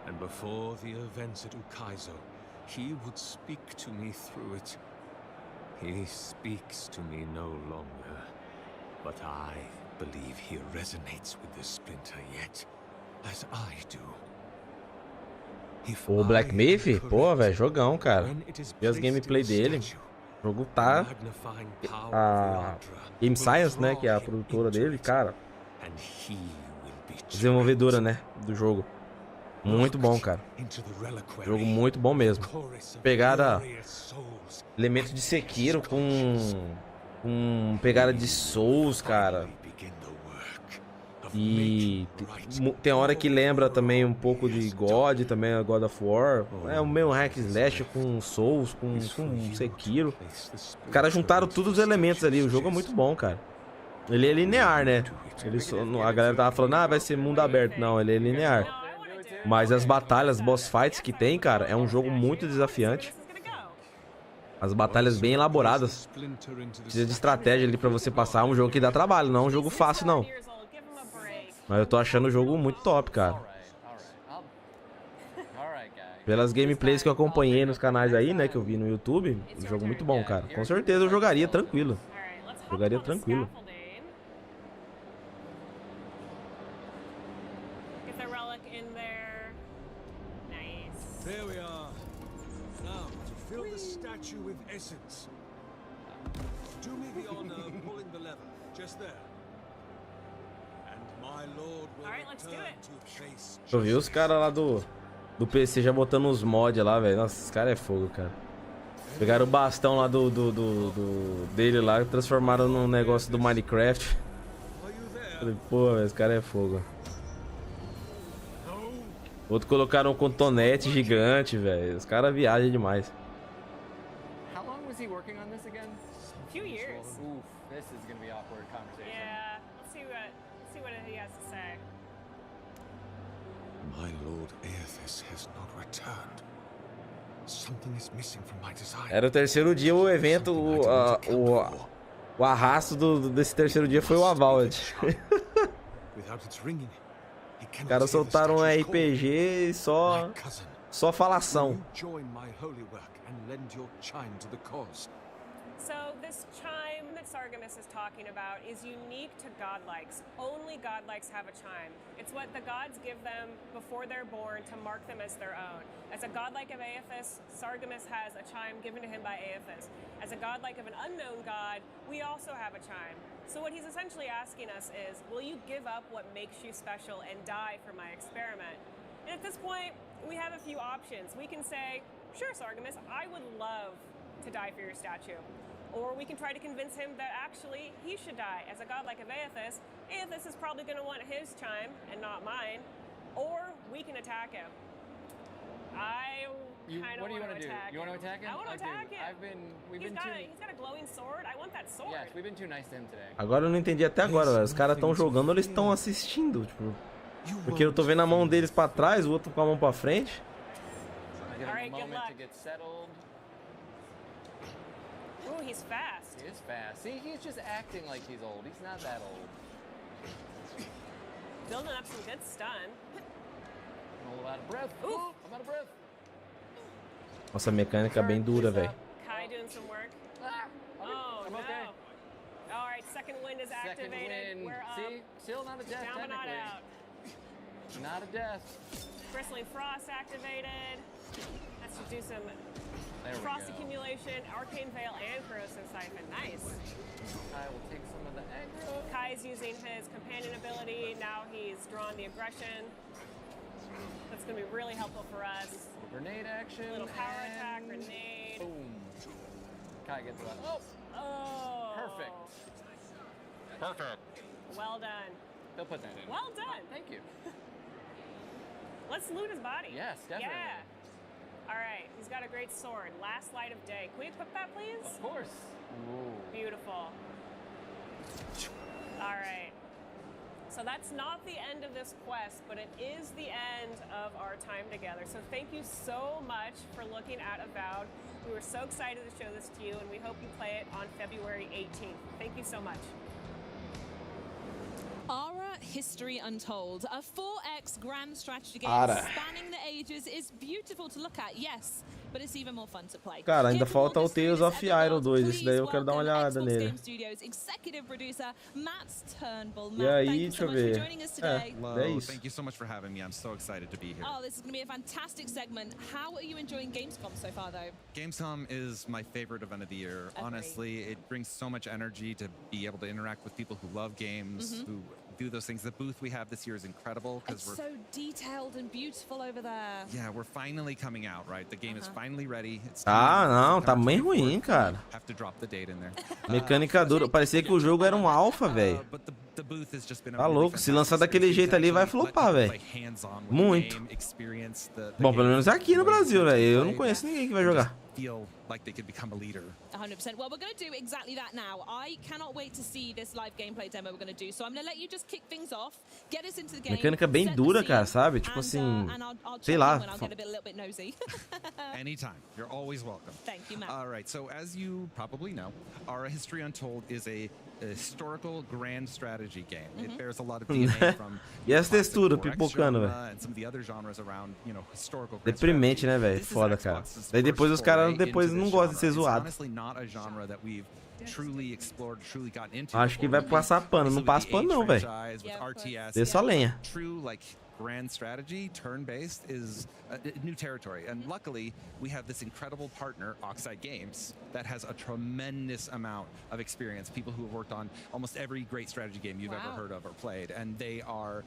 And before the events at Ukaizo, he would speak to me through it. He speaks to me no longer, but I believe he resonates with the splinter yet, as I do. O Black Myth, pô, velho, jogão, cara. E as gameplay dele. O jogo tá. A Game Science, né, que é a produtora dele, cara. Desenvolvedora, né, do jogo. Muito bom, cara. Jogo muito bom mesmo. Pegaram elementos de Sekiro com pegada de Souls, cara. E tem hora que lembra também um pouco de God, também God of War. É o mesmo hack slash com Souls, com Sekiro. Os caras juntaram todos os elementos ali. O jogo é muito bom, cara. Ele é linear, né? A galera tava falando, vai ser mundo aberto. Não, ele é linear. Mas as batalhas, boss fights que tem, cara, é um jogo muito desafiante. As batalhas bem elaboradas. Precisa de estratégia ali pra você passar. É um jogo que dá trabalho, não é um jogo fácil, não. Mas eu tô achando o jogo muito top, cara. Pelas gameplays que eu acompanhei nos canais aí, né, que eu vi no YouTube, um jogo muito bom, cara. Com certeza eu jogaria tranquilo. Jogaria tranquilo. There we are. Now, to fill the statue with essence. Do me the honor of pulling the lever, just there. And my lord will return to face. Eu vi os caras lá do PC já botando uns mods lá, velho. Nossa, esse cara é fogo, cara. Pegaram o bastão lá dele lá e transformaram num negócio do Minecraft. Falei, pô, velho, esse cara é fogo. Outro colocaram um cotonete gigante, velho. Os caras viajam demais. How long was he working on this again? A few years. Oof, this is going to be an awkward conversation. Yeah, let's see what he has to say. My lord Aethys has not returned. Something is missing from my desire. Era o terceiro dia, o evento, o arrasto desse terceiro dia foi o Avowed. Without its ringing. Os caras soltaram um RPG e só falação. So this chime that Sargemus is talking about is unique to godlikes. Only godlikes have a chime. It's what the gods give them before they're born to mark them as their own. As a godlike of Aethys, Sargemus has a chime given to him by Aethys. As a godlike of an unknown god, we also have a chime. So what he's essentially asking us is, will you give up what makes you special and die for my experiment? And at this point, we have a few options. We can say, sure, Sargemus, I would love to die for your statue. Or we can try to convince him that actually he should die. As a godlike of Aethys, Aethys is probably going to want his chime and not mine. Or we can attack him. I kind of want to attack him. You want to attack him? I want to attack him. He's got a glowing sword. I want that sword. Yes, we've been too nice to him today. Agora eu não entendi até agora, velho. Os caras estão jogando ou eles estão assistindo, tipo... Porque eu tô vendo a mão deles pra trás, o outro com a mão pra frente. Alright, good luck. To get settled. Ooh, he's fast. He is fast. See, he's just acting like he's old. He's not that old. Building up some good stun. I'm out of breath. Ooh, I'm out of breath. Nossa, a mecânica é bem dura, velho. Kai doing some work. Oh, no. Okay. All right, second wind is activated. Wind. We're up. See, still not a death, down but not out. Not a death. Bristling Frost activated. Let's do some frost accumulation, Arcane Veil, and Corrosive Siphon. Nice. Kai will take some of the aggro. Kai's using his companion ability. Now he's drawn the aggression. That's going to be really helpful for us. Grenade action. A little power attack, grenade. Boom. Kai gets that. Oh. Perfect. Perfect. Well done. They'll put that in. Well done. Thank you. Let's loot his body. Yes, definitely. Yeah. All right, he's got a great sword. Last light of day. Can we equip that, please? Of course. Ooh. Beautiful. All right. So that's not the end of this quest, but it is the end of our time together. So thank you so much for looking at Avowed. We were so excited to show this to you, and we hope you play it on February 18th. Thank you so much. Ara History Untold, a 4X grand strategy game spanning the ages, is beautiful to look at, yes, but it's even more fun to play. Cara, ainda falta o Tales of Iron 2, esse daí eu quero dar uma olhada nele. E aí, deixa eu ver. É isso. Thank you so much for having me. I'm so excited to be here. Oh, this is going to be a fantastic segment. How are you enjoying Gamescom so far, though? Gamescom is my favorite event of the year. Honestly, it brings so much energy to be able to interact with people who love games, who do those things. The booth we have this year is incredible because it's so detailed and beautiful over there. Yeah, we're finally coming out, right? The game is finally ready. Não, tá bem ruim, cara. Have to drop the date in there. Mecânica dura. Parecia que o jogo era um alpha, velho. Tá louco. Se lançar daquele jeito ali, vai flopar, velho. Muito. Bom, pelo menos aqui no Brasil, velho. Eu não conheço ninguém que vai jogar. Feel like they could become a leader. 100%. Well, we're going to do exactly that now. I cannot wait to see this live gameplay demo we're going to do. So I'm going to let you just kick things off, get us into the game. Mecânica bem dura, cara, sabe? Tipo assim, sei lá. I'll get a little bit nosy. Anytime. You're always welcome. Thank you, Matt. All right. So as you probably know, Our History Untold is a historical grand strategy game. It bears a lot of DNA from E as texturas pipocando, velho. and some of the other genres around, you know, historical. Deprimente, né, velho? Foda, cara. Daí depois os caras depois não gostam de ser zoados. Acho que vai passar pano. Não passa pano não, velho. Dê só lenha. Grand strategy, turn-based, is new territory. And luckily, we have this incredible partner, Oxide Games, that has a tremendous amount of experience. People who have worked on almost every great strategy game you've ever heard of or played. And they are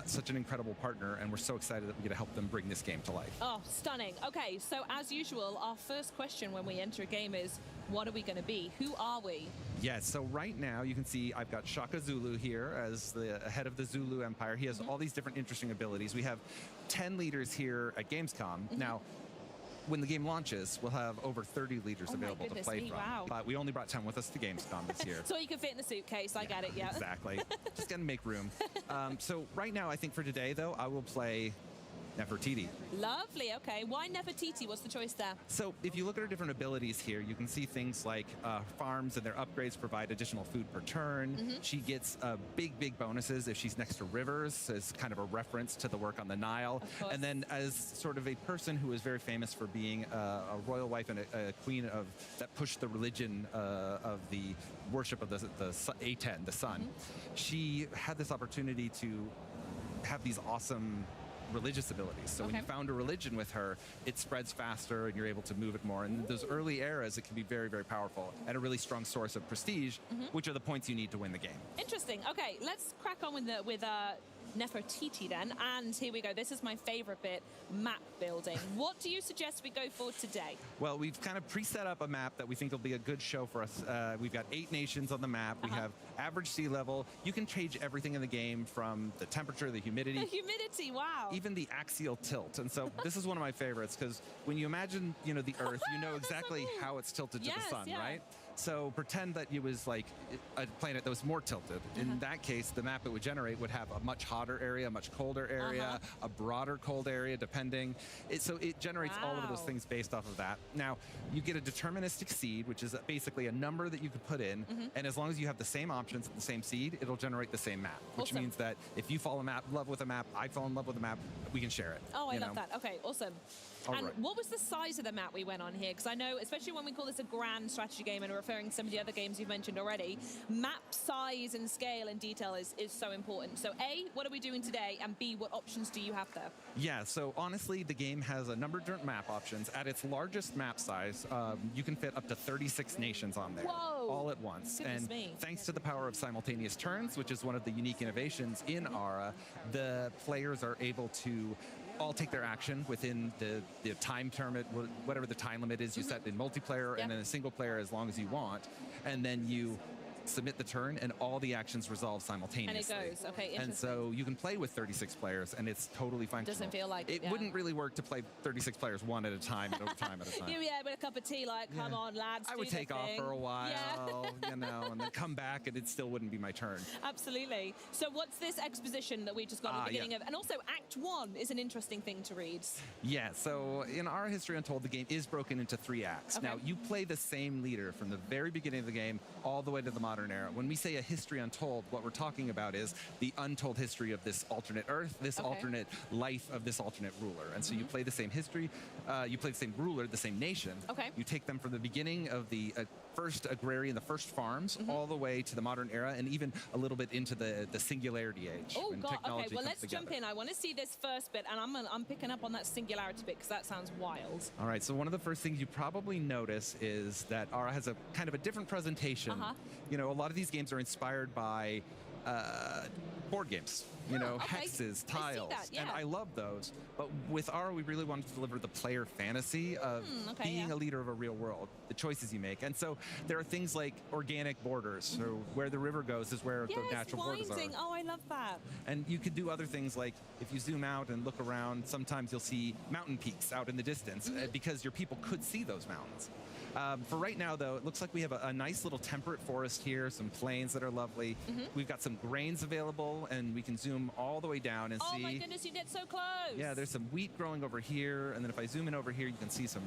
such an incredible partner, and we're so excited that we get to help them bring this game to life. Oh, stunning. Okay, so as usual, our first question when we enter a game is, what are we going to be? Who are we? Yes, so right now you can see I've got Shaka Zulu here as the head of the Zulu Empire. He has all these different interesting abilities. We have 10 leaders here at Gamescom. Now, when the game launches, we'll have over 30 leaders available to play from. Wow. But we only brought 10 with us to Gamescom this year. So you can fit in the suitcase, I get it, yeah. Exactly. Just gonna make room. So right now, I think for today, though, I will play Nefertiti. Lovely, okay. Why Nefertiti? What's the choice there? So if you look at her different abilities here, you can see things like farms and their upgrades provide additional food per turn. She gets big bonuses if she's next to rivers, as kind of a reference to the work on the Nile. And then as sort of a person who is very famous for being a royal wife and a queen that pushed the religion of the worship of the A10, the sun, she had this opportunity to have these awesome religious abilities. So when you found a religion with her, it spreads faster and you're able to move it more. And in those early eras, it can be very, very powerful and a really strong source of prestige, which are the points you need to win the game. Interesting. Okay, let's crack on with Nefertiti then. And here we go. This is my favorite bit, map building. What do you suggest we go for today? Well, we've kind of pre-set up a map that we think will be a good show for us. We've got 8 nations on the map. We have average sea level. You can change everything in the game from the temperature, the humidity. The humidity, wow. Even the axial tilt. And so this is one of my favorites because when you imagine, you know, the Earth, you know exactly how it's tilted to the sun, right? So pretend that it was like a planet that was more tilted. In that case, the map it would generate would have a much hotter area, a much colder area, a broader cold area, depending. So it generates all of those things based off of that. Now, you get a deterministic seed, which is basically a number that you could put in. And as long as you have the same options and the same seed, it'll generate the same map, which means that if you fall in love with a map, I fall in love with a map, we can share it. Oh, I love that. Okay, awesome. And what was the size of the map we went on here? Because I know, especially when we call this a grand strategy game and referring to some of the other games you've mentioned already, map size and scale and detail is so important. So A, what are we doing today? And B, what options do you have there? Yeah, so honestly, the game has a number of different map options. At its largest map size, you can fit up to 36 nations on there, all at once. And thanks to the power of simultaneous turns, which is one of the unique innovations in ARA, the players are able to all take their action within the time term, whatever the time limit is you set in multiplayer and in a single player as long as you want. And then you submit the turn and all the actions resolve simultaneously. And it goes, okay, interesting. And so you can play with 36 players and it's totally functional. Doesn't feel like it wouldn't really work to play 36 players one at a time and over time at a time. Yeah, with a cup of tea, like, come on, lads. I would take off for a while, you know, and then come back and it still wouldn't be my turn. Absolutely. So what's this exposition that we just got at the beginning of? And also Act 1 is an interesting thing to read. Yeah, so in Our History Untold, the game is broken into 3 acts. Now, you play the same leader from the very beginning of the game all the way to the modern era. When we say a history untold, what we're talking about is the untold history of this alternate Earth, this alternate life of this alternate ruler. And so you play the same history, you play the same ruler, the same nation. You take them from the beginning of the first agrarian, the first farms, all the way to the modern era, and even a little bit into the singularity age. Oh, God. Okay, well, let's jump in. I want to see this first bit, and I'm picking up on that singularity bit because that sounds wild. All right, so one of the first things you probably notice is that ARA has a kind of a different presentation. You know, a lot of these games are inspired by board games. You know, hexes, tiles, and I love those. But with Ara, we really wanted to deliver the player fantasy of being a leader of a real world, the choices you make. And so there are things like organic borders, so where the river goes is where the natural borders are. Oh, I love that. And you could do other things like, if you zoom out and look around, sometimes you'll see mountain peaks out in the distance because your people could see those mountains. For right now, though, it looks like we have a nice little temperate forest here, some plains that are lovely. We've got some grains available, and we can zoom all the way down and see. Oh my goodness, you get so close. Yeah, there's some wheat growing over here, and then if I zoom in over here, you can see some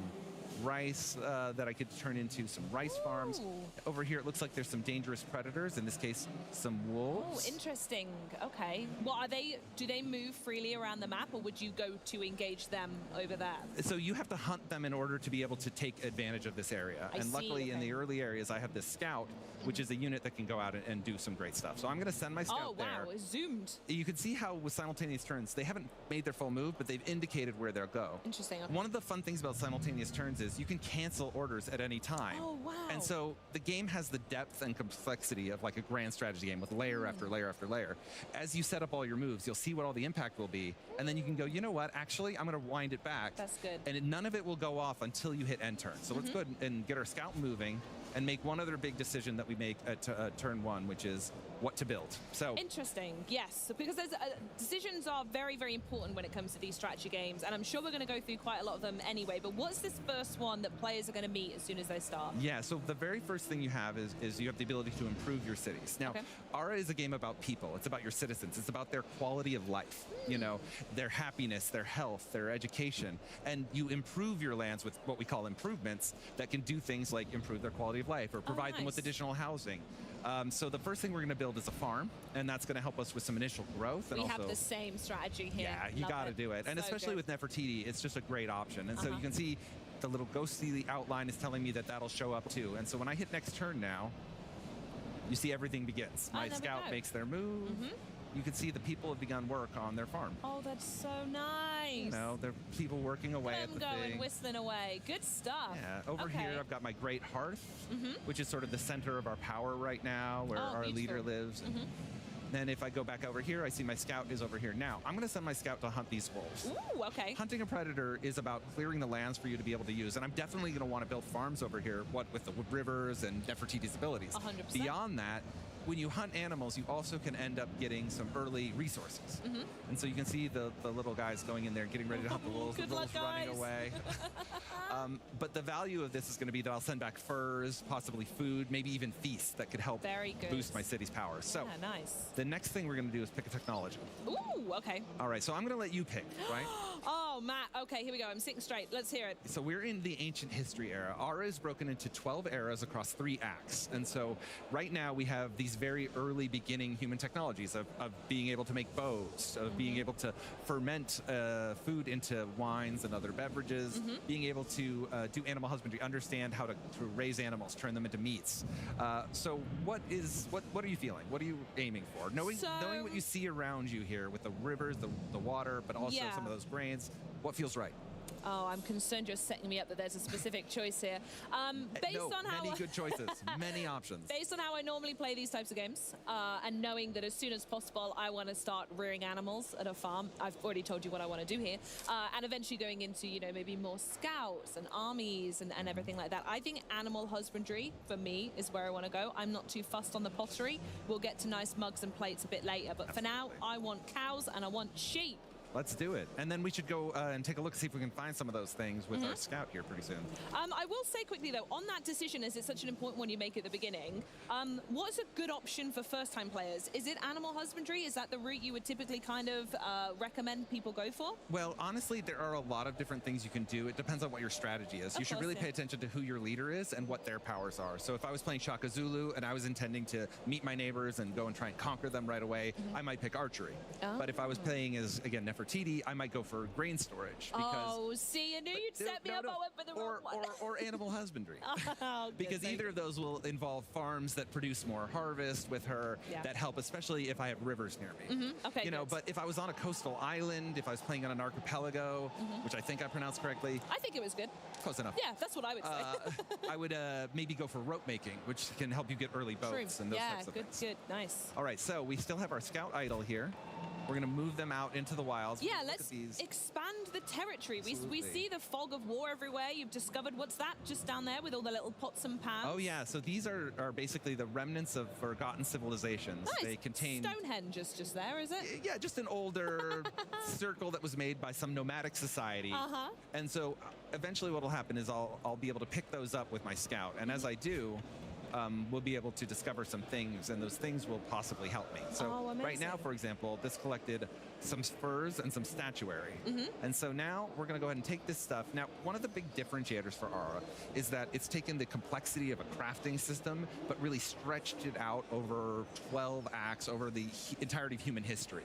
rice that I could turn into some rice farms. Over here, it looks like there's some dangerous predators, in this case, some wolves. Oh, interesting. Okay. What are they? Do they move freely around the map, or would you go to engage them over there? So you have to hunt them in order to be able to take advantage of this area. Luckily, in the early areas, I have this scout, which is a unit that can go out and do some great stuff. So I'm going to send my scout there. Oh, wow. It zoomed. You can see how with simultaneous turns, they haven't made their full move, but they've indicated where they'll go. Interesting. Okay. One of the fun things about simultaneous turns is you can cancel orders at any time. Oh, wow. And so the game has the depth and complexity of like a grand strategy game with layer after layer after layer. As you set up all your moves, you'll see what all the impact will be. And then you can go, you know what, actually, I'm going to wind it back. That's good. And none of it will go off until you hit end turn. So let's go ahead and get our scout moving and make one other big decision that we make at turn one, which is what to build. So interesting, yes, because there's decisions are very, very important when it comes to these strategy games, and I'm sure we're going to go through quite a lot of them anyway. But what's this first one that players are going to meet as soon as they start? Yeah, so the very first thing you have is you have the ability to improve your cities. Now, Ara is a game about people. It's about your citizens. It's about their quality of life, you know, their happiness, their health, their education, and you improve your lands with what we call improvements that can do things like improve their quality of life or provide them with additional housing. So the first thing we're going to build is a farm, and that's going to help us with some initial growth. And we also have the same strategy here. Yeah, you got to do it. And So especially good. with Nefertiti, it's just a great option. And so you can see the little ghostly outline is telling me that that'll show up too. And so when I hit next turn now, you see everything begins. My scout makes their move. You can see the people have begun work on their farm. Oh, that's so nice. You know, there are people working away at the going, thing. whistling away. Good stuff. Yeah, over here I've got my great hearth, which is sort of the center of our power right now, where our leader lives. Then if I go back over here, I see my scout is over here. Now, I'm going to send my scout to hunt these wolves. Ooh, okay. Hunting a predator is about clearing the lands for you to be able to use, and I'm definitely going to want to build farms over here, with the rivers and Nefertiti's abilities. 100%. Beyond that, when you hunt animals, you also can end up getting some early resources. And so you can see the little guys going in there, getting ready to hunt the wolves. The wolves running away. But the value of this is going to be that I'll send back furs, possibly food, maybe even feasts that could help boost my city's power. So nice. the next thing we're going to do is pick a technology. Ooh, okay. All right, so I'm going to let you pick, right? Oh, Matt. Okay, here we go. I'm sitting straight. Let's hear it. So we're in the ancient history era. Ara is broken into 12 eras across 3 acts. And so right now we have these very early beginning human technologies of being able to make bows, of being able to ferment food into wines and other beverages, being able to do animal husbandry, understand how to raise animals, turn them into meats. So what are you feeling? What are you aiming for? Knowing what you see around you here with the rivers, the water, but also some of those grains, what feels right? Oh, I'm concerned you're setting me up that there's a specific choice here. Based on how many good choices, many options. Based on how I normally play these types of games, and knowing that as soon as possible I want to start rearing animals at a farm, I've already told you what I want to do here, and eventually going into, you know, maybe more scouts and armies and everything like that. I think animal husbandry, for me, is where I want to go. I'm not too fussed on the pottery. We'll get to nice mugs and plates a bit later, but for now, I want cows and I want sheep. Let's do it. And then we should go and take a look, see if we can find some of those things with our scout here pretty soon. I will say quickly, though, on that decision, as it's such an important one you make at the beginning, what's a good option for first-time players? Is it animal husbandry? Is that the route you would typically kind of recommend people go for? Well, honestly, there are a lot of different things you can do. It depends on what your strategy is. You should really pay attention to who your leader is and what their powers are. So if I was playing Shaka Zulu and I was intending to meet my neighbors and go and try and conquer them right away, I might pick archery. But if I was playing as, again, Nefertiti, for TD, I might go for grain storage. Because see, I knew you'd set me up. I went for the wrong one. Or animal husbandry. Oh, because either of those will involve farms that produce more harvest with her that help, especially if I have rivers near me. Okay, you know, but if I was on a coastal island, if I was playing on an archipelago, which I think I pronounced correctly. I think it was good. Close enough. Yeah, that's what I would say. I would maybe go for rope making, which can help you get early boats and those types of things. Good, nice. All right, so we still have our scout idol here. We're going to move them out into the wilds. Yeah, let's expand the territory. We see the fog of war everywhere. You've discovered, what's that just down there with all the little pots and pans? Oh, yeah. So these are basically the remnants of forgotten civilizations. Nice. They contain... Stonehenge is just there, is it? Yeah, just an older circle that was made by some nomadic society. And so eventually what will happen is I'll be able to pick those up with my scout. And as I do... we'll be able to discover some things, and those things will possibly help me. So right now, for example, this collected some furs and some statuary. And so now we're going to go ahead and take this stuff. Now, one of the big differentiators for Aura is that it's taken the complexity of a crafting system, but really stretched it out over 12 acts, over the entirety of human history.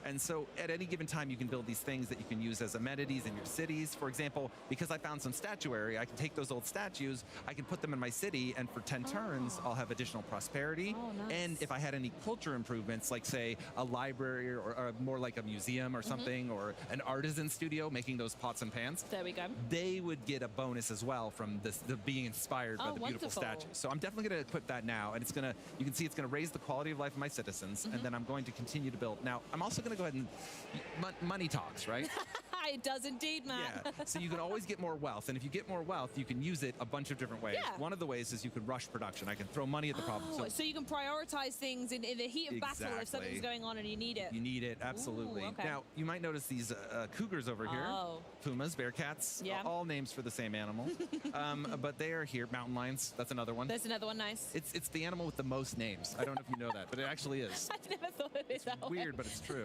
And so at any given time, you can build these things that you can use as amenities in your cities. For example, because I found some statuary, I can take those old statues, I can put them in my city, and for 10 turns, I'll have additional prosperity. And if I had any culture improvements, like say a library or more like a museum or something, or an artisan studio making those pots and pans, there we go. They would get a bonus as well from the being inspired by the beautiful statues. So I'm definitely going to equip that now, and it's going to, you can see it's going to raise the quality of life of my citizens, and then I'm going to continue to build. Now, I'm also going to go ahead and money talks, right? It does indeed, man. Yeah. So you can always get more wealth, and if you get more wealth, you can use it a bunch of different ways. Yeah. One of the ways is you can rush production. I can throw money at the problem. So you can prioritize things in the heat of battle if something's going on and you need it. You need it, absolutely. Ooh, okay. Now, you might notice these cougars over here. Pumas, bearcats, all names for the same animal. But they are here. Mountain lions, that's another one. There's another one, nice. It's the animal with the most names. I don't know if you know that, but it actually is. I've never thought of it that way. Weird, but it's true.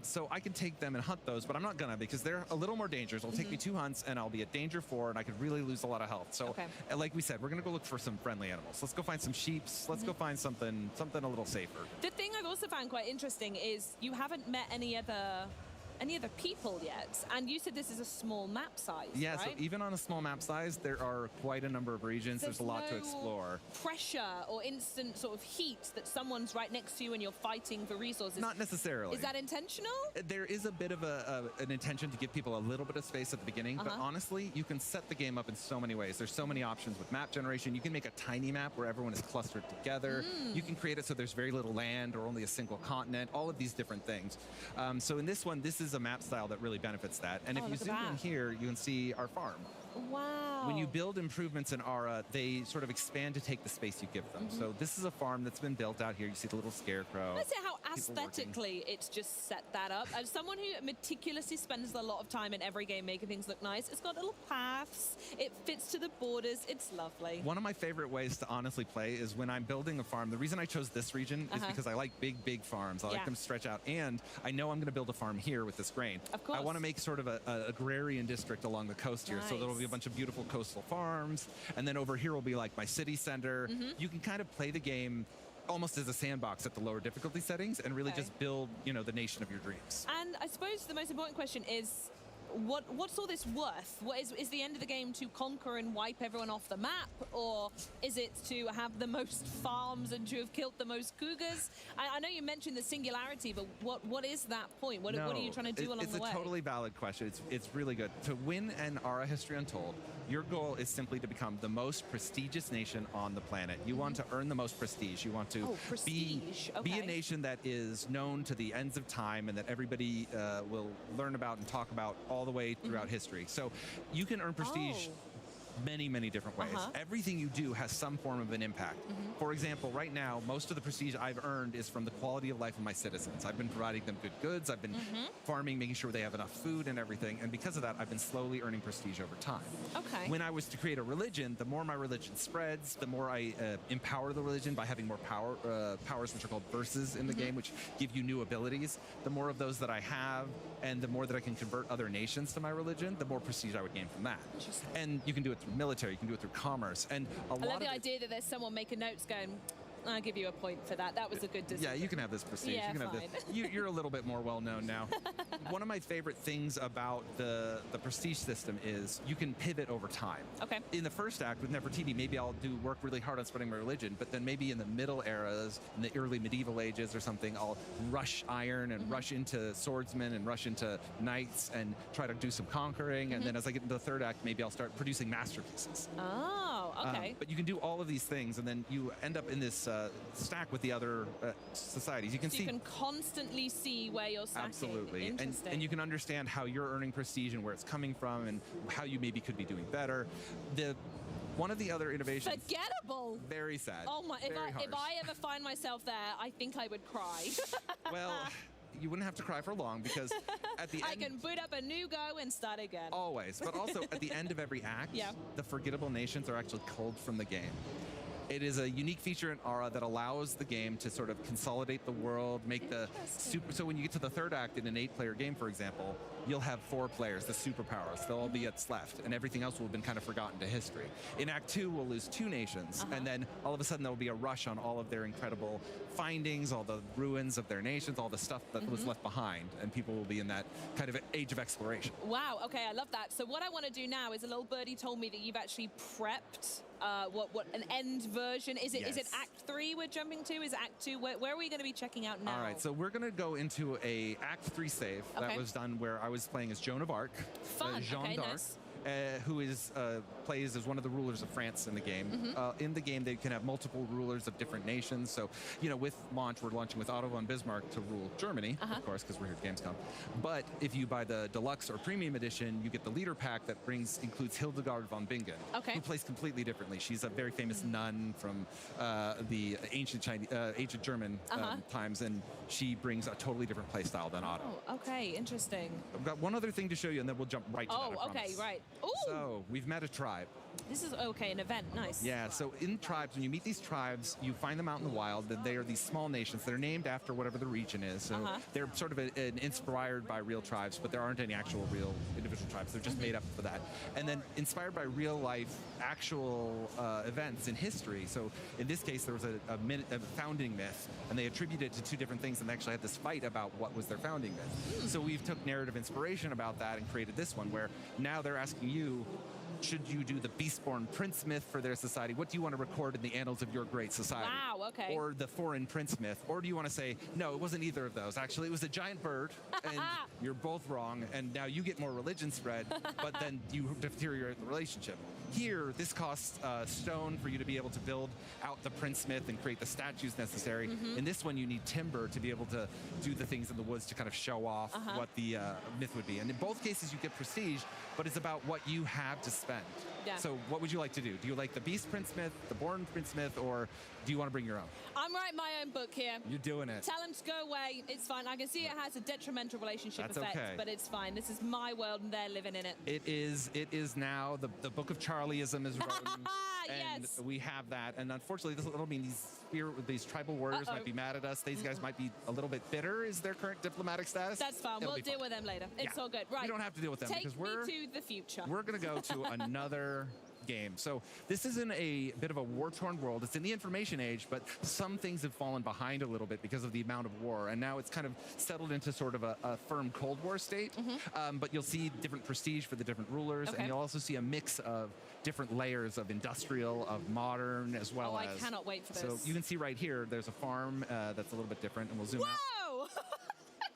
So I can take them and hunt those, but I'm not gonna, because they're a little more dangerous. It'll take me 2 hunts, and I'll be a danger 4, and I could really lose a lot of health. So, like we said, we're gonna go look for some friendly animals. Let's go find some sheeps. Let's go find something a little safer. The thing I've also found quite interesting is you haven't met any other people yet, and you said this is a small map size. Yeah, right? So even on a small map size, there are quite a number of regions. There's a lot to explore. Pressure or instant sort of heat that someone's right next to you and you're fighting for resources. Not necessarily. Is that intentional? There is a bit of an intention to give people a little bit of space at the beginning, but honestly, you can set the game up in so many ways. There's so many options with map generation. You can make a tiny map where everyone is clustered together. You can create it so there's very little land or only a single continent, all of these different things. So in this one, this is a map style that really benefits that. And if you zoom in here, you can see our farm. Wow. When you build improvements in Aura, they sort of expand to take the space you give them. So this is a farm that's been built out here. You see the little scarecrow. Let's say how aesthetically it's just set that up. As someone who meticulously spends a lot of time in every game making things look nice, it's got little paths, it fits to the borders, it's lovely. One of my favorite ways to honestly play is when I'm building a farm. The reason I chose this region is because I like big farms. I like them to stretch out, and I know I'm going to build a farm here with this grain. Of course. I want to make sort of an agrarian district along the coast here, so there'll be a bunch of beautiful coastal farms, and then over here will be like my city center. You can kind of play the game almost as a sandbox at the lower difficulty settings and really just build, the nation of your dreams. And I suppose the most important question is, what's all this worth? What is the end of the game to conquer and wipe everyone off the map, or is it to have the most farms and to have killed the most cougars? I know you mentioned the singularity, but what is that point? What are you trying to do along the way? It's a totally valid question. It's really good. To win an Aura History Untold, your goal is simply to become the most prestigious nation on the planet. You want to earn the most prestige. You want to be a nation that is known to the ends of time and that everybody will learn about and talk about all the way throughout history. So you can earn prestige many different ways. Everything you do has some form of an impact. For example, right now, most of the prestige I've earned is from the quality of life of my citizens. I've been providing them good goods. I've been farming, making sure they have enough food and everything. And because of that, I've been slowly earning prestige over time. When I was to create a religion, the more my religion spreads, the more I empower the religion by having more powers, which are called verses in the game, which give you new abilities. The more of those that I have, and the more that I can convert other nations to my religion, the more prestige I would gain from that. And you can do it through military, you can do it through commerce, and I love the idea that there's someone making notes going, I'll give you a point for that. That was a good decision. Yeah, you can have this prestige. Yeah, you can fine. have this. You're a little bit more well-known now. One of my favorite things about the prestige system is you can pivot over time. Okay. In the first act with Nefertiti, maybe I'll work really hard on spreading my religion, but then maybe in the middle eras, in the early medieval ages or something, I'll rush iron and rush into swordsmen and rush into knights and try to do some conquering. And then as I get into the third act, maybe I'll start producing masterpieces. Oh, okay. But you can do all of these things, and then you end up in this stack with the other societies. You can so see. You can constantly see where you're stacking. Absolutely. Interesting. And you can understand how you're earning prestige and where it's coming from and how you maybe could be doing better. One of the other innovations. Forgettable. Very sad. Oh my! If harsh. I ever find myself there, I think I would cry. Well, you wouldn't have to cry for long because at the end. I can boot up a new go and start again. Always, but also at the end of every act, the forgettable nations are actually culled from the game. It is a unique feature in Aura that allows the game to sort of consolidate the world, make the super. So when you get to the third act in an 8-player game, for example, you'll have 4 players, the superpowers. They'll all be what's left, and everything else will have been kind of forgotten to history. In Act 2, we'll lose 2 nations, and then all of a sudden there'll be a rush on all of their incredible findings, all the ruins of their nations, all the stuff that was left behind, and people will be in that kind of age of exploration. Wow. Okay, I love that. So what I want to do now is a little birdie told me that you've actually prepped what an end version is it? Yes. Is it Act 3 we're jumping to? Is it Act 2? Where are we going to be checking out now? All right, so we're going to go into a Act 3 save that was done where I was playing as Joan of Arc, Fun. Jeanne d'Arc. Nice. Who is plays as one of the rulers of France in the game. In the game, they can have multiple rulers of different nations. So, with launch, we're launching with Otto von Bismarck to rule Germany, of course, because we're here at Gamescom. But if you buy the deluxe or premium edition, you get the leader pack that includes Hildegard von Bingen, who plays completely differently. She's a very famous nun from the ancient German times, and she brings a totally different play style than Otto. Oh, okay, interesting. I've got one other thing to show you, and then we'll jump right to that. Oh, okay, right. Ooh. So we've met a tribe. This is an event. Nice. Yeah, so in tribes, when you meet these tribes, you find them out in the wild, and they are these small nations. They're named after whatever the region is. So they're sort of inspired by real tribes, but there aren't any actual real individual tribes. They're just made up for that. And then inspired by real life, actual events in history. So in this case, there was a founding myth, and they attributed it to 2 different things, and they actually had this fight about what was their founding myth. So we've took narrative inspiration about that and created this one, where now they're asking you, should you do the Beastborn Prince myth for their society? What do you want to record in the annals of your great society? Wow, okay. Or the foreign prince myth? Or do you want to say, no, it wasn't either of those. Actually, it was a giant bird, and you're both wrong, and now you get more religion spread, but then you deteriorate the relationship. Here, this costs stone for you to be able to build out the prince myth and create the statues necessary. In this one, you need timber to be able to do the things in the woods to kind of show off what the myth would be. And in both cases, you get prestige, but it's about what you have to spend. Yeah. So what would you like to do? Do you like the Beast Prince myth, the Born Prince myth, or do you want to bring your own? I'm writing my own book here. You're doing it. Tell him to go away. It's fine. I can see it has a detrimental relationship That's effect, okay. but it's fine. This is my world, and they're living in it. It is now the Book of Charlieism is written. And yes. we have that. And unfortunately, this will mean these tribal warriors might be mad at us. These guys might be a little bit bitter. Is their current diplomatic status? That's fine. We'll deal with them later. It's all good. Right. We don't have to deal with them because Take me to the future. We're going to go to another game. So this is in a bit of a war-torn world. It's in the information age, but some things have fallen behind a little bit because of the amount of war. And now it's kind of settled into sort of a firm Cold War state. But you'll see different prestige for the different rulers. And you'll also see a mix of different layers of industrial, of modern, as well as... I cannot wait for this. So you can see right here, there's a farm that's a little bit different, and we'll zoom out. Whoa!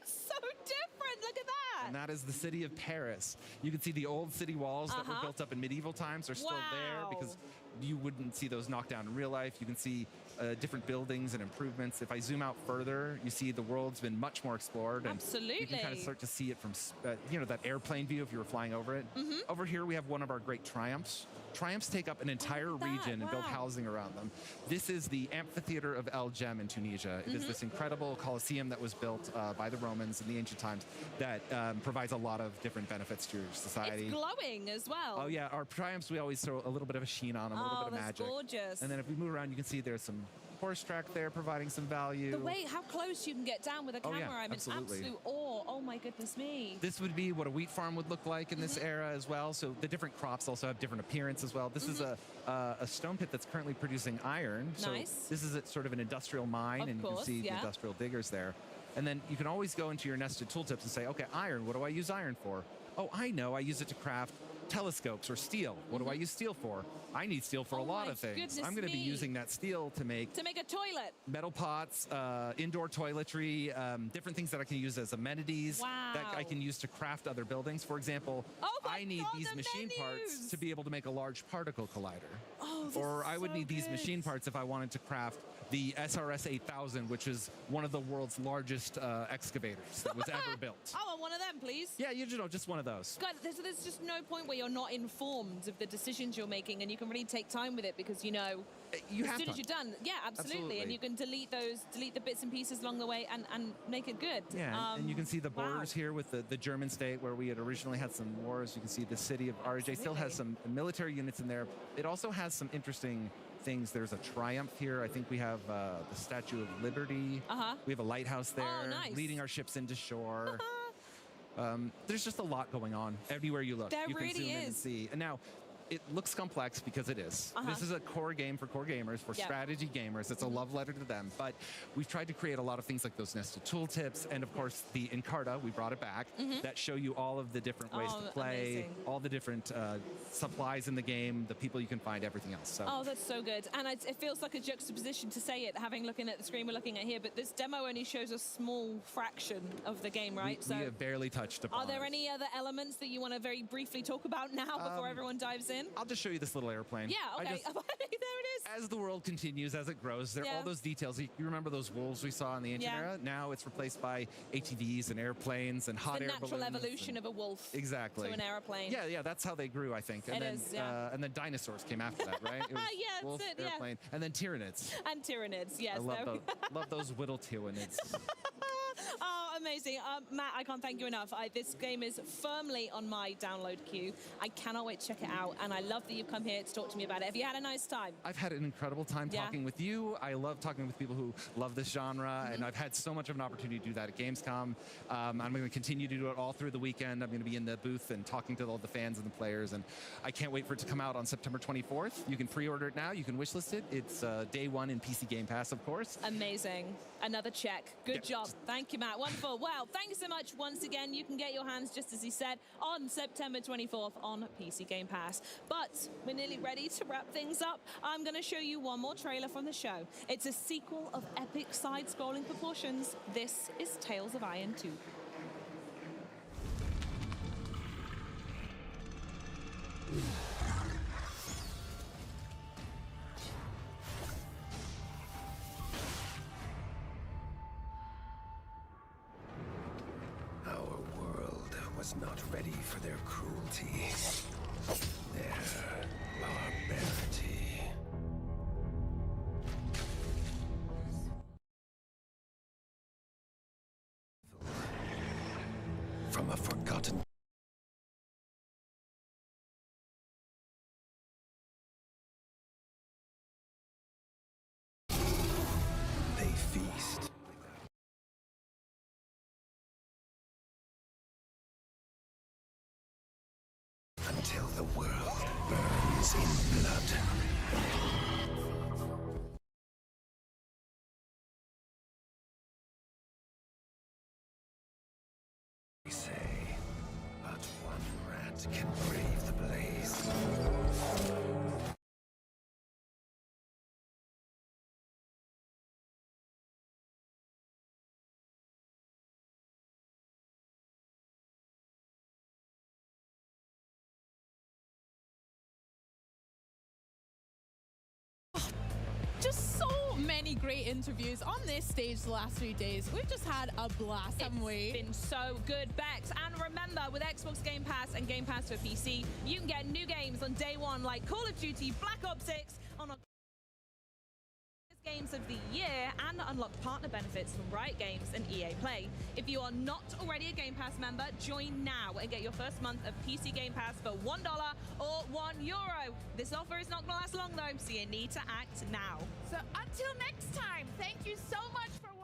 It's so different. Look at that. And that is the city of Paris. You can see the old city walls that were built up in medieval times are still there because you wouldn't see those knocked down in real life. You can see different buildings and improvements. If I zoom out further, you see the world's been much more explored. And you can kind of start to see it from, that airplane view if you were flying over it. Over here, we have one of our great triumphs. Triumphs take up an entire region and build housing around them. This is the amphitheater of El Jem in Tunisia. It is this incredible coliseum that was built by the Romans in the ancient times that provides a lot of different benefits to your society. It's glowing as well. Oh yeah, our triumphs, we always throw a little bit of a sheen on them, a little bit of magic. Gorgeous. And then if we move around, you can see there's some horse track there, providing some value. The way, how close you can get down with a camera, I'm in absolute awe. Oh my goodness me. This would be what a wheat farm would look like in this era as well. So the different crops also have different appearance as well. This is a stone pit that's currently producing iron. Nice. So this is sort of an industrial mine, and you can see the industrial diggers there. And then you can always go into your nested tooltips and say, okay, iron, what do I use iron for? Oh, I know, I use it to craft telescopes or steel. What do I use steel for? I need steel for a lot of things. I'm going to be using that steel to make a toilet, metal pots, indoor toiletry, different things that I can use as amenities that I can use to craft other buildings. For example, I need these machine parts to be able to make a large particle collider. Or I would need these machine parts if I wanted to craft the SRS 8000, which is one of the world's largest excavators that was ever built. I want one of them, please. Yeah, you know, just one of those. God, there's just no point where you're not informed of the decisions you're making, and you can really take time with it because you know as soon as you're done. Yeah, absolutely. And you can delete the bits and pieces along the way and make it good. Yeah, and you can see the borders here with the German state where we had originally had some wars. You can see the city of RJ still has some military units in there. It also has some interesting things. There's a triumph here. I think we have the Statue of Liberty. We have a lighthouse there leading our ships into shore. There's just a lot going on everywhere you look. You can zoom in and see. And now, it looks complex because it is. This is a core game for core gamers, for strategy gamers. It's a love letter to them. But we've tried to create a lot of things like those nested tooltips, and of course the Encarta, we brought it back, that show you all of the different ways to play, all the different supplies in the game, the people you can find, everything else. So. Oh, that's so good. And it feels like a juxtaposition to say it, looking at the screen we're looking at here, but this demo only shows a small fraction of the game, right? We have barely touched upon Are there any other elements that you want to very briefly talk about now before everyone dives in? I'll just show you this little airplane. Yeah, okay. There it is. As the world continues, as it grows, there are all those details. You remember those wolves we saw in the ancient era? Now it's replaced by ATVs and airplanes and hot air balloons. The natural evolution of a wolf to an airplane. Yeah, that's how they grew, I think. And and then dinosaurs came after that, right? It was wolf, airplane, and then Tyranids. And Tyranids, yes. I love those whittle Tyranids. Oh, amazing. Matt, I can't thank you enough. This game is firmly on my download queue. I cannot wait to check it out, and I love that you've come here to talk to me about it. Have you had a nice time? I've had an incredible time talking with you. I love talking with people who love this genre, and I've had so much of an opportunity to do that at Gamescom. I'm going to continue to do it all through the weekend. I'm going to be in the booth and talking to all the fans and the players, and I can't wait for it to come out on September 24th. You can pre-order it now. You can wishlist it. It's day one in PC Game Pass, of course. Amazing. Another check. Good job. Thank you, Matt. Wonderful. Well, thanks so much once again. You can get your hands, just as he said, on September 24th on PC Game Pass. But we're nearly ready to wrap things up. I'm going to show you one more trailer from the show. It's a sequel of epic side-scrolling proportions. This is Tales of Iron 2. Not ready for their cruelty, their barbarity. From a forgotten they feast. Until the world burns in blood. They say, but one rat can brave the blaze. Just so many great interviews on this stage the last 3 days. We've just had a blast, haven't we? It's been so good, Bex. And remember, with Xbox Game Pass and Game Pass for PC, you can get new games on day one like Call of Duty Black Ops 6 on games of the year and unlock partner benefits from Riot Games and EA Play. If you are not already a Game Pass member, join now and get your first month of PC Game Pass for $1 or €1. This offer is not going to last long though, so you need to act now. So until next time, thank you so much for watching.